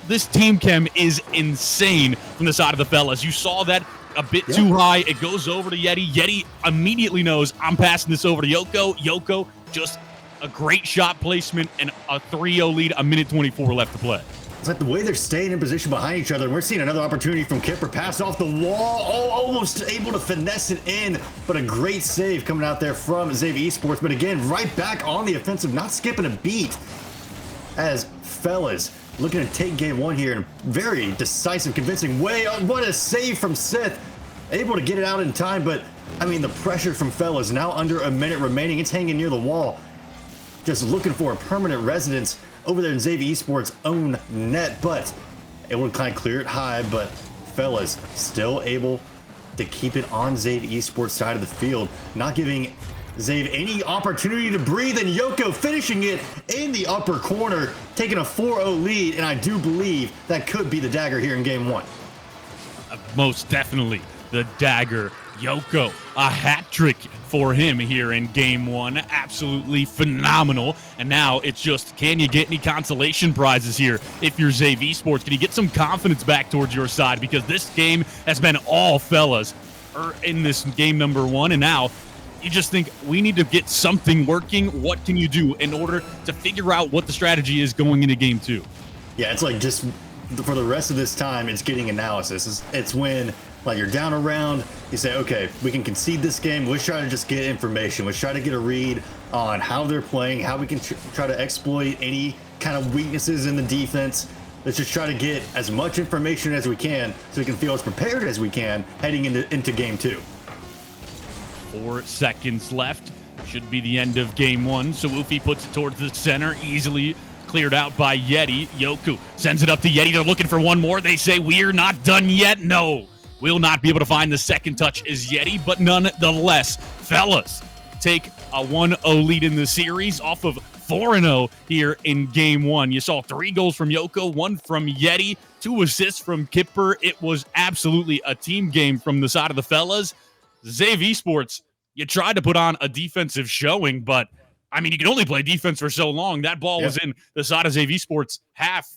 this team chem is insane from the side of the Fellas. You saw that a bit too high. It goes over to Yeti. Yeti immediately knows I'm passing this over to Yoko. Yoko, just a great shot placement and a 3-0 lead, a minute 24 left to play. It's like the way they're staying in position behind each other. We're seeing another opportunity from Kipper. Pass off the wall. Oh, almost able to finesse it in. But a great save coming out there from Zave Esports. But again, right back on the offensive, not skipping a beat. As Fellas looking to take game one here in a very decisive, convincing way. Oh, what a save from Sith. Able to get it out in time. But, I mean, the pressure from Fellas now under a minute remaining. It's hanging near the wall. Just looking for a permanent residence over there in Zave Esports' own net, but able to kind of clear it high, but Fellas still able to keep it on Zave Esports' side of the field, not giving Zave any opportunity to breathe, and Yoko finishing it in the upper corner, taking a 4-0 lead, and I do believe that could be the dagger here in game one. Most definitely the dagger. Yoko, a hat trick for him here in game one. Absolutely phenomenal. And now it's just, can you get any consolation prizes here if you're Zave Esports? Can you get some confidence back towards your side? Because this game has been all Fellas in this game number one. And now you just think we need to get something working. What can you do in order to figure out what the strategy is going into game two? Yeah, it's like just for the rest of this time, it's getting analysis. It's when like you're down a round, you say, okay, we can concede this game. Let's try to just get information. Let's try to get a read on how they're playing, how we can try to exploit any kind of weaknesses in the defense. Let's just try to get as much information as we can so we can feel as prepared as we can heading into game two. 4 seconds left. Should be the end of game one. So Woofy puts it towards the center, easily cleared out by Yeti. Yoku sends it up to Yeti. They're looking for one more. They say, we're not done yet. No. Will not be able to find the second touch is Yeti, but nonetheless, Fellas take a 1-0 lead in the series off of 4-0 here in game one. You saw 3 goals from Yoko, 1 from Yeti, 2 assists from Kipper. It was absolutely a team game from the side of the Fellas. Zave Esports, you tried to put on a defensive showing, but I mean, you can only play defense for so long. That ball was in the side of Zave Esports half,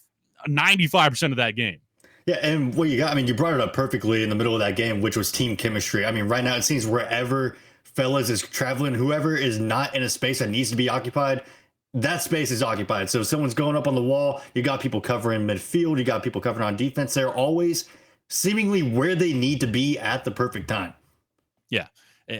95% of that game. Yeah, and what you got, I mean, you brought it up perfectly in the middle of that game, which was team chemistry. I mean, right now it seems wherever Fellas is traveling, whoever is not in a space that needs to be occupied, that space is occupied. So if someone's going up on the wall, you got people covering midfield, you got people covering on defense. They're always seemingly where they need to be at the perfect time. Yeah,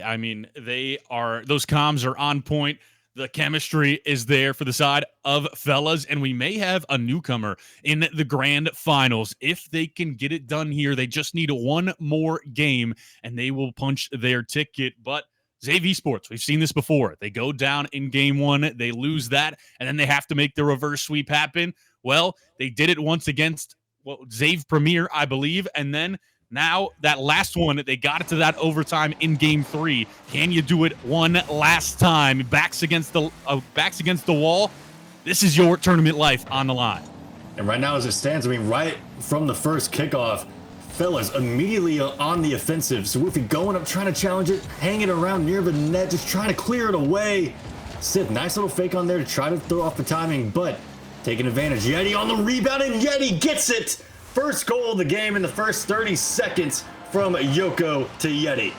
I mean, those comms are on point. The chemistry is there for the side of Fellas, and we may have a newcomer in the grand finals. If they can get it done here, they just need 1 more game, and they will punch their ticket. But Zave Esports, we've seen this before. They go down in game one, they lose that, and then they have to make the reverse sweep happen. Well, they did it once against Zave Premier, I believe, and then now that last one, they got it to that overtime in game 3. Can you do it one last time? Backs against the wall. This is your tournament life on the line. And right now as it stands, I mean, right from the first kickoff, Fellas immediately on the offensive. So Woofy going up, trying to challenge it, hanging around near the net, just trying to clear it away. Sith, nice little fake on there to try to throw off the timing, but taking advantage. Yeti on the rebound, and Yeti gets it. First goal of the game in the first 30 seconds from Yoko to Yeti.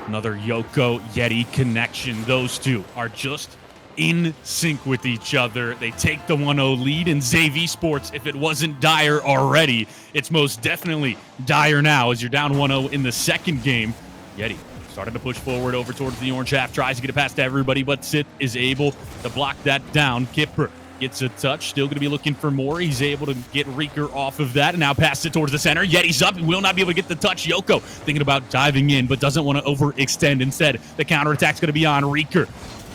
Another Yoko Yeti connection. Those two are just in sync with each other. They take the 1-0 lead, and Zave Esports, if it wasn't dire already, it's most definitely dire now as you're down 1-0 in the second game. Yeti started to push forward over towards the orange half, tries to get it past everybody, but Sith is able to block that down. Kipper gets a touch, still going to be looking for more. He's able to get Reeker off of that, and now pass it towards the center. Yeti's up, will not be able to get the touch. Yoko thinking about diving in, but doesn't want to overextend. Instead, the counterattack's going to be on Reeker.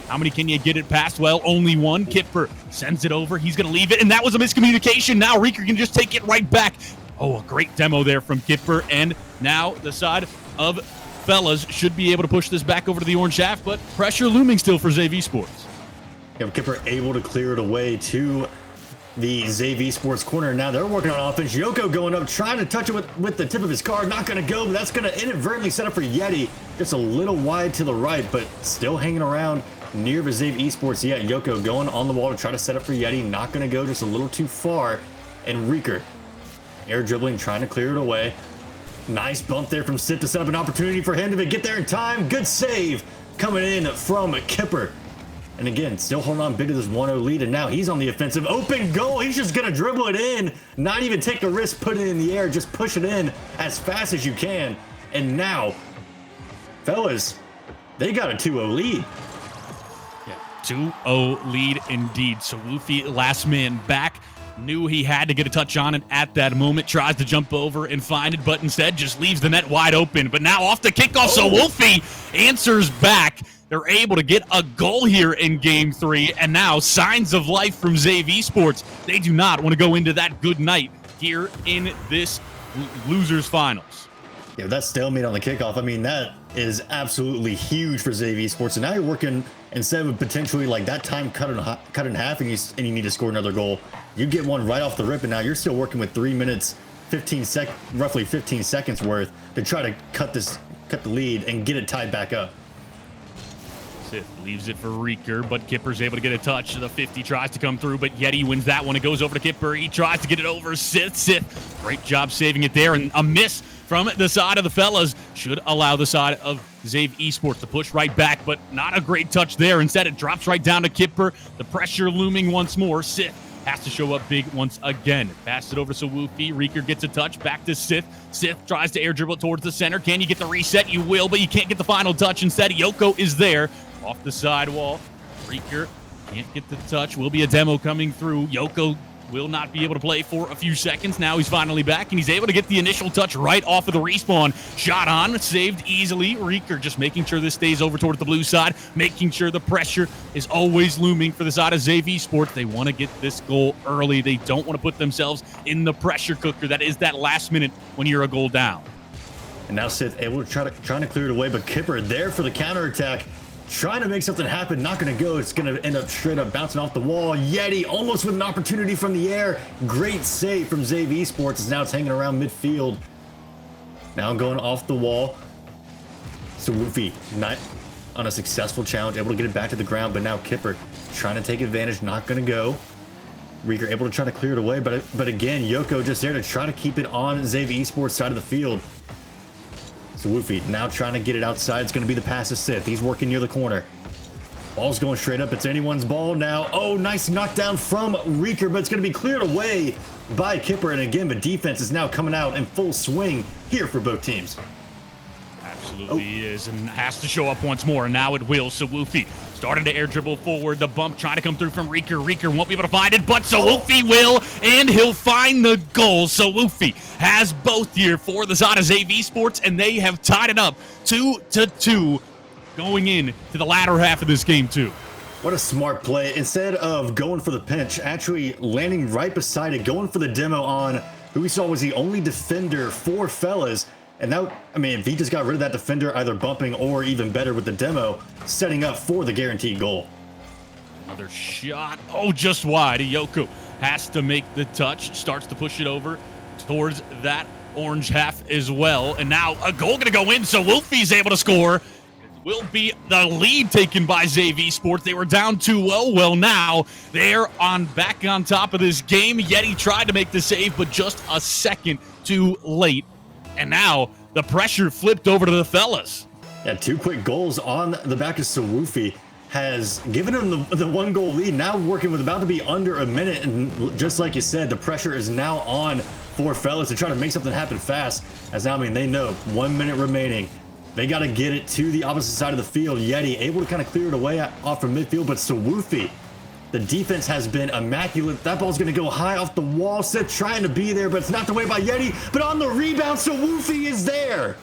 How many can you get it past? Well, only one. Kipper sends it over. He's going to leave it, and that was a miscommunication. Now Reeker can just take it right back. Oh, a great demo there from Kipper, and now the side of Fellas should be able to push this back over to the orange half, but pressure looming still for Zave Esports. Yeah, Kipper able to clear it away to the Zave Esports corner. Now they're working on offense. Yoko going up, trying to touch it with the tip of his card. Not going to go, but that's going to inadvertently set up for Yeti. Just a little wide to the right, but still hanging around near the Zave Esports. Yeah, Yoko going on the wall to try to set up for Yeti. Not going to go, just a little too far. And Reeker air dribbling, trying to clear it away. Nice bump there from Sith to set up an opportunity for him to get there in time. Good save coming in from Kipper. And again, still holding on big to this 1-0 lead, and now he's on the offensive. Open goal, he's just gonna dribble it in, not even take a risk, put it in the air, just push it in as fast as you can. And now, fellas, they got a 2-0 lead. Yeah, 2-0 lead indeed. So Luffy, last man back, knew he had to get a touch on it at that moment, tries to jump over and find it, but instead just leaves the net wide open. But now off the kickoff, so Wolfie answers back. They're able to get a goal here in Game 3, and now signs of life from Zave Esports. They do not want to go into that good night here in this losers finals. Yeah, that stalemate on the kickoff, I mean, that is absolutely huge for Zave Esports. And now you're working, instead of potentially like that time cut in half and you need to score another goal, you get one right off the rip, and now you're still working with 3 minutes, roughly 15 seconds worth to try to cut the lead and get it tied back up. Sith leaves it for Reeker, but Kipper's able to get a touch. The 50 tries to come through, but Yeti wins that one. It goes over to Kipper. He tries to get it over Sith. Great job saving it there, and a miss from the side of the fellas should allow the side of Zave Esports to push right back, but not a great touch there. Instead, it drops right down to Kipper. The pressure looming once more. Sith has to show up big once again. Pass it over to Woofy. Reeker gets a touch. Back to Sith. Sith tries to air dribble towards the center. Can you get the reset? You will, but you can't get the final touch. Instead, Yoko is there. Off the sidewall. Reeker can't get the touch. Will be a demo coming through. Yoko will not be able to play for a few seconds. Now he's finally back, and he's able to get the initial touch right off of the respawn. Shot on, saved easily. Reeker just making sure this stays over towards the blue side, making sure the pressure is always looming for the side of Zave Esports. They want to get this goal early. They don't want to put themselves in the pressure cooker. That is that last minute when you're a goal down. And now Sith able to trying to clear it away, but Kipper there for the counterattack. Trying to make something happen, not going to go. It's going to end up straight up bouncing off the wall. Yeti almost with an opportunity from the air. Great save from Zave Esports as now it's hanging around midfield. Now going off the wall. So Woofy not on a successful challenge, able to get it back to the ground, but now Kipper trying to take advantage, not going to go. Reeker able to try to clear it away, but again, Yoko just there to try to keep it on Zave Esports side of the field. So Woofy now trying to get it outside. It's going to be the pass to Sith. He's working near the corner. Ball's going straight up. It's anyone's ball now. Oh, nice knockdown from Reeker, but it's going to be cleared away by Kipper. And again, the defense is now coming out in full swing here for both teams. Absolutely is, and has to show up once more, and now it will. So Woofy starting to air dribble forward. The bump trying to come through from Reeker. Reeker won't be able to find it, but so Woofy will, and he'll find the goal. So Woofy has both here for the side of Zave Esports, and they have tied it up 2-2 going in to the latter half of this game too. What a smart play. Instead of going for the pinch, actually landing right beside it, going for the demo on who we saw was the only defender for fellas. And now, I mean, if he just got rid of that defender, either bumping or even better with the demo, setting up for the guaranteed goal. Another shot. Oh, just wide. Yoko has to make the touch, starts to push it over towards that orange half as well. And now a goal going to go in, so Wolfie's able to score. It will be the lead taken by Zave Esports. They were down 2-0. Well, now they're back on top of this game. Yeti tried to make the save, but just a second too late. And now the pressure flipped over to the fellas. Yeah, 2 quick goals on the back of Sawufi. has given him the 1-goal lead. Now working with about to be under a minute, and just like you said, the pressure is now on for Fellas to try to make something happen fast. As now, I mean, they know 1 minute remaining. They got to get it to the opposite side of the field. Yeti able to kind of clear it away off from midfield, but Sawufi, the defense has been immaculate. That ball's going to go high off the wall. Sith trying to be there, but it's not the way by Yeti. But on the rebound, Sawufi is there.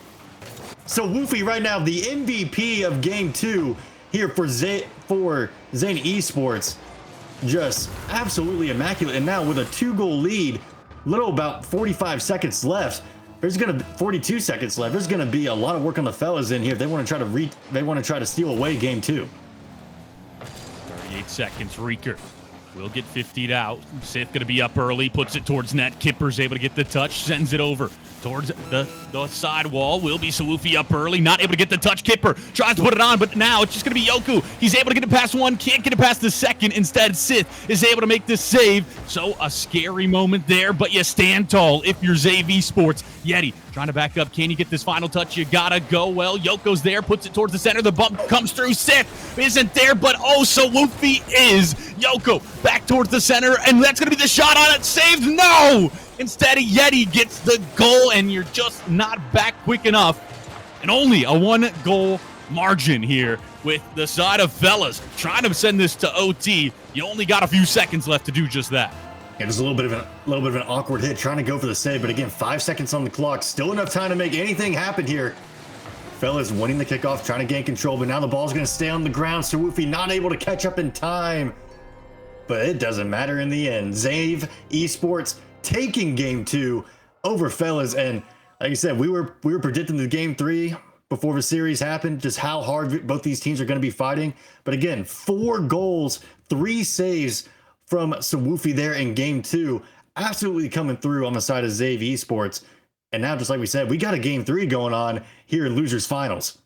Sawufi right now, the MVP of Game 2 here for Zane Esports. Just absolutely immaculate. And now with a 2-goal lead, little about 45 seconds left. There's gonna be 42 seconds left. There's gonna be a lot of work on the Fellas in here if they want to try to steal away Game 2. 38 seconds. Reeker will get 50'd out. Sith gonna be up early, puts it towards net. Kipper's able to get the touch, sends it over towards the side wall. Will be Sawufi up early, not able to get the touch. Kipper tries to put it on, but now it's just going to be Yoku. He's able to get it past one, can't get it past the second. Instead, Sith is able to make this save. So a scary moment there, but you stand tall if you're Zave Esports. Yeti trying to back up. Can you get this final touch? You gotta go. Well, Yoko's there, puts it towards the center. The bump comes through. Sith isn't there, but oh, Sawufi is. Yoko back towards the center, and that's going to be the shot on it. Saved? No! Instead, Yeti gets the goal, and you're just not back quick enough. And only a 1-goal margin here with the side of Fellas trying to send this to OT. You only got a few seconds left to do just that. Yeah, just a little bit of an awkward hit, trying to go for the save, but again, 5 seconds on the clock. Still enough time to make anything happen here. Fellas winning the kickoff, trying to gain control, but now the ball's going to stay on the ground. Sawufi not able to catch up in time, but it doesn't matter in the end. Zave Esports taking Game 2 over Fellas, and like I said, we were predicting the Game 3 before the series happened, just how hard both these teams are going to be fighting. But again, 4 goals, 3 saves from Sawufi there in Game 2, absolutely coming through on the side of Zave Esports. And now, just like we said, we got a Game 3 going on here in Losers Finals.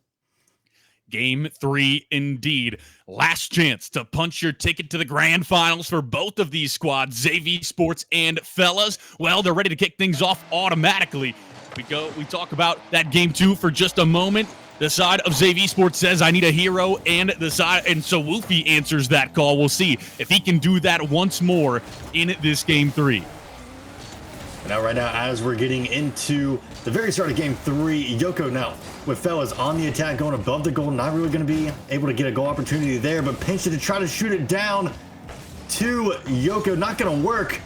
Game 3 indeed. Last chance to punch your ticket to the grand finals for both of these squads, Zave Esports and Fellas. Well, they're ready to kick things off automatically. We talk about that Game 2 for just a moment. The side of Zave Esports says, I need a hero, and Sawufi answers that call. We'll see if he can do that once more in this Game 3. Now, right now, as we're getting into the very start of Game 3, Yoko now with Fellas on the attack, going above the goal, not really going to be able to get a goal opportunity there, but pinched it to try to shoot it down to Yoko. Not going to work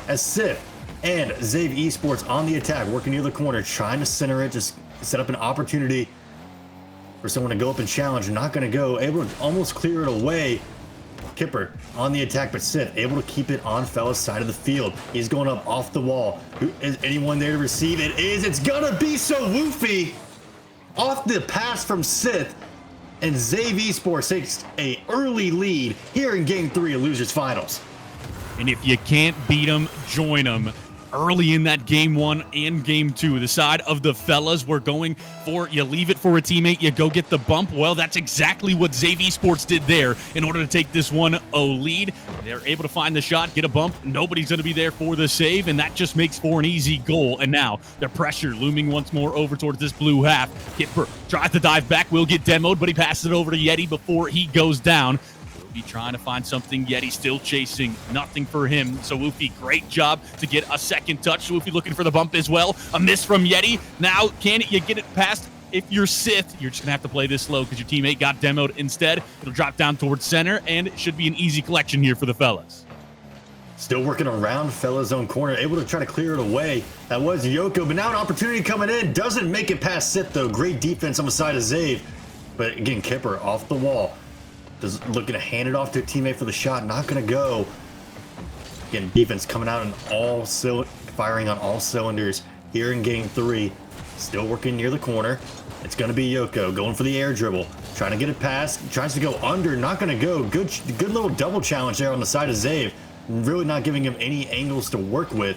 as Sith and Zave Esports on the attack, working near the corner, trying to center it, just set up an opportunity for someone to go up and challenge. Not going to go, able to almost clear it away. Kipper on the attack, but Sith able to keep it on Fellas' side of the field. He's going up off the wall. Is anyone there to receive? It is. It's gonna be Sawufi off the pass from Sith, and Zave Esports takes a early lead here in Game 3 of Losers Finals. And if you can't beat them, join them. Early in that Game 1 and Game 2, the side of the Fellas were going for, you leave it for a teammate, you go get the bump. Well, that's exactly what Zave Esports did there in order to take this 1-0 lead. They're able to find the shot, get a bump. Nobody's going to be there for the save, and that just makes for an easy goal. And now the pressure looming once more over towards this blue half. Kipper tries to dive back, will get demoed, but he passes it over to Yeti before he goes down. Be trying to find something, Yeti still chasing, nothing for him. Sawufi, great job to get a second touch. Sawufi looking for the bump as well. A miss from Yeti. Now, can you get it past? If you're Sith, you're just gonna have to play this slow because your teammate got demoed instead. It'll drop down towards center, and it should be an easy collection here for the Fellas. Still working around Fellas' own corner, able to try to clear it away. That was Yoko, but now an opportunity coming in. Doesn't make it past Sith, though. Great defense on the side of Zave. But again, Kipper off the wall. Just looking to hand it off to a teammate for the shot. Not going to go. Again, defense coming out and firing on all cylinders here in Game 3. Still working near the corner. It's going to be Yoko going for the air dribble. Trying to get it past. Tries to go under. Not going to go. Good little double challenge there on the side of Zave. Really not giving him any angles to work with.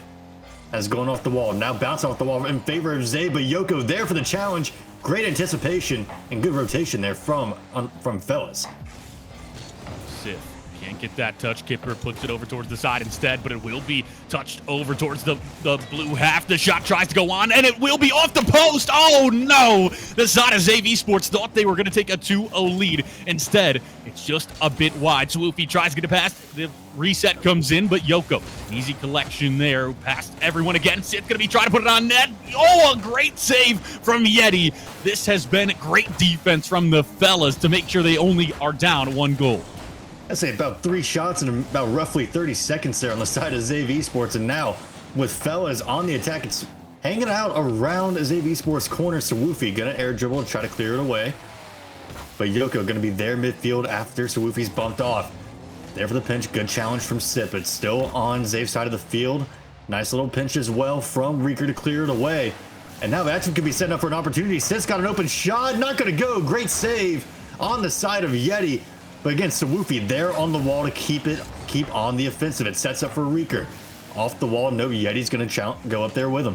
As going off the wall. Now bouncing off the wall in favor of Zave. But Yoko there for the challenge. Great anticipation and good rotation there from Fellas. Can't Can't get that touch. Kipper puts it over towards the side instead, but it will be touched over towards the blue half. The shot tries to go on, and it will be off the post. Oh, no. The side of Zave Esports thought they were going to take a 2-0 lead. Instead, it's just a bit wide. Swoopy tries to get it past. The reset comes in, but Yoko, easy collection there. Past everyone again. Sid's going to be trying to put it on net. Oh, a great save from Yeti. This has been great defense from the fellas to make sure they only are down 1 goal. I'd say about 3 shots in about roughly 30 seconds there on the side of Zave Esports. And now with fellas on the attack, it's hanging out around Zave Esports corner. Sawufi gonna air dribble and try to clear it away. But Yoko gonna be there midfield after Sawufi's bumped off. There for the pinch. Good challenge from Sip. It's still on Zave's side of the field. Nice little pinch as well from Reeker to clear it away. And now Action could be setting up for an opportunity. Sip's got an open shot. Not gonna go. Great save on the side of Yeti. But again, Sawufi there on the wall to keep on the offensive. It sets up for Reeker. Off the wall, no, Yeti's going to go up there with him.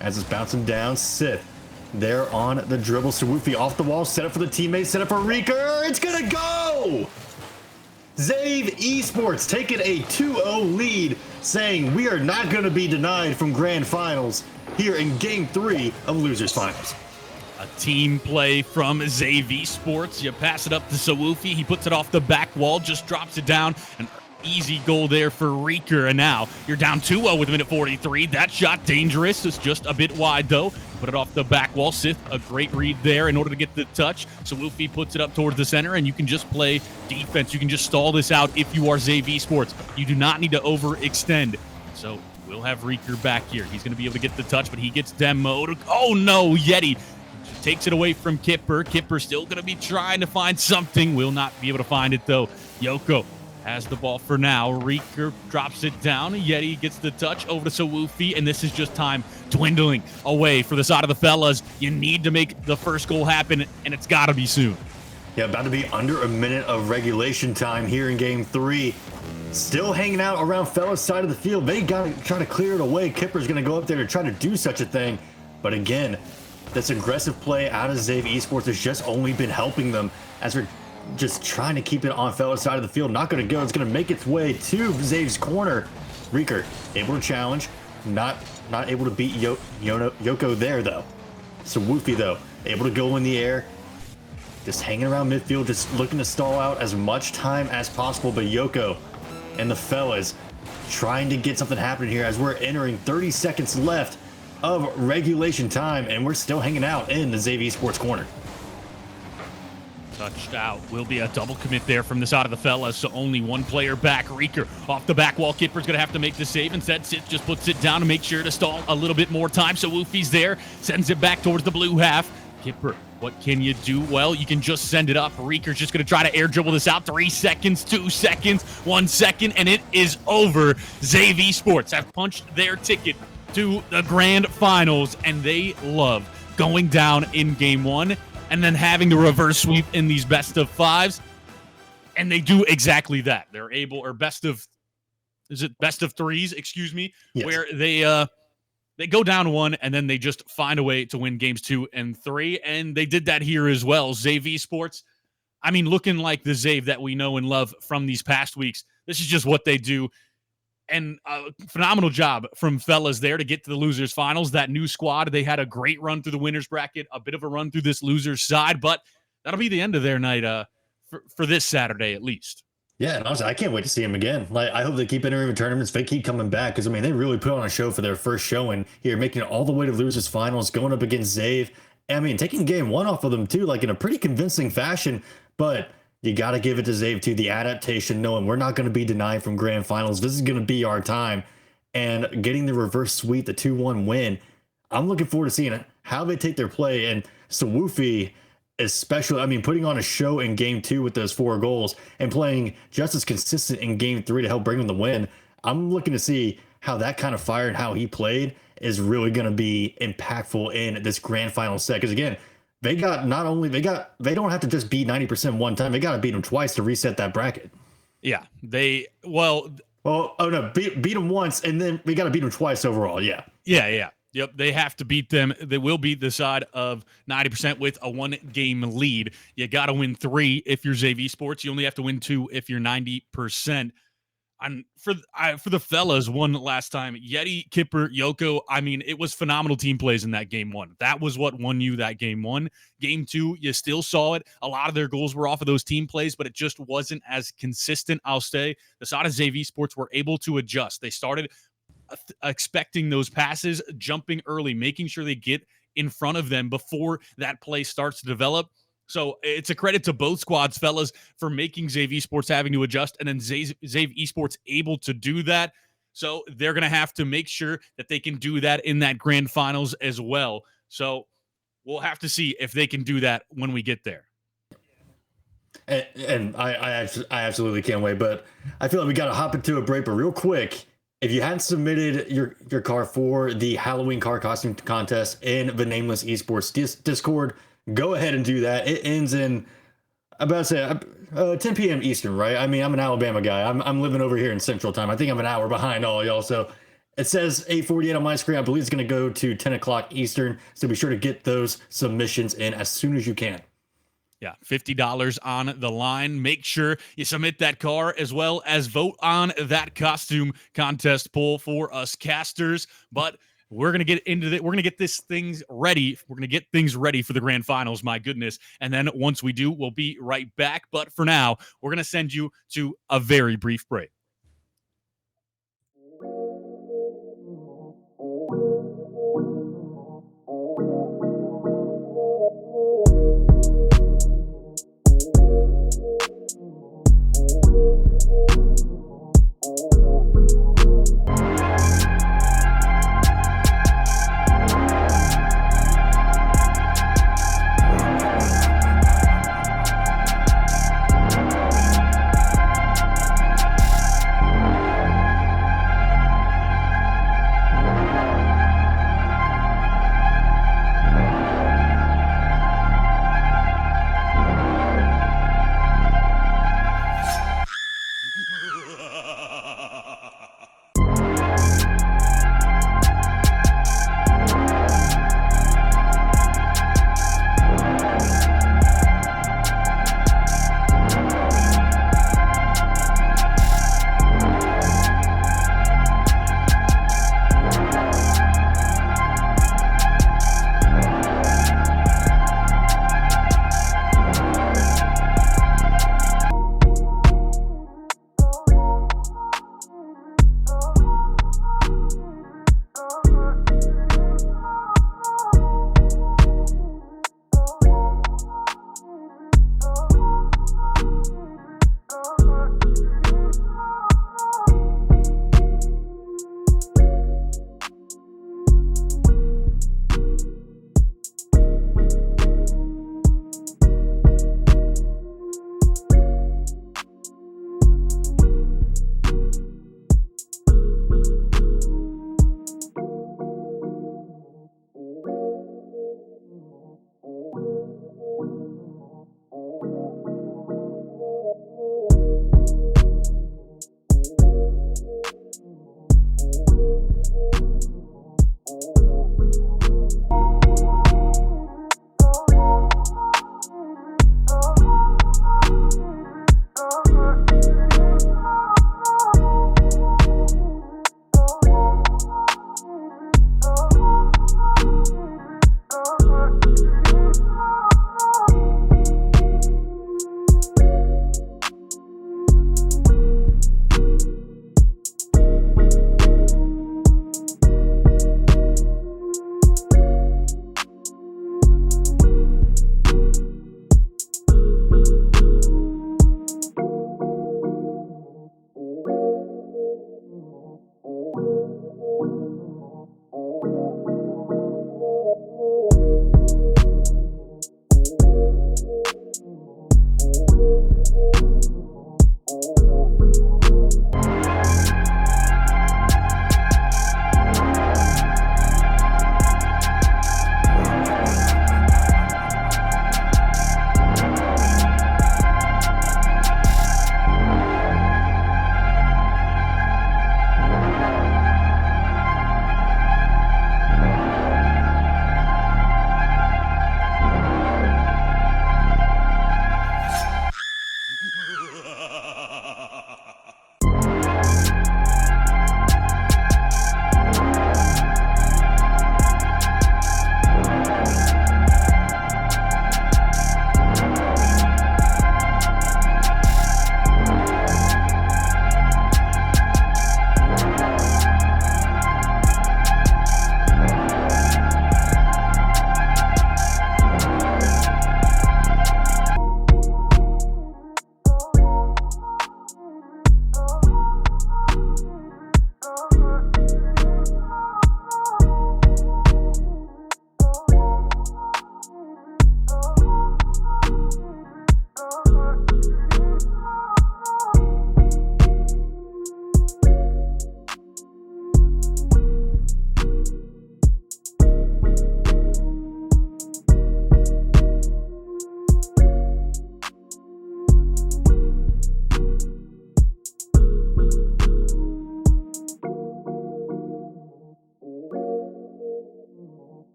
As it's bouncing down, Sith there on the dribble. Sawufi off the wall, set up for the teammate, set up for Reeker. It's going to go! Zave Esports taking a 2-0 lead, saying we are not going to be denied from grand finals here in Game 3 of Losers Finals. A team play from Zave Esports. You pass it up to Sawufi. He puts it off the back wall, just drops it down. An easy goal there for Reeker. And now you're down 2-0 with a minute 43. That shot dangerous. It's just a bit wide, though. Put it off the back wall. Sith, a great read there in order to get the touch. Sawufi puts it up towards the center, and you can just play defense. You can just stall this out if you are Zave Esports. You do not need to overextend. So we'll have Reeker back here. He's going to be able to get the touch, but he gets demoed. Oh, no, Yeti takes it away from Kipper. Kipper still going to be trying to find something. Will not be able to find it, though. Yoko has the ball for now. Reeker drops it down. Yeti gets the touch over to Sawufi, and this is just time dwindling away for the side of the fellas. You need to make the first goal happen, and it's got to be soon. Yeah, about to be under a minute of regulation time here in Game 3. Still hanging out around fellas' side of the field. They got to try to clear it away. Kipper's going to go up there to try to do such a thing. But again, this aggressive play out of Zave Esports has just only been helping them as we're just trying to keep it on fella's side of the field. Not going to go. It's going to make its way to Zave's corner. Reeker able to challenge. Not able to beat Yoko there, though. Sawufi, though, able to go in the air. Just hanging around midfield, just looking to stall out as much time as possible. But Yoko and the fellas trying to get something happening here as we're entering 30 seconds left of regulation time, and we're still hanging out in the Zave Esports corner. Touched out. Will be a double commit there from the side of the fellas, so only one player back. Reeker off the back wall. Kipper's going to have to make the save. Instead, Sith just puts it down to make sure to stall a little bit more time. So Woofy's there, sends it back towards the blue half. Kipper, what can you do? Well, you can just send it up. Reeker's just going to try to air dribble this out. 3 seconds, 2 seconds, 1 second, and it is over. Zave Esports have punched their ticket to the grand finals, and they love going down in game 1 and then having the reverse sweep in these best of 5s. And they do exactly that. They're able, or best of 3s, excuse me, yes, where they go down 1 and then they just find a way to win games 2 and 3. And they did that here as well. Zave Esports, I mean, looking like the Zave that we know and love from these past weeks. This is just what they do. And a phenomenal job from fellas there to get to the losers finals. That new squad, they had a great run through the winners bracket, a bit of a run through this losers side, but that'll be the end of their night for this Saturday at least. Yeah, and honestly, I can't wait to see them again. Like, I hope they keep entering tournaments. They keep coming back because, I mean, they really put on a show for their first showing here, making it all the way to losers finals, going up against Zave. I mean, taking game 1 off of them too, like in a pretty convincing fashion, but you got to give it to Zave too, the adaptation, knowing we're not going to be denied from grand finals. This is going to be our time. And getting the reverse sweep, the 2-1 win, I'm looking forward to seeing how they take their play. And Sawufi, especially, I mean, putting on a show in game 2 with those 4 goals and playing just as consistent in game 3 to help bring them the win. I'm looking to see how that kind of fire and how he played is really going to be impactful in this grand final set. Because again, they don't have to just beat 90% one time. They got to beat them twice to reset that bracket. Yeah, beat them once, and then we got to beat them twice overall. Yeah. Yep, they have to beat them. They will beat the side of 90% with a 1-game lead. You got to win 3 if you're Xavier Sports. You only have to win 2 if you're 90%. For the fellas, one last time, Yeti, Kipper, Yoko, I mean, it was phenomenal team plays in that game 1. That was what won you that game 1. Game 2, you still saw it. A lot of their goals were off of those team plays, but it just wasn't as consistent, I'll say. The side of Xavier Sports were able to adjust. They started expecting those passes, jumping early, making sure they get in front of them before that play starts to develop. So it's a credit to both squads, fellas, for making Xavier Esports having to adjust, and then Xavier Esports able to do that. So they're going to have to make sure that they can do that in that grand finals as well. So we'll have to see if they can do that when we get there. And I absolutely can't wait, but I feel like we got to hop into a break. But real quick, if you hadn't submitted your car for the Halloween car costume contest in the Nameless Esports Discord, go ahead and do that. It ends in about to say 10 p.m. Eastern, right? I mean, I'm an Alabama guy. I'm living over here in Central Time. I think I'm an hour behind all y'all. So it says 8:48 on my screen. I believe it's going to go to 10 o'clock Eastern. So be sure to get those submissions in as soon as you can. Yeah, $50 on the line. Make sure you submit that car as well as vote on that costume contest poll for us casters. But we're going to get into it. We're going to get things ready. We're going to get things ready for the grand finals, my goodness. And then once we do, we'll be right back. But for now, we're going to send you to a very brief break.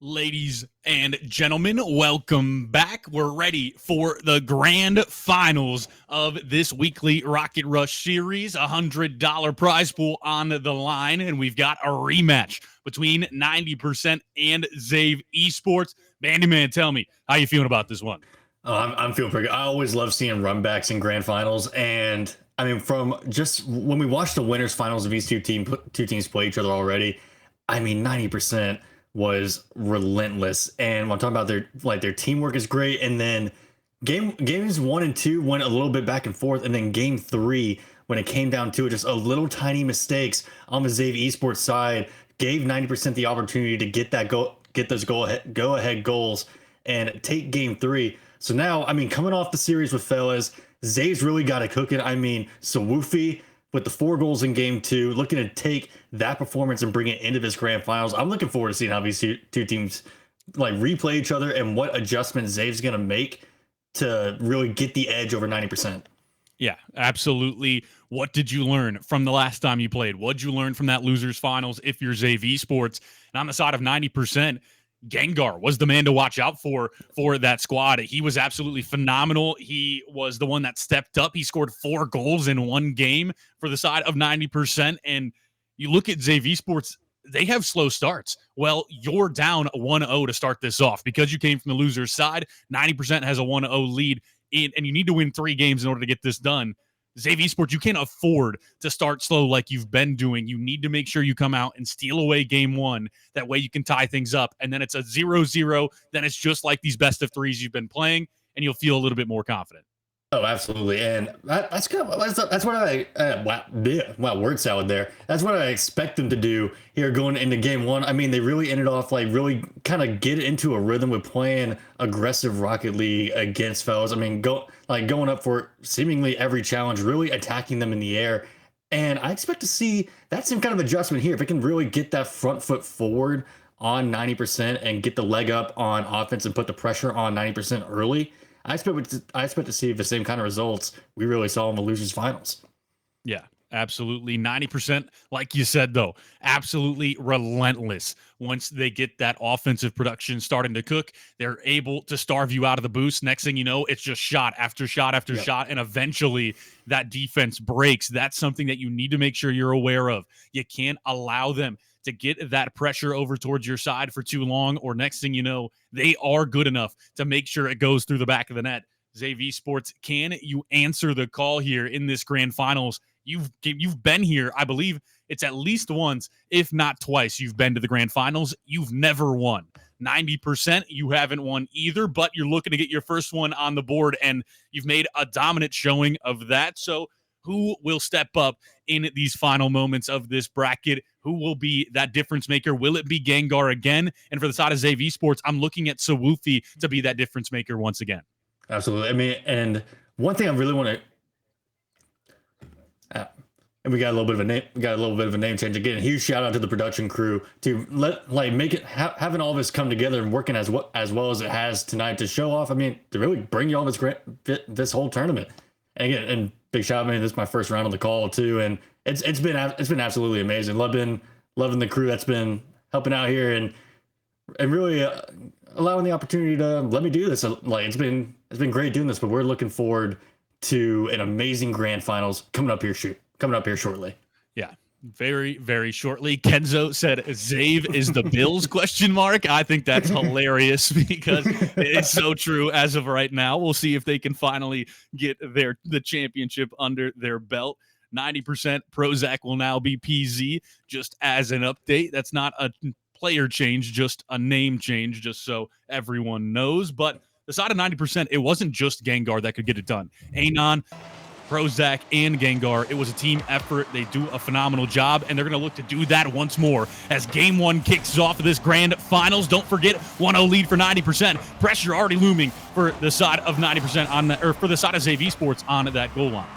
Ladies and gentlemen, welcome back. We're ready for the grand finals of this weekly Rocket Rush series. $100 prize pool on the line, and we've got a rematch between 90% and Zave Esports. Bandyman, tell me, how you feeling about this one? I'm feeling pretty good. I always love seeing runbacks in grand finals, and I mean, from just when we watched the winners finals of these two teams play each other already, I mean, 90% was relentless. And when I'm talking about their teamwork is great, and then games 1 and 2 went a little bit back and forth, and then game 3, when it came down to it, just a little tiny mistakes on the Zave Esports side gave 90% the opportunity to get those go ahead goals and take game 3. So now, I mean, coming off the series with fellas, Zave's really got it cooking. I mean, Sawufi with the 4 goals in game 2, looking to take that performance and bring it into this grand finals. I'm looking forward to seeing how these two teams like replay each other and what adjustments Zave's going to make to really get the edge over 90%. Yeah, absolutely. What did you learn from the last time you played? What did you learn from that losers finals if you're Zave Esports? And on the side of 90%, Gengar was the man to watch out for that squad. He was absolutely phenomenal. He was the one that stepped up. He scored 4 goals in one game for the side of 90%. And you look at Zave Esports, they have slow starts. Well, you're down 1-0 to start this off because you came from the loser's side. 90% has a 1-0 lead, and you need to win 3 games in order to get this done. Zave Esports, you can't afford to start slow like you've been doing. You need to make sure you come out and steal away game 1. That way you can tie things up. And then it's a 0-0. Then it's just like these best of 3s you've been playing, and you'll feel a little bit more confident. Oh, absolutely. And that's what I wow, word salad there. That's what I expect them to do here going into game 1. I mean, they really ended off like really kind of get into a rhythm with playing aggressive Rocket League against fellas. I mean, going up for seemingly every challenge, really attacking them in the air. And I expect to see that same kind of adjustment here. If it can really get that front foot forward on 90% and get the leg up on offense and put the pressure on 90% early, I expect to see the same kind of results we really saw in the losers finals. Yeah, absolutely. 90%, like you said, though, absolutely relentless. Once they get that offensive production starting to cook, they're able to starve you out of the boost. Next thing you know, it's just shot after shot after shot, and eventually that defense breaks. That's something that you need to make sure you're aware of. You can't allow them to get that pressure over towards your side for too long, or next thing you know, they are good enough to make sure it goes through the back of the net. Zave Esports, can you answer the call here in this grand finals? You've been here, I believe it's at least once, if not twice, you've been to the grand finals. You've never won. 90%, you haven't won either, but you're looking to get your first one on the board, and you've made a dominant showing of that. So who will step up in these final moments of this bracket? Who will be that difference maker? Will it be Gengar again? And for the side of Zave Esports, I'm looking at Sawufi to be that difference maker once again. Absolutely. I mean, and one thing I really want to, and we got a little bit of a name change again. Huge shout out to the production crew to make it having all this come together and working as well as it has tonight to show off. I mean, to really bring you all this whole tournament. And again, and big shout out, man. This is my first round on the call too, and it's been absolutely amazing. Loving the crew that's been helping out here and really allowing the opportunity to let me do this. It's been great doing this, but we're looking forward to an amazing grand finals coming up here shortly. Yeah, very, very shortly. Kenzo said Zave is the Bills ? I think that's hilarious because it's so true as of right now. We'll see if they can finally get the championship under their belt. 90% Prozac will now be PZ, just as an update. That's not a player change, just a name change, just so everyone knows. But the side of 90%, it wasn't just Gengar that could get it done. Anon, Prozac, and Gengar, it was a team effort. They do a phenomenal job, and they're going to look to do that once more as Game 1 kicks off of this grand finals. Don't forget, 1-0 lead for 90%. Pressure already looming for the side of 90% for the side of Zave Esports on that goal line.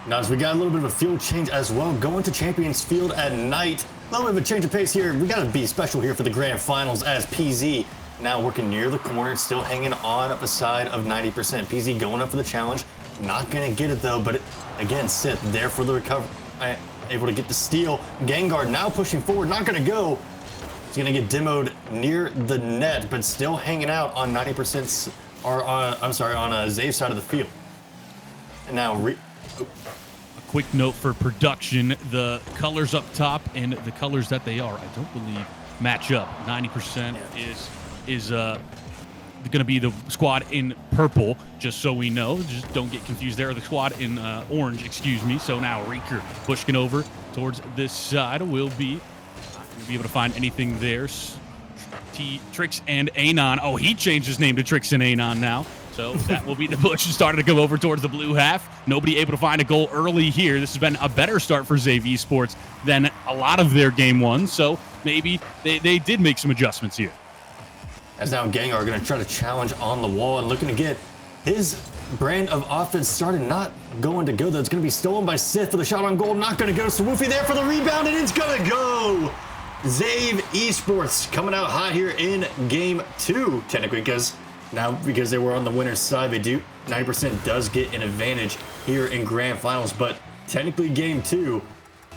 Now, as we got a little bit of a field change as well, going to Champions Field at night. A little bit of a change of pace here. We got to be special here for the grand finals as PZ now working near the corner, still hanging on up the side of 90%. PZ going up for the challenge. Not going to get it, though, but again, Sith there for the recovery. Able to get the steal. Gengar now pushing forward, not going to go. He's going to get demoed near the net, but still hanging out on 90%, or on Zave's side of the field. And now, a quick note for production: the colors up top and the colors that they are, I don't believe, match up. 90% is going to be the squad in purple, just so we know. Just don't get confused there. The squad in orange, excuse me. So now Reeker pushing over towards this side will be able to find anything there. Trix and Anon. Oh, he changed his name to Trix and Anon now. So that will be the push. Started to come over towards the blue half. Nobody able to find a goal early here. This has been a better start for Xavier Esports than a lot of their game ones. So maybe they did make some adjustments here. As now Gengar are going to try to challenge on the wall and looking to get his brand of offense started. Not going to go, though. It's going to be stolen by Sith for the shot on goal. Not going to go. So Woofy there for the rebound, and it's going to go. Xavier Esports coming out hot here in game 2, technically, because they were on the winner's side, they do 90% does get an advantage here in grand finals. But technically, game 2,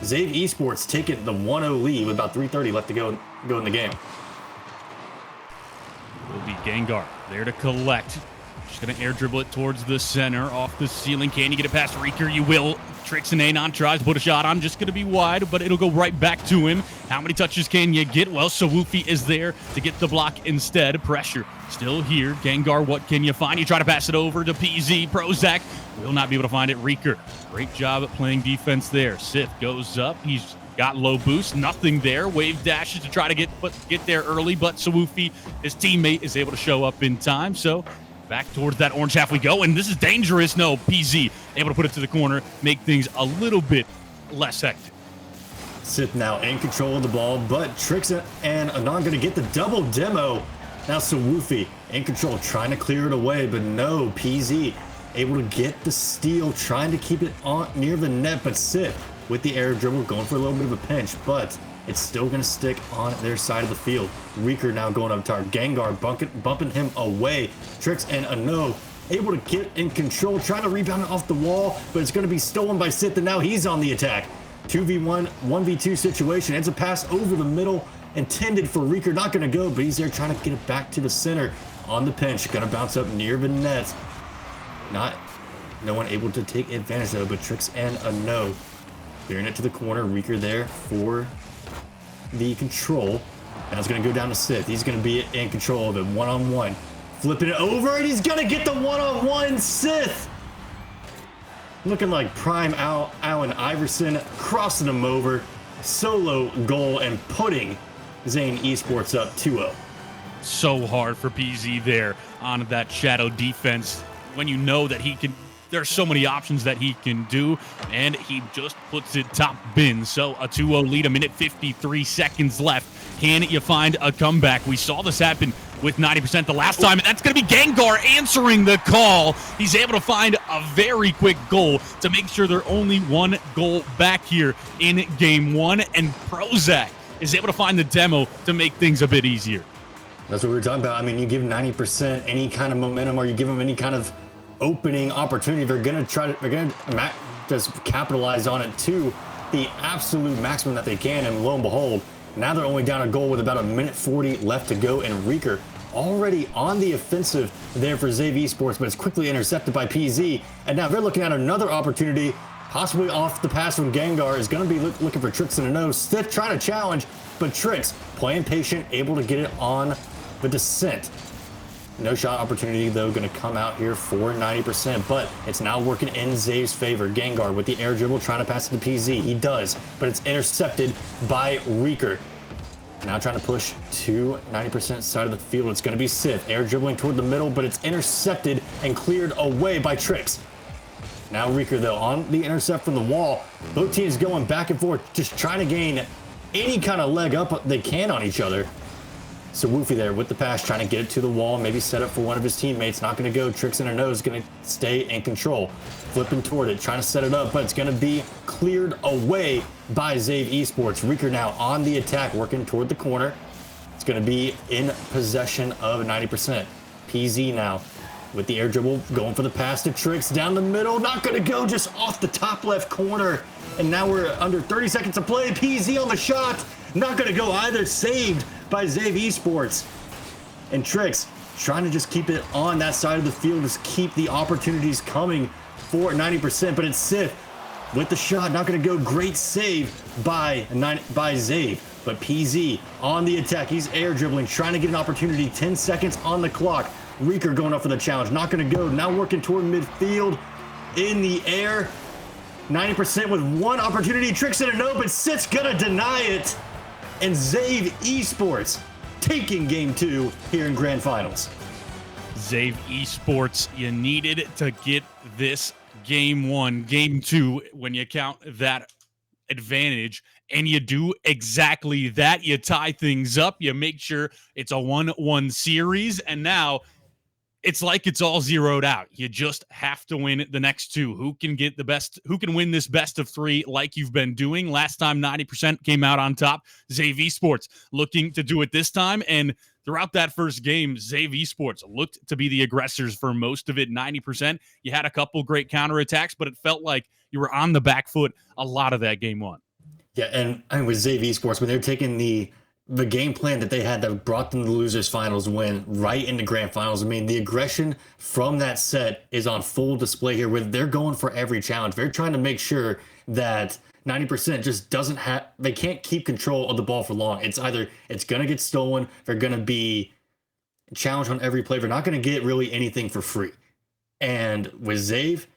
Xavier Esports taking the 1-0 lead with about 3:30 left to go in the game. Will be Gengar there to collect. Just going to air dribble it towards the center, off the ceiling. Can you get it past Reeker? You will. Trix and Anon tries to put a shot on. Just going to be wide, but it'll go right back to him. How many touches can you get? Well, Sawufi is there to get the block instead. Pressure still here. Gengar, what can you find? You try to pass it over to PZ. Prozac will not be able to find it. Reeker, great job at playing defense there. Sith goes up. He's got low boost, nothing there. Wave dashes to try to get there early, but Sawufi, his teammate, is able to show up in time. So back towards that orange half we go, and this is dangerous. No, PZ able to put it to the corner, make things a little bit less hectic. Sith now in control of the ball, but Trix and Anon going to get the double demo. Now Sawufi in control, trying to clear it away, but no, PZ able to get the steal, trying to keep it on near the net, but Sith with the air dribble, going for a little bit of a pinch, but it's still going to stick on their side of the field. Reeker now going up top. Gengar bumping him away. Trix and Ano able to get in control, trying to rebound it off the wall, but it's going to be stolen by Sith, and now he's on the attack. 2v1, 1v2 situation. It's a pass over the middle, intended for Reeker. Not going to go, but he's there trying to get it back to the center on the pinch. Going to bounce up near the net. No one able to take advantage of it, but Trix and Ano clearing it to the corner. Reeker there for the control. Now it's going to go down to Sith. He's going to be in control of it. One-on-one. Flipping it over, and he's going to get the one-on-one. Sith looking like prime Allen Iverson, crossing him over. Solo goal and putting Zane Esports up 2-0. So hard for PZ there on that shadow defense when you know that he can. There's so many options that he can do, and he just puts it top bin. So a 2-0 lead, a minute 53 seconds left. Can you find a comeback? We saw this happen with 90% the last time, and that's going to be Gengar answering the call. He's able to find a very quick goal to make sure they're only one goal back here in game 1, and Prozac is able to find the demo to make things a bit easier. That's what we were talking about. I mean, you give 90% any kind of momentum, or you give them any kind of opening opportunity, they're going to just capitalize on it to the absolute maximum that they can, and lo and behold, now they're only down a goal with about a minute 40 left to go, and Reeker already on the offensive there for Xavier Esports, but it's quickly intercepted by PZ, and now they're looking at another opportunity, possibly off the pass from Gengar. Is going to be looking for Trix in the nose. Sith trying to challenge, but Trix playing patient, able to get it on the descent. No shot opportunity, though, going to come out here for 90%, but it's now working in Zave's favor. Gengar with the air dribble, trying to pass it to PZ. He does, but it's intercepted by Reeker. Now trying to push to 90% side of the field. It's going to be Sith. Air dribbling toward the middle, but it's intercepted and cleared away by Trix. Now Reeker, though, on the intercept from the wall. Both teams going back and forth, just trying to gain any kind of leg up they can on each other. So Woofy there with the pass, trying to get it to the wall, maybe set up for one of his teammates. Not going to go. Trix in her nose, going to stay in control. Flipping toward it, trying to set it up, but it's going to be cleared away by Xavier Esports. Reeker now on the attack, working toward the corner. It's going to be in possession of 90%. PZ now with the air dribble, going for the pass to Tricks down the middle. Not going to go, just off the top left corner. And now we're under 30 seconds to play. PZ on the shot. Not going to go either. Saved by Zave Esports. And Tricks trying to just keep it on that side of the field, just keep the opportunities coming for 90%. But it's Sith with the shot. Not going to go. Great save by Zave. But PZ on the attack. He's air dribbling, trying to get an opportunity. 10 seconds on the clock. Reeker going up for the challenge. Not going to go. Now working toward midfield. In the air. 90% with one opportunity. Tricks in a no, but Sith's going to deny it. And Zave Esports taking game 2 here in Grand Finals. Zave Esports, you needed to get this game 1, game 2, when you count that advantage, and you do exactly that. You tie things up, you make sure it's a 1-1 series, and now it's like it's all zeroed out. You just have to win the next 2. Who can get the best? Who can win this best of 3 like you've been doing? Last time 90% came out on top. Zave Esports looking to do it this time, and throughout that first game, Zave Esports looked to be the aggressors for most of it, 90%. You had a couple great counterattacks, but it felt like you were on the back foot a lot of that game 1. Yeah, and I mean, with Zave Esports, when they're taking the game plan that they had that brought them to the losers finals win right into grand finals. I mean, the aggression from that set is on full display here, where they're going for every challenge. They're trying to make sure that 90% just doesn't have, they can't keep control of the ball for long. It's either it's going to get stolen, they're going to be challenged on every play. They're not going to get really anything for free. And with Zave,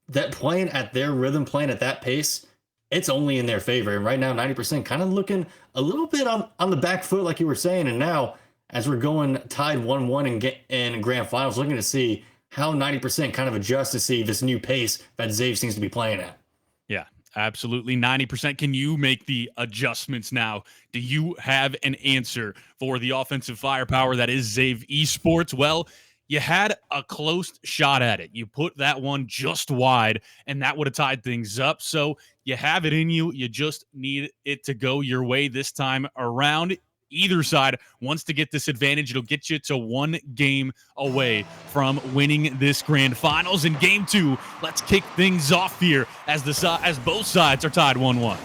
that playing at their rhythm, playing at that pace, it's only in their favor. And right now, 90% kind of looking a little bit on the back foot, like you were saying. And now, as we're going tied 1-1 in grand finals, looking to see how 90% kind of adjusts to see this new pace that Zave seems to be playing at. Yeah, absolutely. 90%. Can you make the adjustments now? Do you have an answer for the offensive firepower that is Zave Esports? Well, you had a close shot at it. You put that one just wide, and that would have tied things up. So you have it in you. You just need it to go your way this time around. Either side wants to get this advantage. It'll get you to 1 game away from winning this grand finals. In game 2, let's kick things off here as both sides are tied 1-1.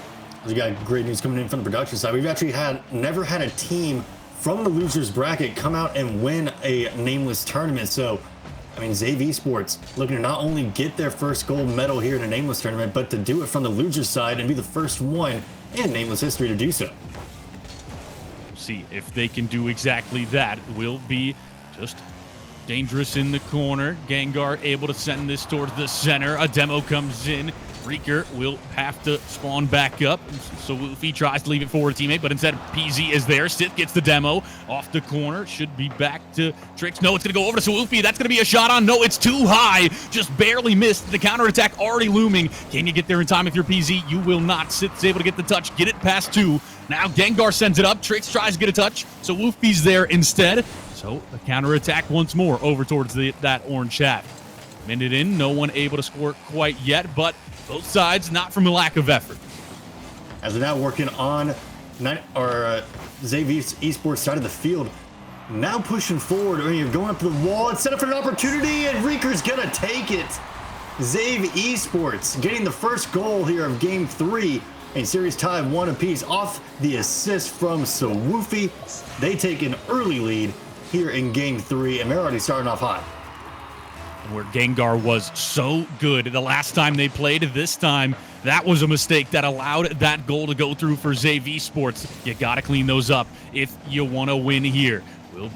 We got great news coming in from the production side. We've actually never had a team from the losers bracket come out and win a Nameless tournament. So, I mean, Zave Esports looking to not only get their first gold medal here in a Nameless tournament, but to do it from the losers side and be the first one in Nameless history to do so. See if they can do exactly that. Will be just dangerous in the corner. Gengar able to send this towards the center. A demo comes in. Reeker will have to spawn back up. So Woofy tries to leave it for a teammate, but instead PZ is there. Sith gets the demo off the corner. Should be back to Tricks. No, it's going to go over to Woofy. That's going to be a shot on. No, it's too high. Just barely missed. The counterattack already looming. Can you get there in time if you're PZ? You will not. Sith's able to get the touch. Get it past 2. Now Gengar sends it up. Tricks tries to get a touch. So Woofy's there instead. So the counterattack once more over towards that orange hat. Minute in, no one able to score quite yet, but both sides not from a lack of effort. As we're now working on Zave Esports side of the field, now pushing forward, or you're going up to the wall. It's set up for an opportunity, and Reeker's gonna take it. Zave Esports getting the first goal here of game 3. A series tie 1 apiece off the assist from Woofy. They take an early lead here in game 3, and they're already starting off hot. Where Gengar was so good the last time they played, this time that was a mistake that allowed that goal to go through for Zave Esports. You got to clean those up if you want to win here. Will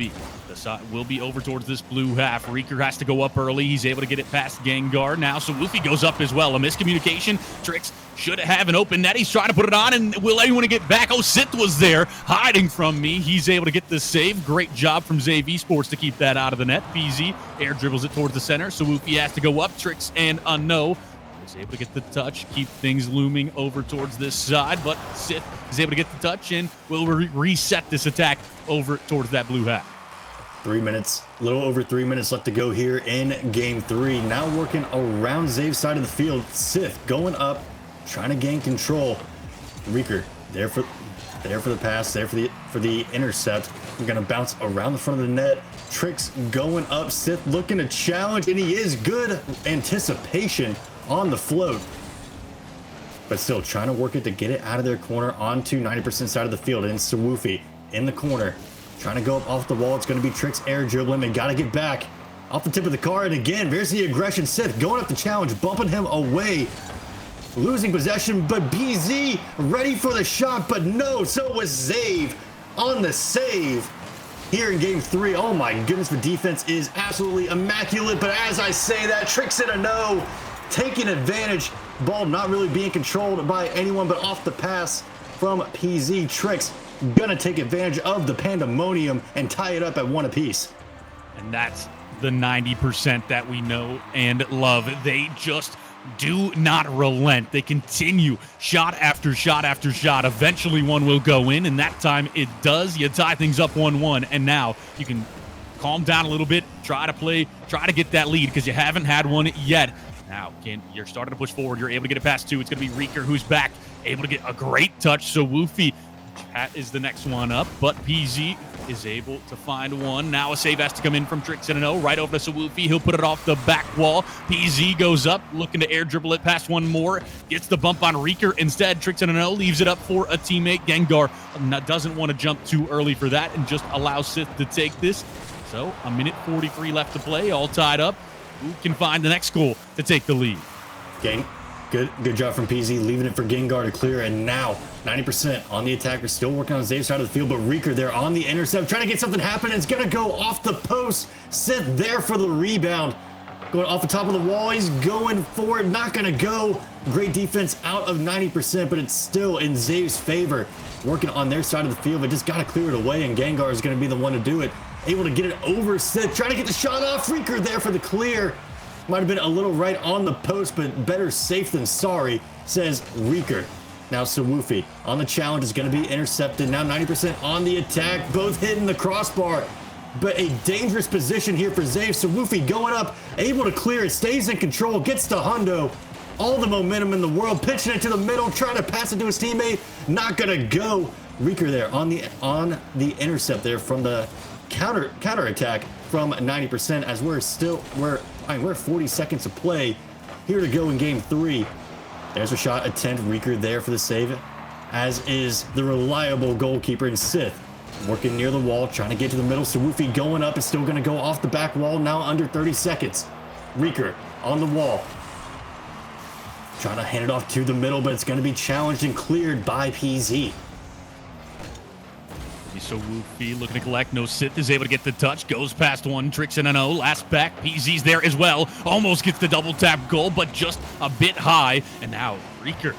be over towards this blue half. Reeker has to go up early. He's able to get it past Gengar now, so Woofy goes up as well. A miscommunication. Tricks should have an open net. He's trying to put it on, and will anyone get back? Oh, Sith was there hiding from me. He's able to get the save. Great job from Zave Esports to keep that out of the net. PZ air dribbles it towards the center, so Woofy has to go up. Tricks and a no. He's able to get the touch, keep things looming over towards this side, but Sith is able to get the touch and will reset this attack over towards that blue hat. 3 minutes, a little over 3 minutes left to go here in game 3. Now working around Zave's side of the field. Sith going up, trying to gain control. Reeker there for There for the pass, there for the intercept. We're gonna bounce around the front of the net. Tricks going up. Sith looking to challenge, and he is. Good anticipation on the float. But still trying to work it to get it out of their corner onto 90% side of the field. And Sawufi in the corner, trying to go up off the wall. It's going to be Tricks air dribbling. They got to get back off the tip of the car. And again, there's the aggression. Sith going up the challenge, bumping him away. Losing possession, but BZ ready for the shot. But no, so was Zave on the save here in game 3. Oh my goodness, the defense is absolutely immaculate. But as I say that, Tricks in a no, taking advantage. Ball not really being controlled by anyone, but off the pass from PZ. Tricks gonna take advantage of the pandemonium and tie it up at 1 apiece. And that's the 90% that we know and love. They just do not relent. They continue shot after shot after shot. Eventually one will go in, and that time it does. You tie things up 1-1, and now you can calm down a little bit, try to get that lead because you haven't had one yet. Now, you're starting to push forward. You're able to get it past 2. It's going to be Reeker who's back, able to get a great touch. So Woofy is the next one up, but PZ is able to find one. Now a save has to come in from Tricks in an O, right over to Sawufi. He'll put it off the back wall. PZ goes up, looking to air dribble it past one more. Gets the bump on Reeker. Instead, Tricks in an O leaves it up for a teammate. Gengar doesn't want to jump too early for that and just allows Sith to take this. So a minute 43 left to play, all tied up. Who can find the next goal to take the lead? Gang, good job from PZ, leaving it for Gengar to clear, and now 90% on the attacker, still working on Zave's side of the field, but Reeker there on the intercept, trying to get something happen. It's gonna go off the post. Sith there for the rebound, going off the top of the wall. He's going for it, not gonna go. Great defense out of 90%, but it's still in Zave's favor. Working on their side of the field, but just gotta clear it away, and Gengar is gonna be the one to do it. Able to get it over Sith, trying to get the shot off. Reeker there for the clear. Might have been a little right on the post, but better safe than sorry, says Reeker. Now Sawufi on the challenge is going to be intercepted. Now 90% on the attack, both hitting the crossbar. But a dangerous position here for Zave. Sawufi going up, able to clear it, stays in control, gets to Hundo. All the momentum in the world, pitching it to the middle, trying to pass it to his teammate. Not going to go. Reeker there on the intercept there from the counter attack from 90%, as we're 40 seconds to play here to go in game 3. There's a shot attempt. Reeker there for the save, as is the reliable goalkeeper in Sith. Working near the wall, trying to get to the middle. Sawufi going up, is still going to go off the back wall, now under 30 seconds. Reeker on the wall, trying to hand it off to the middle, but it's going to be challenged and cleared by PZ. So Woofy looking to collect. No Sith is able to get the touch. Goes past one. Tricks in an O. Last back. PZ's there as well. Almost gets the double tap goal, but just a bit high. And now Reeker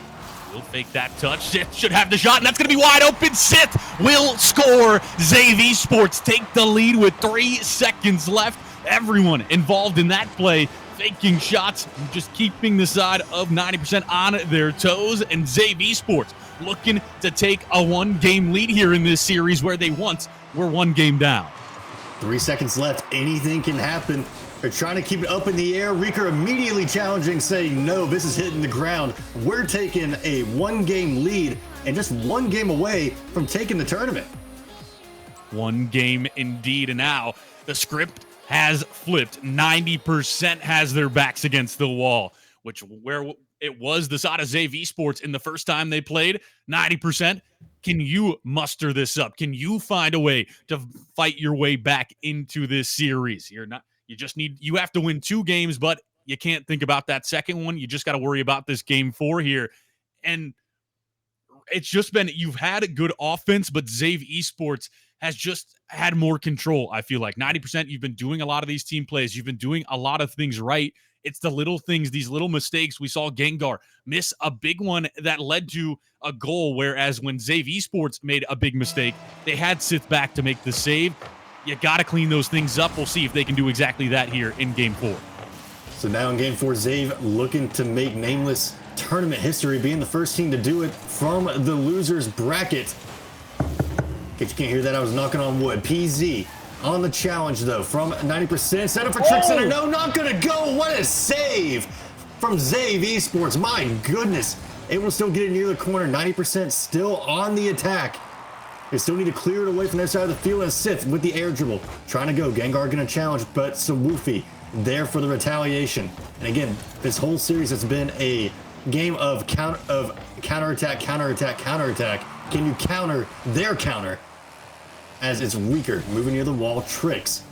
will fake that touch. Sith should have the shot, and that's going to be wide open. Sith will score. Zave Esports take the lead with 3 seconds left. Everyone involved in that play faking shots, just keeping the side of 90% on their toes. And Zave Esports looking to take a 1-game lead here in this series where they once were 1 game down. 3 seconds left. Anything can happen. They're trying to keep it up in the air. Reeker immediately challenging, saying, no, this is hitting the ground. We're taking a 1-game lead and just 1 game away from taking the tournament. 1 game indeed. And now the script has flipped. 90% has their backs against the wall, where it was the side of Zave Esports in the first time they played. 90%. Can you muster this up? Can you find a way to fight your way back into this series? You have to win 2 games, but you can't think about that second one. You just got to worry about this game 4 here. And it's just been, you've had a good offense, but Zave Esports has just had more control. I feel like 90%, you've been doing a lot of these team plays. You've been doing a lot of things right. It's the little things, these little mistakes. We saw Gengar miss a big one that led to a goal, whereas when Zave Esports made a big mistake, they had Sith back to make the save. You got to clean those things up. We'll see if they can do exactly that here in Game 4. So now in Game 4, Zave looking to make Nameless tournament history, being the first team to do it from the losers bracket. If you can't hear that, I was knocking on wood. PZ on the challenge, though, from 90%. Set up for Tricks in a no, not going to go. What a save from Zave Esports. My goodness. Able to still get it near the corner. 90% still on the attack. They still need to clear it away from their side of the field, and Sith with the air dribble. Trying to go. Gengar gonna challenge, but Sawufi there for the retaliation. And again, this whole series has been a game of counterattack. Can you counter their counter? As it's Reeker moving near the wall, Tricks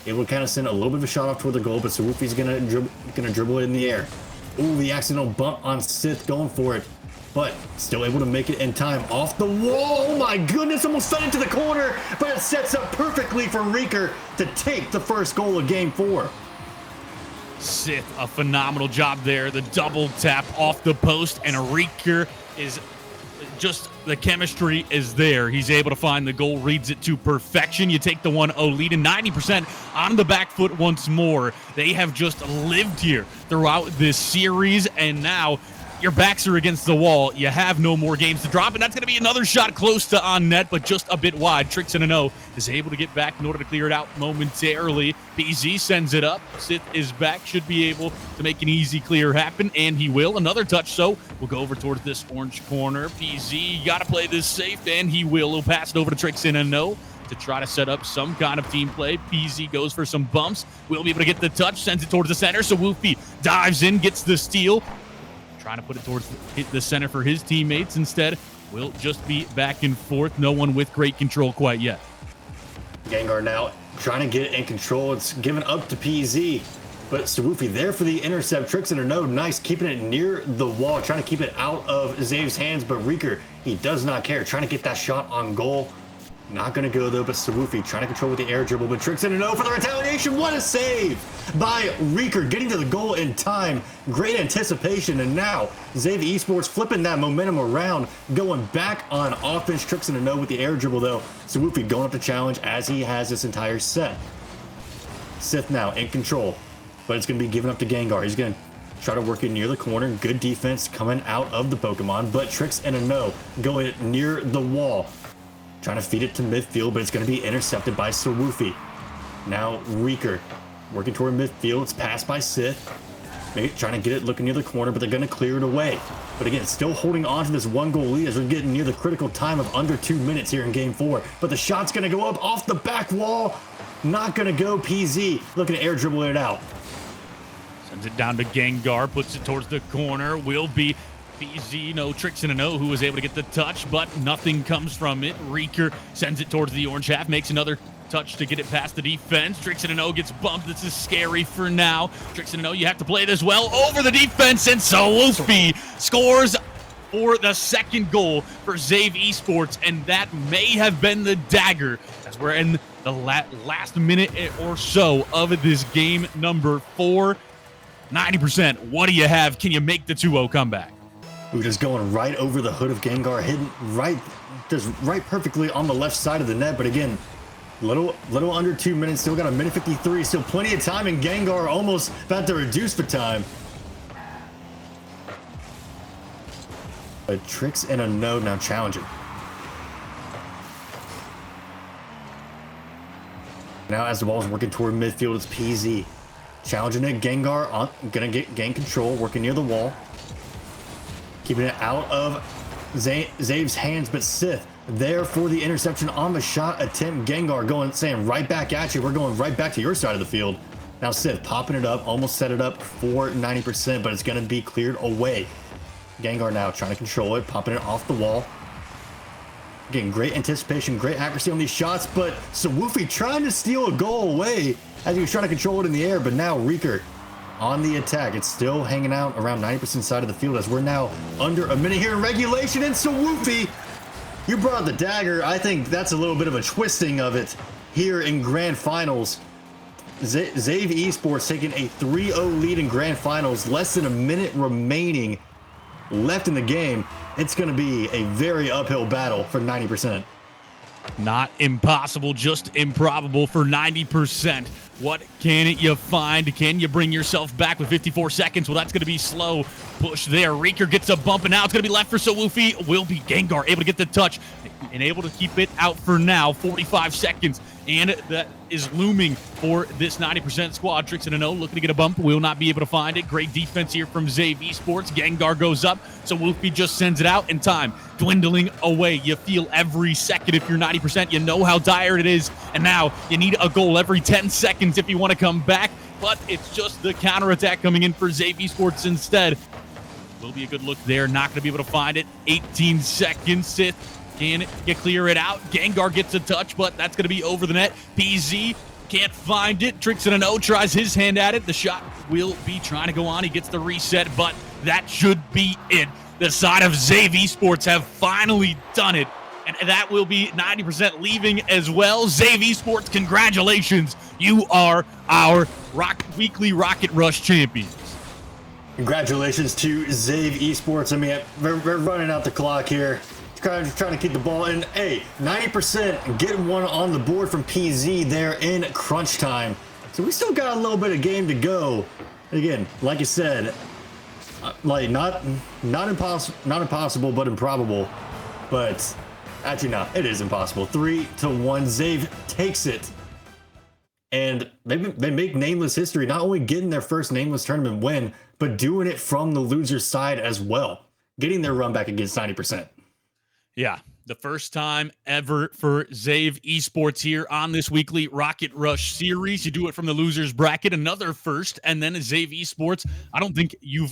able to kind of send a little bit of a shot off toward the goal, but Sawufi's gonna dribble it in the air. Ooh, the accidental bump on Sith, going for it, but still able to make it in time off the wall. Oh my goodness, almost fed into the corner, but it sets up perfectly for Reeker to take the first goal of Game 4. Sith, a phenomenal job there. The double tap off the post, and Reeker is just, the chemistry is there. He's able to find the goal, reads it to perfection. You take the 1-0 lead, and 90% on the back foot once more. They have just lived here throughout this series, and now your backs are against the wall. You have no more games to drop, and that's going to be another shot close to on net, but just a bit wide. Tricks in a no is able to get back in order to clear it out momentarily. BZ sends it up. Sith is back, should be able to make an easy clear happen, and he will. Another touch, so we'll go over towards this orange corner. PZ got to play this safe, and he will. He'll pass it over to Tricks in a no to try to set up some kind of team play. PZ goes for some bumps. We'll be able to get the touch, sends it towards the center, so Woofy dives in, gets the steal. Trying to put it towards the center for his teammates. Instead, will just be back and forth. No one with great control quite yet. Gengar now trying to get it in control. It's given up to PZ, but Sawufi there for the intercept. Tricks in a no. Nice, keeping it near the wall, trying to keep it out of Zave's hands, but Reeker, he does not care. Trying to get that shot on goal. Not going to go, though, but Sawufi trying to control with the air dribble, but Tricks in a no for the retaliation. What a save by Reeker, getting to the goal in time. Great anticipation, and now Zave Esports flipping that momentum around, going back on offense. Tricks in a no with the air dribble, though. Sawufi going up to challenge as he has this entire set. Sith now in control, but it's going to be given up to Gengar. He's going to try to work it near the corner. Good defense coming out of the Pokemon, but Tricks in a no going near the wall. Trying to feed it to midfield, but it's going to be intercepted by Sawufi. Now Reeker working toward midfield. It's passed by Sith. Maybe trying to get it looking near the corner, but they're going to clear it away. But again, still holding on to this 1-goal lead as we're getting near the critical time of under 2 minutes here in Game 4. But the shot's going to go up off the back wall. Not going to go. PZ looking to air dribble it out. Sends it down to Gengar, puts it towards the corner. Will be PZ, no Tricks in a no, who was able to get the touch, but nothing comes from it. Reeker sends it towards the orange half, makes another touch to get it past the defense. Tricks in a no gets bumped. This is scary for now. Tricks in a no, you have to play this well over the defense, and Sawufi scores for the second goal for Zave Esports, and that may have been the dagger as we're in the last minute or so of this game number 4. 90%. What do you have? Can you make the 2-0 comeback? We're just going right over the hood of Gengar, hitting right perfectly on the left side of the net. But again, little under 2 minutes. Still got a minute 53. Still plenty of time, and Gengar almost about to reduce the time. But Tricks in a no now challenging. Now as the ball's working toward midfield, it's PZ challenging it. Gengar gonna gain control, working near the wall. Keeping it out of Zave's hands, but Sith there for the interception on the shot attempt. Gengar saying right back at you. We're going right back to your side of the field. Now Sith popping it up, almost set it up for 90%, but it's going to be cleared away. Gengar now trying to control it, popping it off the wall. Again, great anticipation, great accuracy on these shots, but Sawufi trying to steal a goal away as he was trying to control it in the air, but now Reeker on the attack. It's still hanging out around 90% side of the field as we're now under a minute here in regulation. And Sawufi, you brought the dagger. I think that's a little bit of a twisting of it here in Grand Finals. Zave Esports taking a 3-0 lead in Grand Finals. Less than a minute remaining left in the game. It's going to be a very uphill battle for 90%. Not impossible, just improbable for 90%. What can you find? Can you bring yourself back with 54 seconds? Well, that's going to be slow push there. Reeker gets a bump, and now it's going to be left for Sawufi. Will be Gengar able to get the touch and able to keep it out for now. 45 seconds, and that is looming for this 90% squad. Tricks in a no, looking to get a bump, will not be able to find it. Great defense here from Zave Esports. Gengar goes up, so Wolfie just sends it out, and time dwindling away. You feel every second if you're 90%. You know how dire it is, and now you need a goal every 10 seconds if you want to come back, but it's just the counterattack coming in for Zave Esports instead. Will be a good look there. Not going to be able to find it. 18 seconds. Sith can you clear it out? Gengar gets a touch, but that's going to be over the net. PZ can't find it. Tricks in a no, tries his hand at it. The shot will be trying to go on. He gets the reset, but that should be it. The side of Zave Esports have finally done it, and that will be 90% leaving as well. Zave Esports, congratulations. You are our weekly Rocket Rush champions. Congratulations to Zave Esports. I mean, we're running out the clock here. Trying to keep the ball in. Hey, 90% getting one on the board from PZ there in crunch time. So we still got a little bit of game to go. Again, like you said, like not impossible, but improbable. But actually, no, it is impossible. 3-1. Zave takes it, and they make Nameless history. Not only getting their first Nameless tournament win, but doing it from the loser's side as well, getting their run back against 90%. Yeah, the first time ever for Zave Esports here on this weekly Rocket Rush series. You do it from the loser's bracket, another first, and then Zave Esports. I don't think you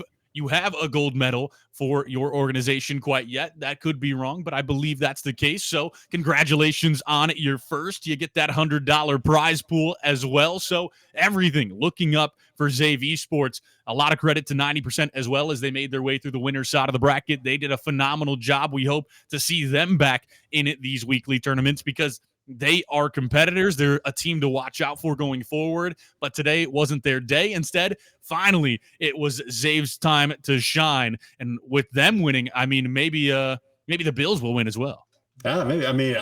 have a gold medal for your organization quite yet. That could be wrong, but I believe that's the case. So congratulations on your first. You get that $100 prize pool as well. So everything looking up for Zave Esports. A lot of credit to 90% as well, as they made their way through the winner's side of the bracket. They did a phenomenal job. We hope to see them back in these weekly tournaments, because they are competitors. They're a team to watch out for going forward, but today wasn't their day. Instead, finally, it was Zave's time to shine. And with them winning, I mean, maybe the Bills will win as well. Maybe. I mean,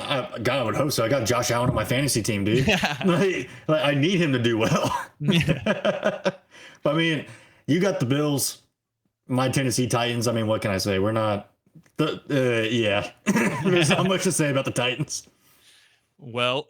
God, I would hope so. I got Josh Allen on my fantasy team, dude. Yeah. like, I need him to do well. Yeah. But I mean, you got the Bills, my Tennessee Titans. I mean, what can I say? We're not yeah. There's not much to say about the Titans. Well,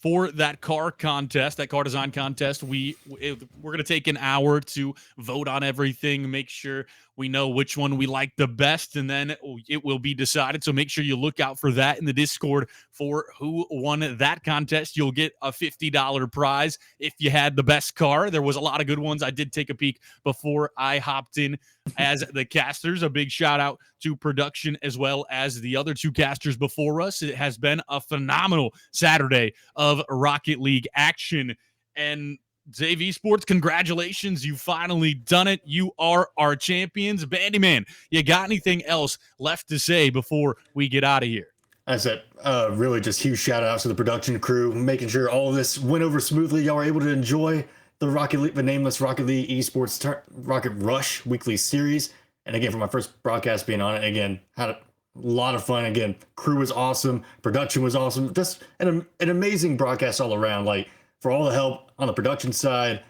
for that car contest, that car design contest, we're going to take an hour to vote on everything, make sure we know which one we like the best, and then it will be decided. So make sure you look out for that in the Discord for who won that contest. You'll get a $50 prize if you had the best car. There was a lot of good ones. I did take a peek before I hopped in as the casters. A big shout out to production as well as the other two casters before us. It has been a phenomenal Saturday of Rocket League action. And Zave Esports, congratulations. You finally done it. You are our champions. Bandyman, you got anything else left to say before we get out of here? That's it. Really just huge shout outs to the production crew, making sure all of this went over smoothly. Y'all were able to enjoy the Nameless Rocket League Esports Rocket Rush weekly series. And again, for my first broadcast being on it, again, had a lot of fun. Again, crew was awesome. Production was awesome. Just an amazing broadcast all around. Like, for all the help on the production side,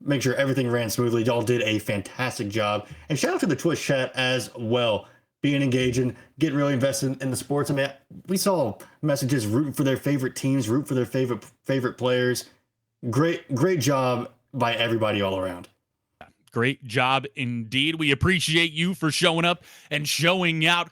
make sure everything ran smoothly. Y'all did a fantastic job. And shout out to the Twitch chat as well. Being engaging, getting really invested in the sports. I mean, we saw messages rooting for their favorite teams, root for their favorite players. Great job by everybody all around. Great job indeed. We appreciate you for showing up and showing out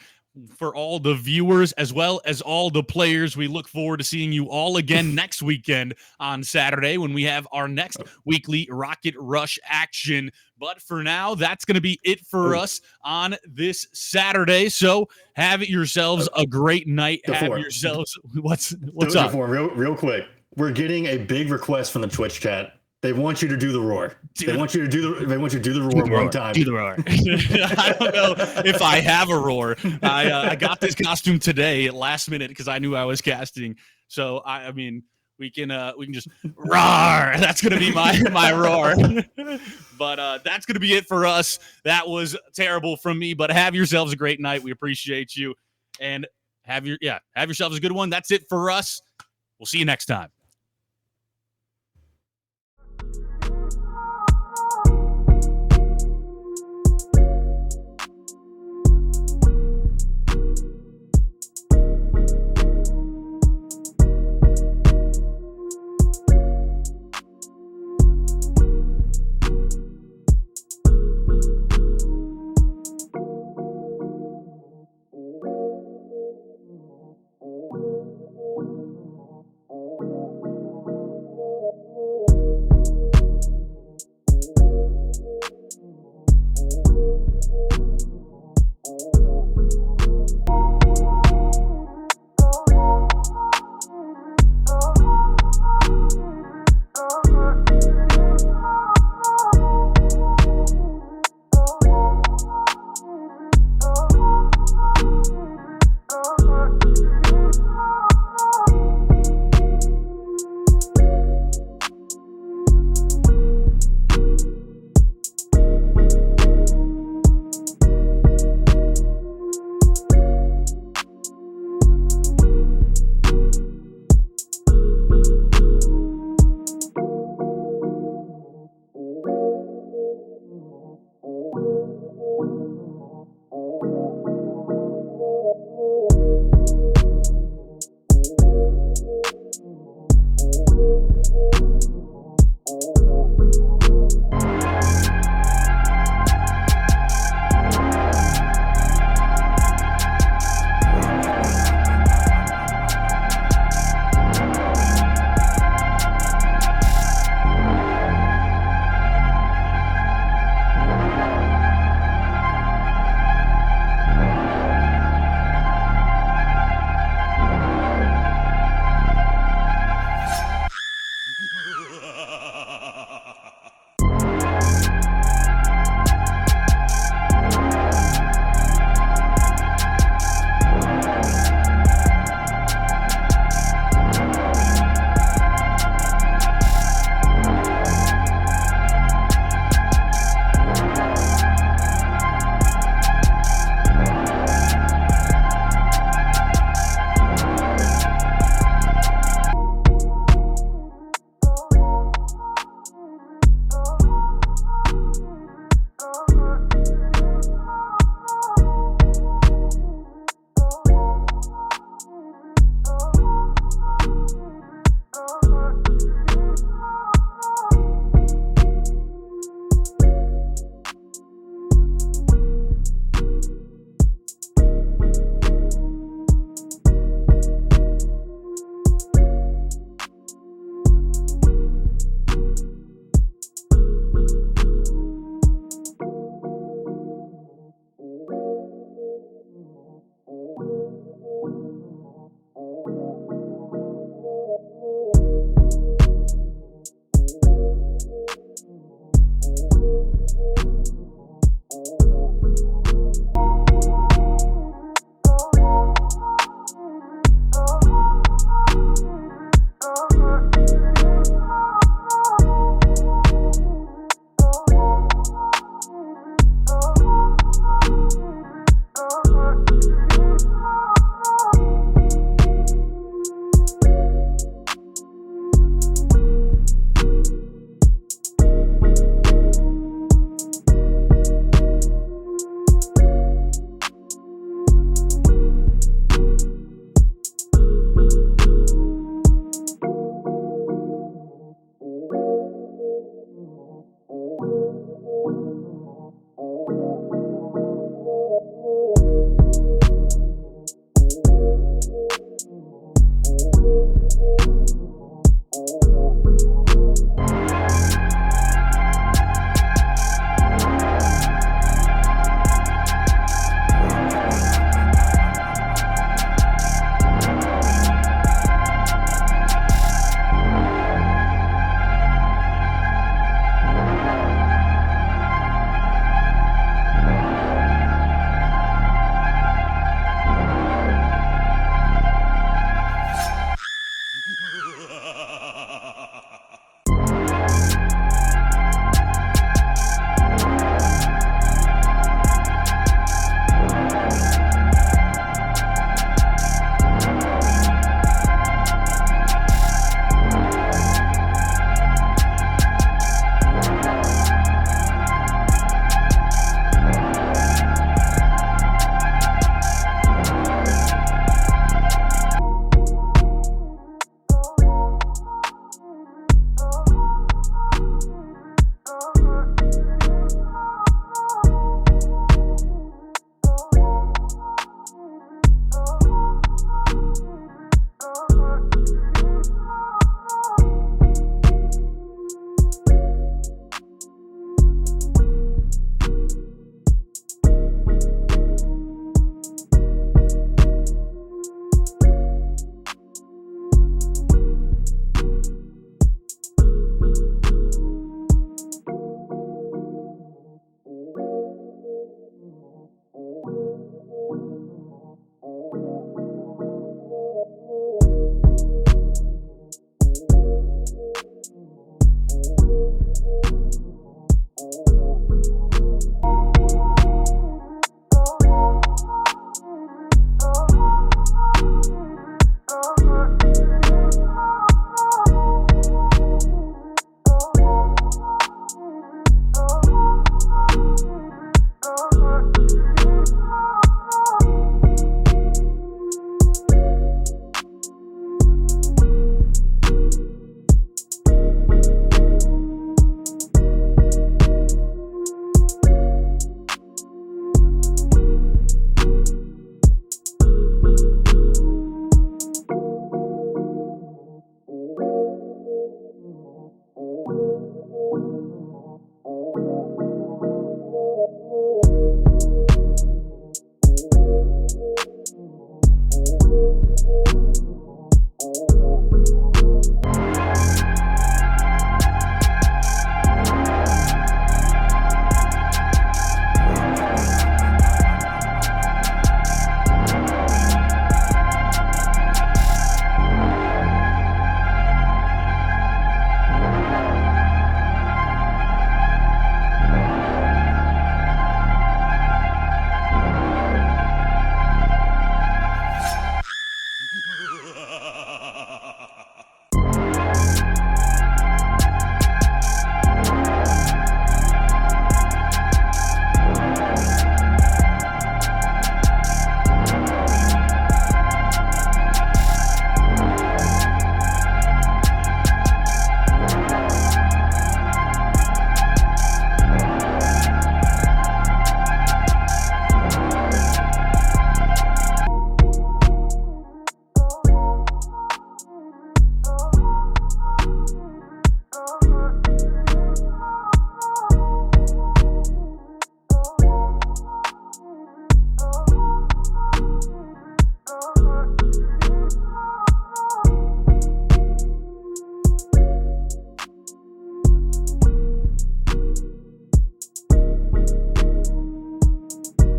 for all the viewers as well as all the players. We look forward to seeing you all again next weekend on Saturday when we have our next weekly Rocket Rush action. But for now, that's going to be it for us on this Saturday. So have yourselves a great night. Have yourselves what's up? Real quick. We're getting a big request from the Twitch chat. They want you to do the roar. They want you to do the roar one time. Do the roar. I don't know if I have a roar. I got this costume today at last minute because I knew I was casting. So I mean, we can just roar. That's gonna be my roar. But that's gonna be it for us. That was terrible from me. But have yourselves a great night. We appreciate you, and have yourselves a good one. That's it for us. We'll see you next time.